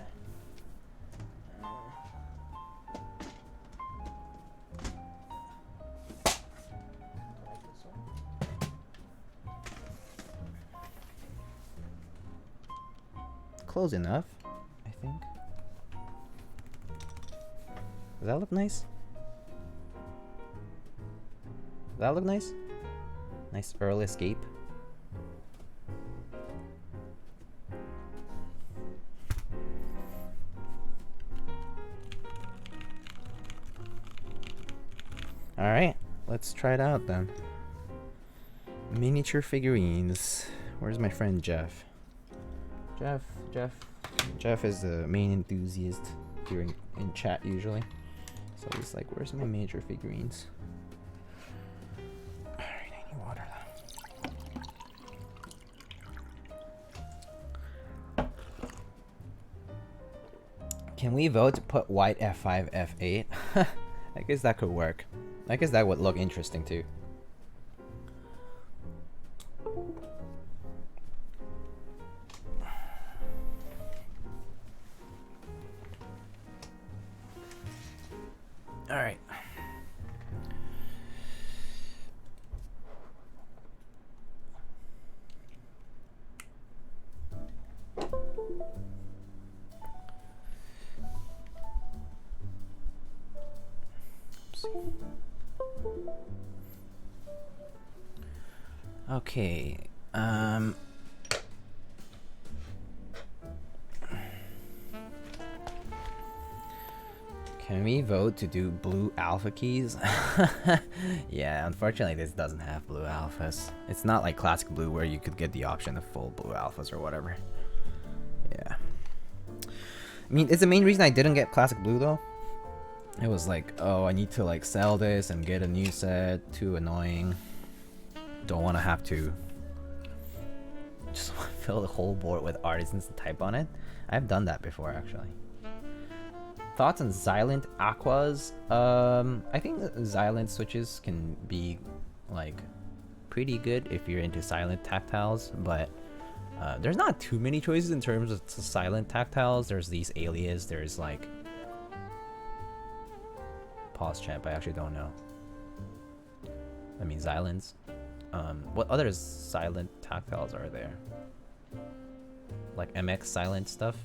Close enough, I think. Does that look nice? Does that look nice? Nice Earl Escape. Alright, let's try it out then. Miniature figurines. Where's my friend Jeff? Jeff is the main enthusiast here in chat usually. So he's like, where's my miniature figurines? Alright, I need water though. Can we vote to put white F5, F8? I guess that could work. I guess that would look interesting too. All right. Okay. Can we vote to do blue alpha keys? Yeah, unfortunately this doesn't have blue alphas. It's not like classic blue where you could get the option of full blue alphas or whatever. Yeah. I mean, it's the main reason I didn't get classic blue though. It was like, oh, I need to like sell this and get a new set. Too annoying. Don't want to have to just fill the whole board with artisans and type on it. I've done that before actually. Thoughts on Xylent Aquas? I think Xylent switches can be like pretty good if you're into silent tactiles, but there's not too many choices in terms of silent tactiles. There's these Aliaz, there's like pause champ, I actually don't know. I mean Xylents. What other silent tactiles are there? Like MX silent stuff?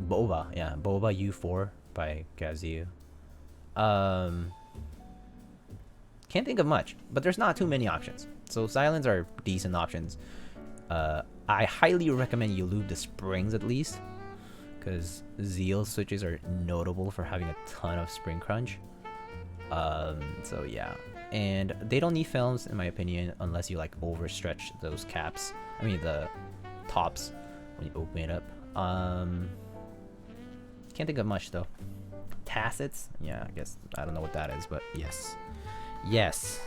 Boba, yeah, Boba U4 by Gaziu. Can't think of much, but there's not too many options. So silents are decent options. I highly recommend you lube the springs at least, because Zeal switches are notable for having a ton of spring crunch. So yeah, and they don't need films in my opinion unless you like overstretch those caps. I mean the tops when you open it up. Can't think of much though. Tacits? Yeah, I guess I don't know what that is, but yes. Yes.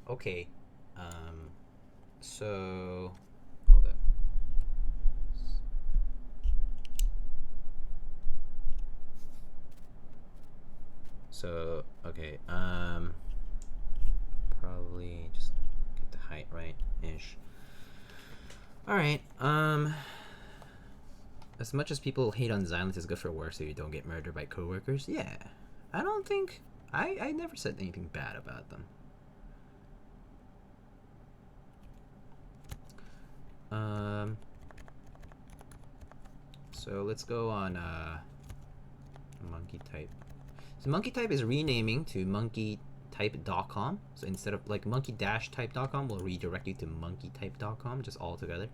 Okay, so hold up. So okay, probably just get the height right ish. All right, as much as people hate on Xylent is good for work so you don't get murdered by coworkers. Yeah, I don't think I never said anything bad about them. So let's go on monkey type. So monkey type is renaming to monkeytype.com. So instead of like monkey-type.com, we'll redirect you to monkeytype.com just all together.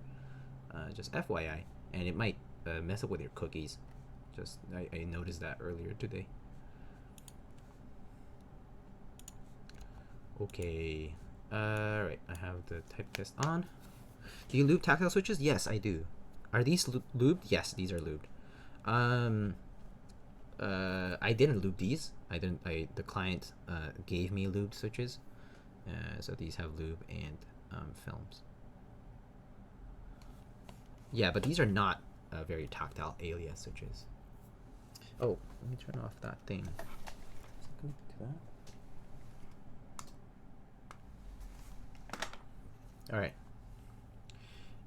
Just FYI, and it might mess up with your cookies. Just I noticed that earlier today. Okay. Right, I have the type test on. Do you lube tactile switches? Yes, I do. Are these lubed? Yes, these are lubed. I didn't lube these. The client gave me lubed switches. So these have lube and films. Yeah, but these are not very tactile Aliaz switches. Oh, let me turn off that thing. Is it connected to that? All right.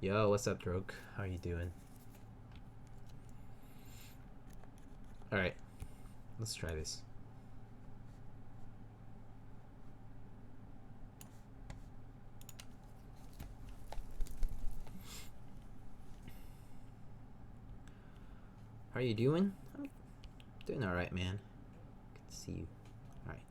Yo, what's up, Durock? How are you doing? Alright, let's try this. How are you doing? I'm doing alright, man. Good to see you. Alright.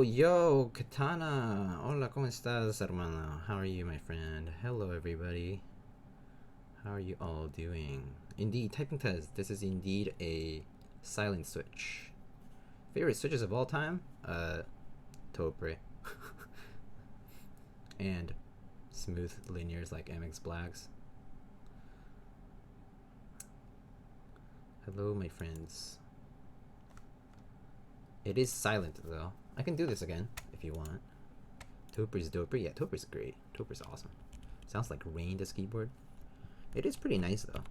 yo, Katana. Hola, ¿cómo estás, hermano? How are you, my friend? Hello, everybody. How are you all doing? Indeed, typing test. This is indeed a silent switch. Favorite switches of all time? Topre. And smooth linears like MX Blacks. Hello, my friends. It is silent, though. I can do this again, if you want. Toper's doper. Yeah, Toper's great. Toper's awesome. Sounds like Rain, this keyboard. It is pretty nice, though.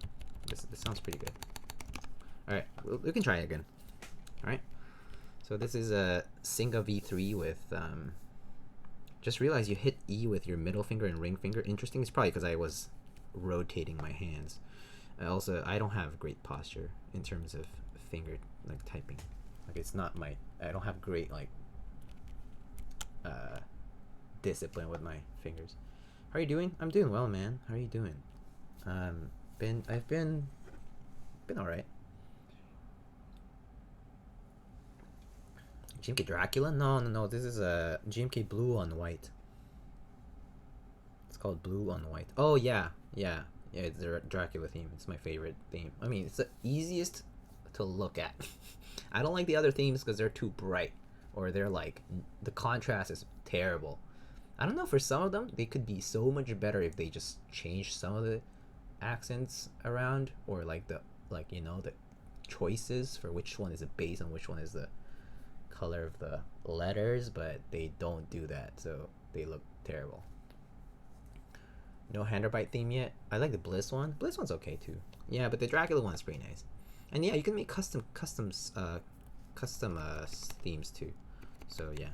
This sounds pretty good. Alright, we can try it again. Alright. So this is a SINGA V3 with... just realized you hit E with your middle finger and ring finger. Interesting. It's probably because I was rotating my hands. Also, I don't have great posture in terms of finger, like, typing. Like, it's not my... I don't have great, like... discipline with my fingers. How are you doing? I'm doing well, man. How are you doing? I've been alright. GMK Dracula? No. This is a GMK Blue on White. It's called Blue on White. Oh yeah. It's the Dracula theme. It's my favorite theme. I mean, it's the easiest to look at. I don't like the other themes because they're too bright, or they're like the contrast is terrible. I don't know, for some of them they could be so much better if they just change some of the accents around, or like the choices for which one is the base and which one is the color of the letters, but they don't do that, so they look terrible. No Handerbite theme yet. I like the Bliss one. Bliss one's okay too. Yeah, but the Dracula one's pretty nice. And yeah, you can make custom themes too. So yeah.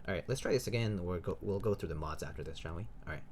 All right, let's try this again. We'll go through the mods after this, shall we? All right.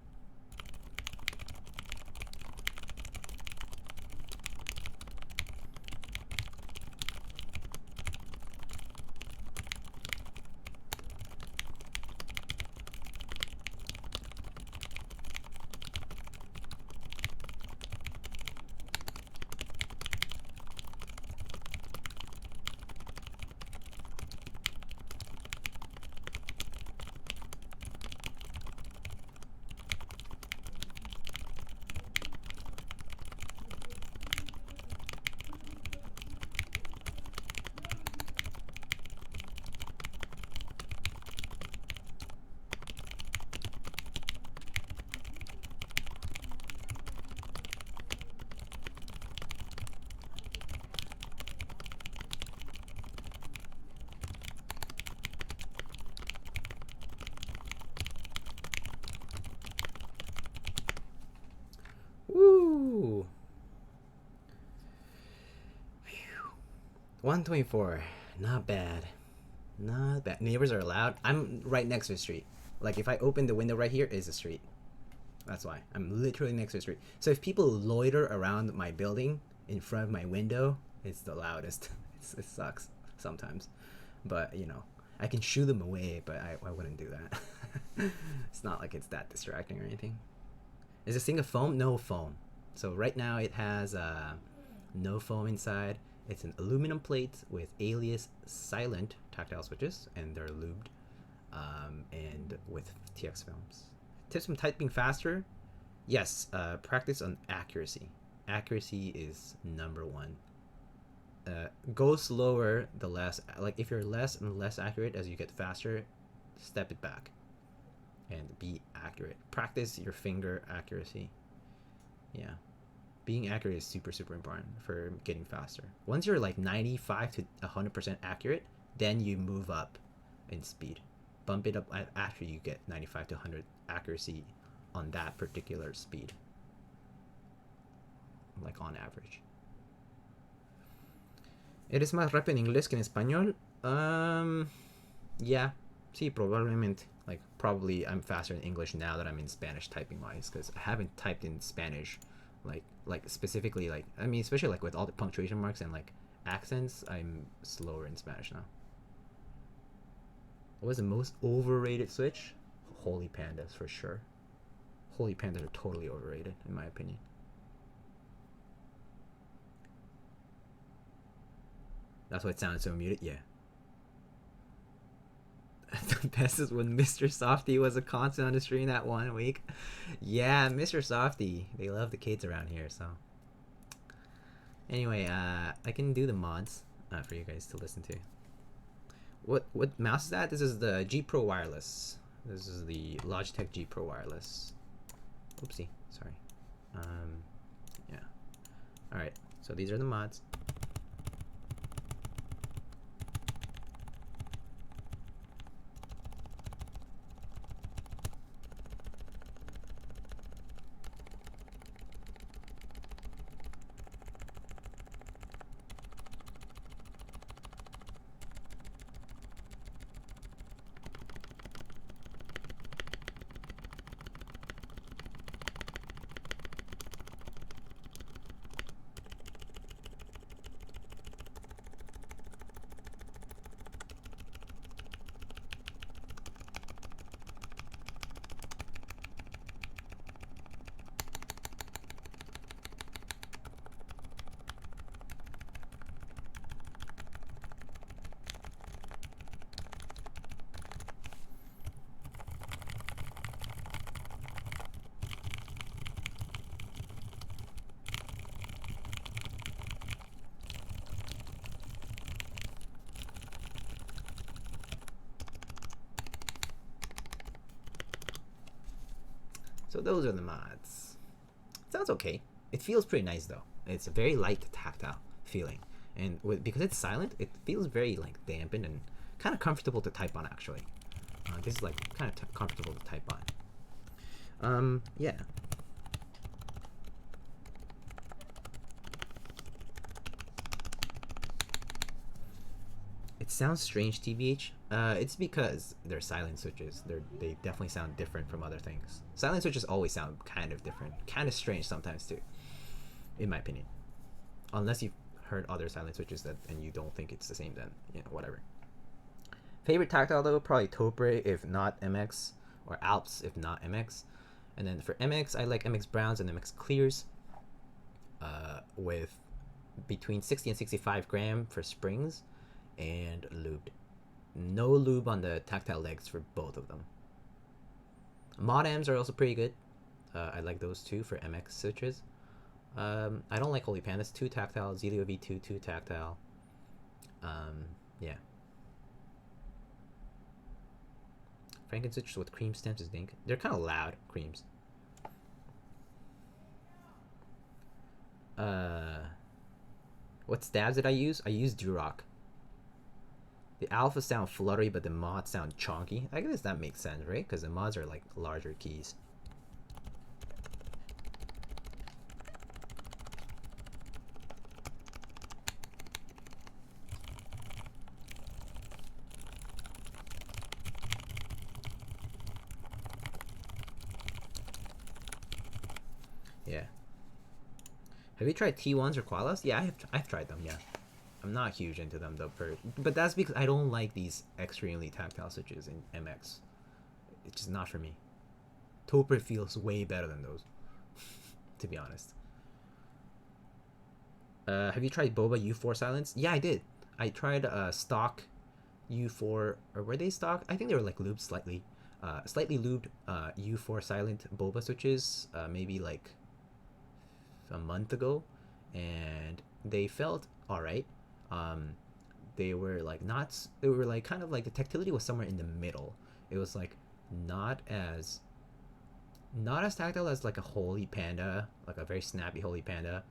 Woo! 124. Not bad. Not bad. Neighbors are loud. I'm right next to the street. Like, if I open the window right here, is the street. That's why. I'm literally next to the street. So if people loiter around my building in front of my window, it's the loudest. It sucks sometimes. But, you know, I can shoo them away, but I wouldn't do that. It's not like it's that distracting or anything. Is this thing a foam? No foam. So right now it has no foam inside. It's an aluminum plate with Aliaz silent tactile switches, and they're lubed, and with TX films. Tips from typing faster? Yes, practice on accuracy. Accuracy is number one. Go slower the less, like if you're less and less accurate as you get faster, step it back and be accurate. Practice your finger accuracy. Yeah. Being accurate is super important for getting faster. Once you're like 95 to 100% accurate, then you move up in speed. Bump it up after you get 95 to 100 accuracy on that particular speed. Like on average. ¿Eres más rápido en inglés que en español? Yeah. Sí, probablemente. Like, probably I'm faster in English now that I'm in Spanish typing wise, because I haven't typed in Spanish like specifically, like, I mean, especially like with all the punctuation marks and like accents, I'm slower in Spanish now. What was the most overrated switch? Holy Pandas, for sure. Holy Pandas are totally overrated, in my opinion. That's why it sounded so muted. Yeah. The best is when Mr. Softy was a constant on the stream that 1 week. Yeah, Mr. Softy. They love the kids around here, so. Anyway, I can do the mods for you guys to listen to. What mouse is that? This is the G Pro Wireless. This is the Logitech G Pro Wireless. Oopsie, sorry. Yeah. Alright, so these are the mods. So those are the mods. Sounds okay. It feels pretty nice though. It's a very light tactile feeling, and because it's silent, it feels very like dampened and kind of comfortable to type on actually. This is like kind of comfortable to type on. Yeah. It sounds strange, TBH. It's because they're silent switches. They definitely sound different from other things. Silent switches always sound kind of different, kind of strange sometimes too, in my opinion. Unless you've heard other silent switches and you don't think it's the same, then whatever. Favorite tactile though, probably Topre if not MX, or Alps if not MX. And then for MX, I like MX Browns and MX Clears, with between 60 and 65 gram for springs, and lubed. No lube on the tactile legs for both of them. Mod M's are also pretty good. I like those too for MX switches. I don't like Holy Pandas. 2 tactile, Zelio V2, 2 tactile. Yeah. Franken switches with cream stems is dink. They're kind of loud, creams. What stabs did I use? I used Durock. The alpha sound fluttery, but the mods sound chonky. I guess that makes sense, right? Because the mods are like larger keys. Yeah. Have you tried T1s or Koalas? Yeah, I've tried them, yeah. I'm not huge into them though, but that's because I don't like these extremely tactile switches in MX. It's just not for me. Topre feels way better than those, to be honest. Have you tried Boba U4 silence? Yeah, I did. I tried stock U4, or were they stock? I think they were like lubed slightly. Slightly lubed U4 silent Boba switches, maybe like a month ago, and they felt alright. They were like they were like kind of like the tactility was somewhere in the middle. It was like not as tactile as like a Holy Panda, like a very snappy Holy Panda,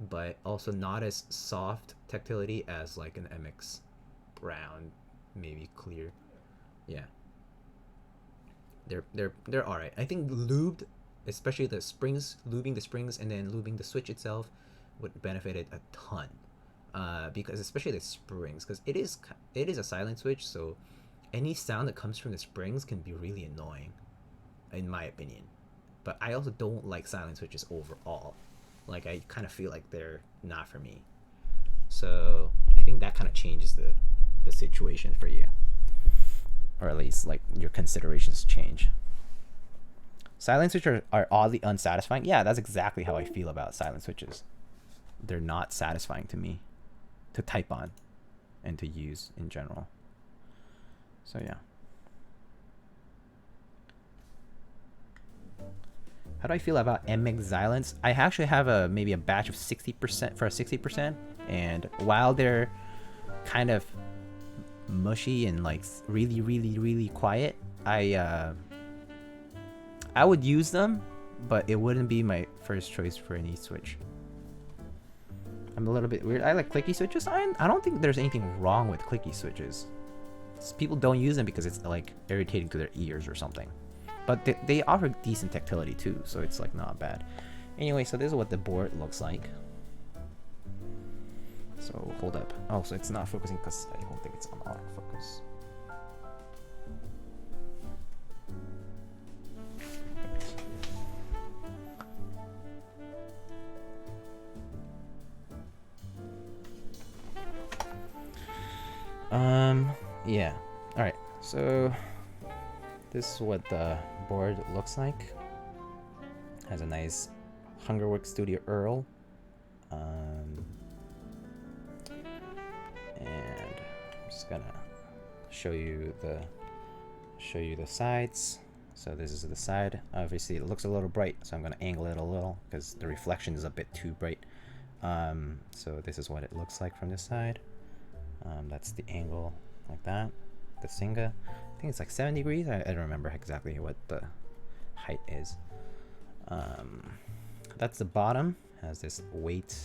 but also not as soft tactility as like an MX Brown, maybe Clear. Yeah, they're all right. I think lubed, especially the springs, lubing the springs and then lubing the switch itself would benefit it a ton. Because especially the springs, because it is a silent switch, so any sound that comes from the springs can be really annoying, in my opinion. But I also don't like silent switches overall. Like, I kind of feel like they're not for me. So I think that kind of changes the situation for you, or at least like your considerations change. Silent switches are oddly unsatisfying. Yeah, that's exactly how I feel about silent switches. They're not satisfying to me to type on and to use in general. So yeah. How do I feel about MX Xylants? I actually have maybe a batch of 60% for a 60%, and while they're kind of mushy and like really quiet, I would use them, but it wouldn't be my first choice for any switch. I'm a little bit weird. I like clicky switches. I don't think there's anything wrong with clicky switches. People don't use them because it's like irritating to their ears or something. But they offer decent tactility too, so it's like not bad. Anyway, so this is what the board looks like. So hold up. Oh, so it's not focusing because I don't think it's on autofocus. Yeah. All right. So this is what the board looks like. Has a nice Hungerworks Studio Earl. And I'm just gonna show you the sides. So this is the side. Obviously it looks a little bright, so I'm gonna angle it a little because the reflection is a bit too bright. So this is what it looks like from this side. That's the angle like that. The SINGA, I think it's like 7 degrees. I don't remember exactly what the height is. That's the bottom. Has this weight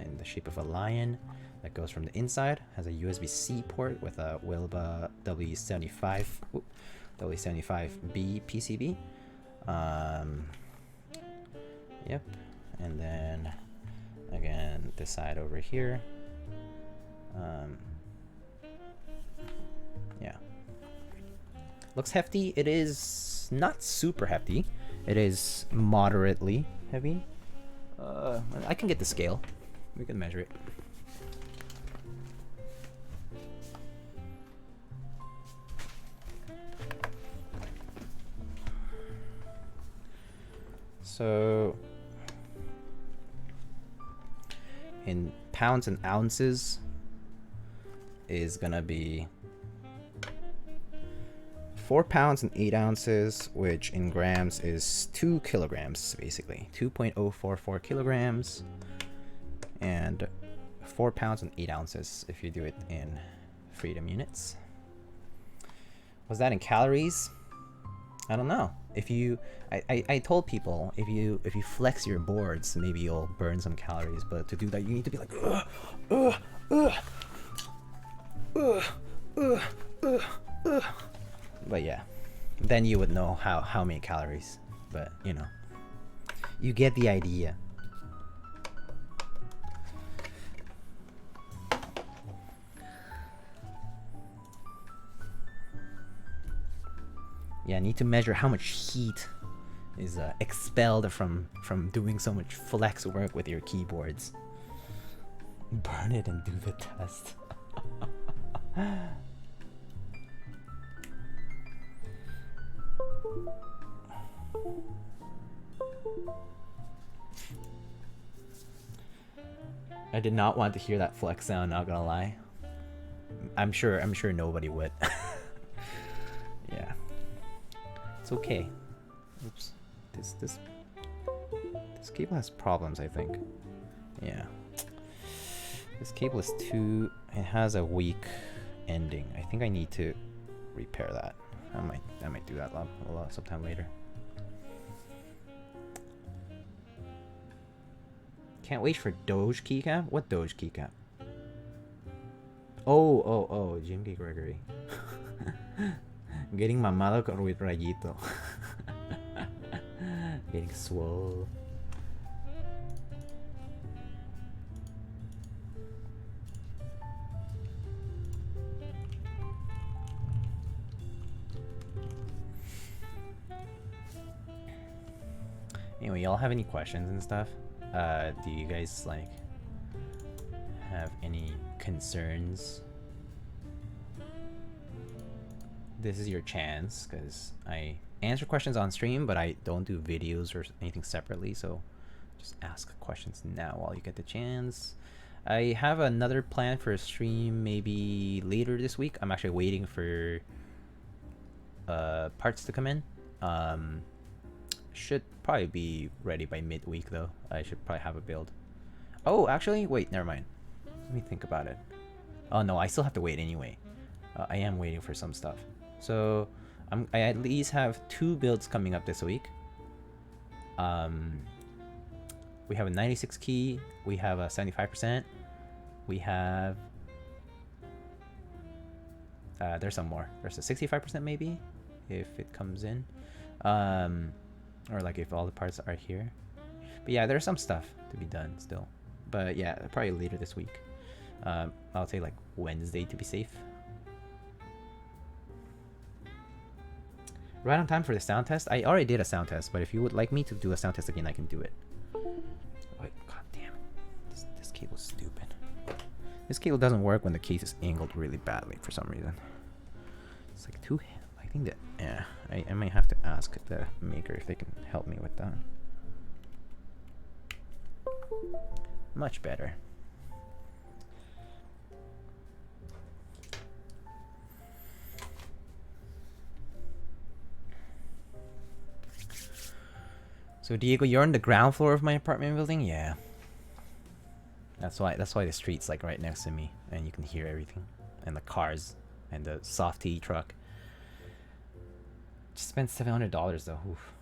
in the shape of a lion that goes from the inside. Has a USB-C port with a Wilba W75B PCB. Yep. And then again this side over here. Yeah. Looks hefty. It is not super hefty. It is moderately heavy. I can get the scale. We can measure it. So in pounds and ounces is gonna be 4 pounds and 8 ounces, which in grams is 2 kilograms, basically 2.044 kilograms, and 4 pounds and 8 ounces if you do it in freedom units. Was that in calories? I don't know. If you, I told people if you flex your boards, maybe you'll burn some calories. But to do that, you need to be like, But yeah, then you would know how many calories. But you know, you get the idea. Yeah, I need to measure how much heat is expelled from doing so much flex work with your keyboards. Burn it and do the test. I did not want to hear that flex sound, not gonna lie. I'm sure nobody would. Yeah. It's okay. Oops. This cable has problems, I think. Yeah. This cable is too, it has a weak ending. I think I need to repair that. I might do that sometime later. Can't wait for Doge keycap? What Doge keycap? Oh, Jim K. Gregory. Getting mamado with rayito. Getting swole. Anyway, y'all have any questions and stuff? Do you guys like have any concerns? This is your chance, because I answer questions on stream, but I don't do videos or anything separately, so just ask questions now while you get the chance. I have another plan for a stream maybe later this week. I'm actually waiting for parts to come in. Should probably be ready by midweek though. I should probably have a build. Oh, actually, wait, never mind. Let me think about it. Oh no, I still have to wait anyway. I am waiting for some stuff. So I at least have 2 builds coming up this week. We have a 96 key. We have a 75%. We have there's some more. There's a 65% maybe, if it comes in, or like if all the parts are here. But yeah, there's some stuff to be done still. But yeah, probably later this week. I'll say like Wednesday to be safe. Right on time for the sound test. I already did a sound test, but if you would like me to do a sound test again, I can do it. Wait, god damn it. This cable's stupid. This cable doesn't work when the case is angled really badly for some reason. It's like too... I think that... Yeah, I might have to ask the maker if they can help me with that. Much better. So Diego, you're on the ground floor of my apartment building? Yeah. That's why the street's like right next to me and you can hear everything. And the cars and the softy truck. Just spent $700 though. Oof.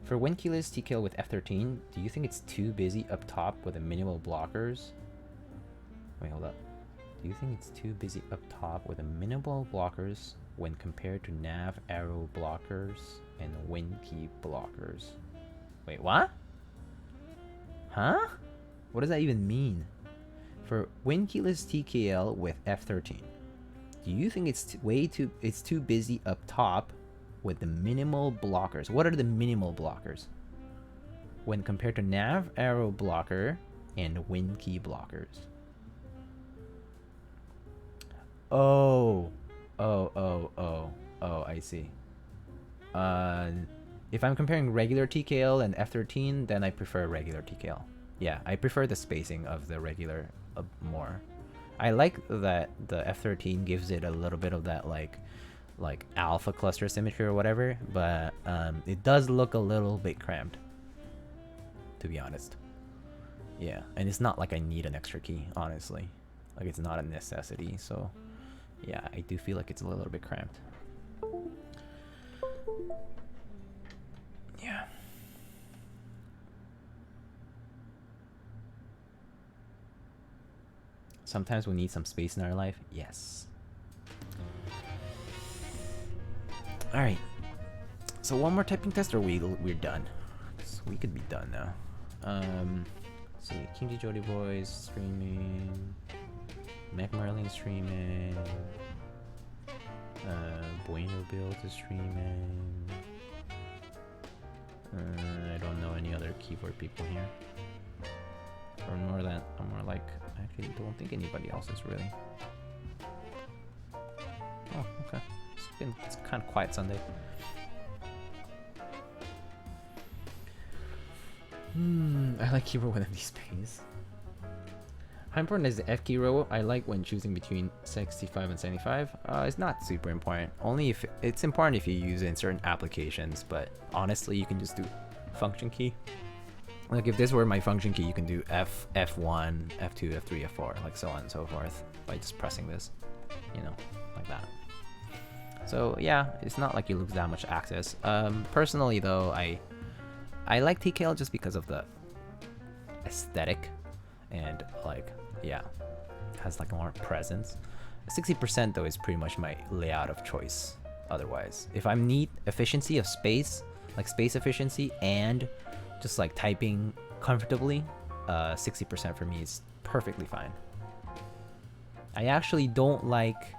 For Windkeyless Tkl with F13, do you think it's too busy up top with the minimal blockers? Wait, hold up. Do you think it's too busy up top with the minimal blockers when compared to nav arrow blockers and wind key blockers? Wait, what? Huh? What does that even mean? For Windkeyless Tkl with F13, do you think it's it's too busy up top with the minimal blockers? What are the minimal blockers when compared to nav arrow blocker and wind key blockers? Oh, I see. If I'm comparing regular TKL and F13, then I prefer regular TKL. Yeah, I prefer the spacing of the regular more. I like that the F13 gives it a little bit of that like alpha cluster symmetry or whatever, but it does look a little bit cramped, to be honest. Yeah, and it's not like I need an extra key, honestly. Like, it's not a necessity, so yeah, I do feel like it's a little bit cramped. Yeah. Sometimes we need some space in our life. Yes. Alright. So one more typing test or we're done. So we could be done now. Let's see. Kimchi Jody Boys streaming. Mac Merlin streaming. Bueno Build is streaming. I don't know any other keyboard people here. Or more than, I'm more like, I actually don't think anybody else is really. Oh, okay. It's kind of quiet Sunday. I like keyboard with empty space. How important is the F key row? I like when choosing between 65 and 75. It's not super important. Only if it's important if you use it in certain applications, but honestly, you can just do function key. Like if this were my function key, you can do F, F1, F2, F3, F4, like so on and so forth by just pressing this, you know, like that. So yeah, it's not like you lose that much access. Personally though, I like TKL just because of the aesthetic and like, yeah, it has like more presence. 60% though is pretty much my layout of choice. Otherwise, if I need efficiency of space, like space efficiency and just like typing comfortably, 60% for me is perfectly fine. I actually don't like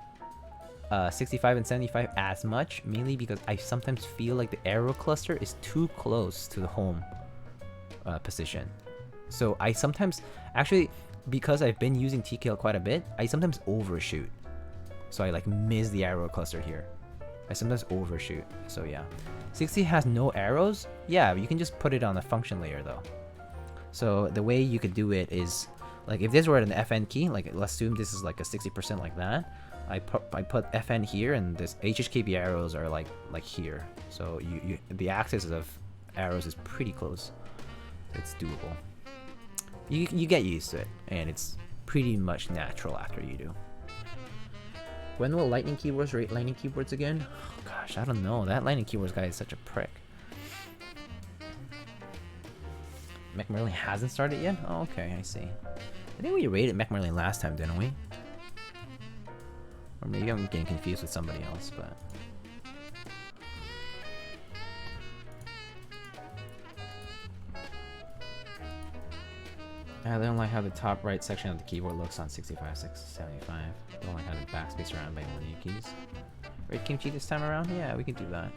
65 and 75 as much, mainly because I sometimes feel like the arrow cluster is too close to the home position. So I sometimes, actually, because I've been using TKL quite a bit, I sometimes overshoot. So I like miss the arrow cluster here. I sometimes overshoot, so yeah. 60 has no arrows? Yeah, you can just put it on the function layer though. So the way you could do it is, like if this were an FN key, like let's assume this is like a 60% like that, I put FN here, and this HHKB arrows are like here. So the axis of arrows is pretty close. It's doable. You get used to it, and it's pretty much natural after you do. When will lightning keyboards rate lightning keyboards again? Oh, gosh, I don't know. That lightning keyboards guy is such a prick. McMerlin hasn't started yet? Oh, okay, I see. I think we rated McMerlin last time, didn't we? Or maybe I'm getting confused with somebody else, but... I don't like how the top right section of the keyboard looks on 65/675. Don't like how the backspace around by one of your keys. Right, Kimchi this time around? Yeah, we can do that.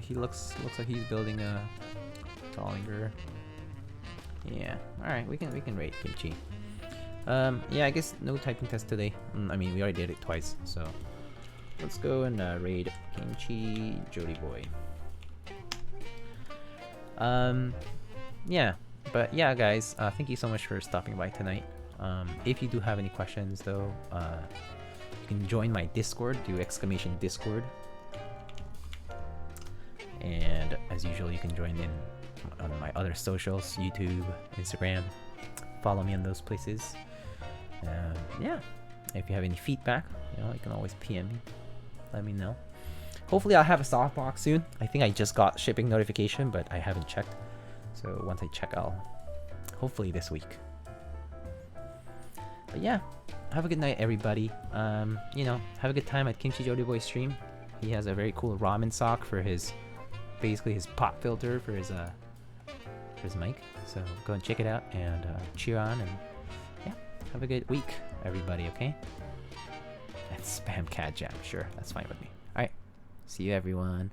He looks like he's building a Tollinger. Yeah, all right, we can rate Kimchi. Yeah, I guess no typing test today. I mean, we already did it twice, so let's go and raid Kimchi Jody Boy. Yeah, but yeah, guys, thank you so much for stopping by tonight. If you do have any questions, though, you can join my Discord. Do !Discord. And as usual, you can join in on my other socials, YouTube, Instagram. Follow me on those places. Yeah, if you have any feedback, you can always PM me. Let me know. Hopefully I'll have a softbox soon. I think I just got shipping notification, but I haven't checked. So once I check, I'll hopefully this week. But yeah, have a good night, everybody. Have a good time at Kimchi Jody Boy stream. He has a very cool ramen sock for basically his pop filter for his mic. So go and check it out and cheer on, and yeah, have a good week, everybody. Okay. And spam cat jam, sure, that's fine with me. All right, see you, everyone.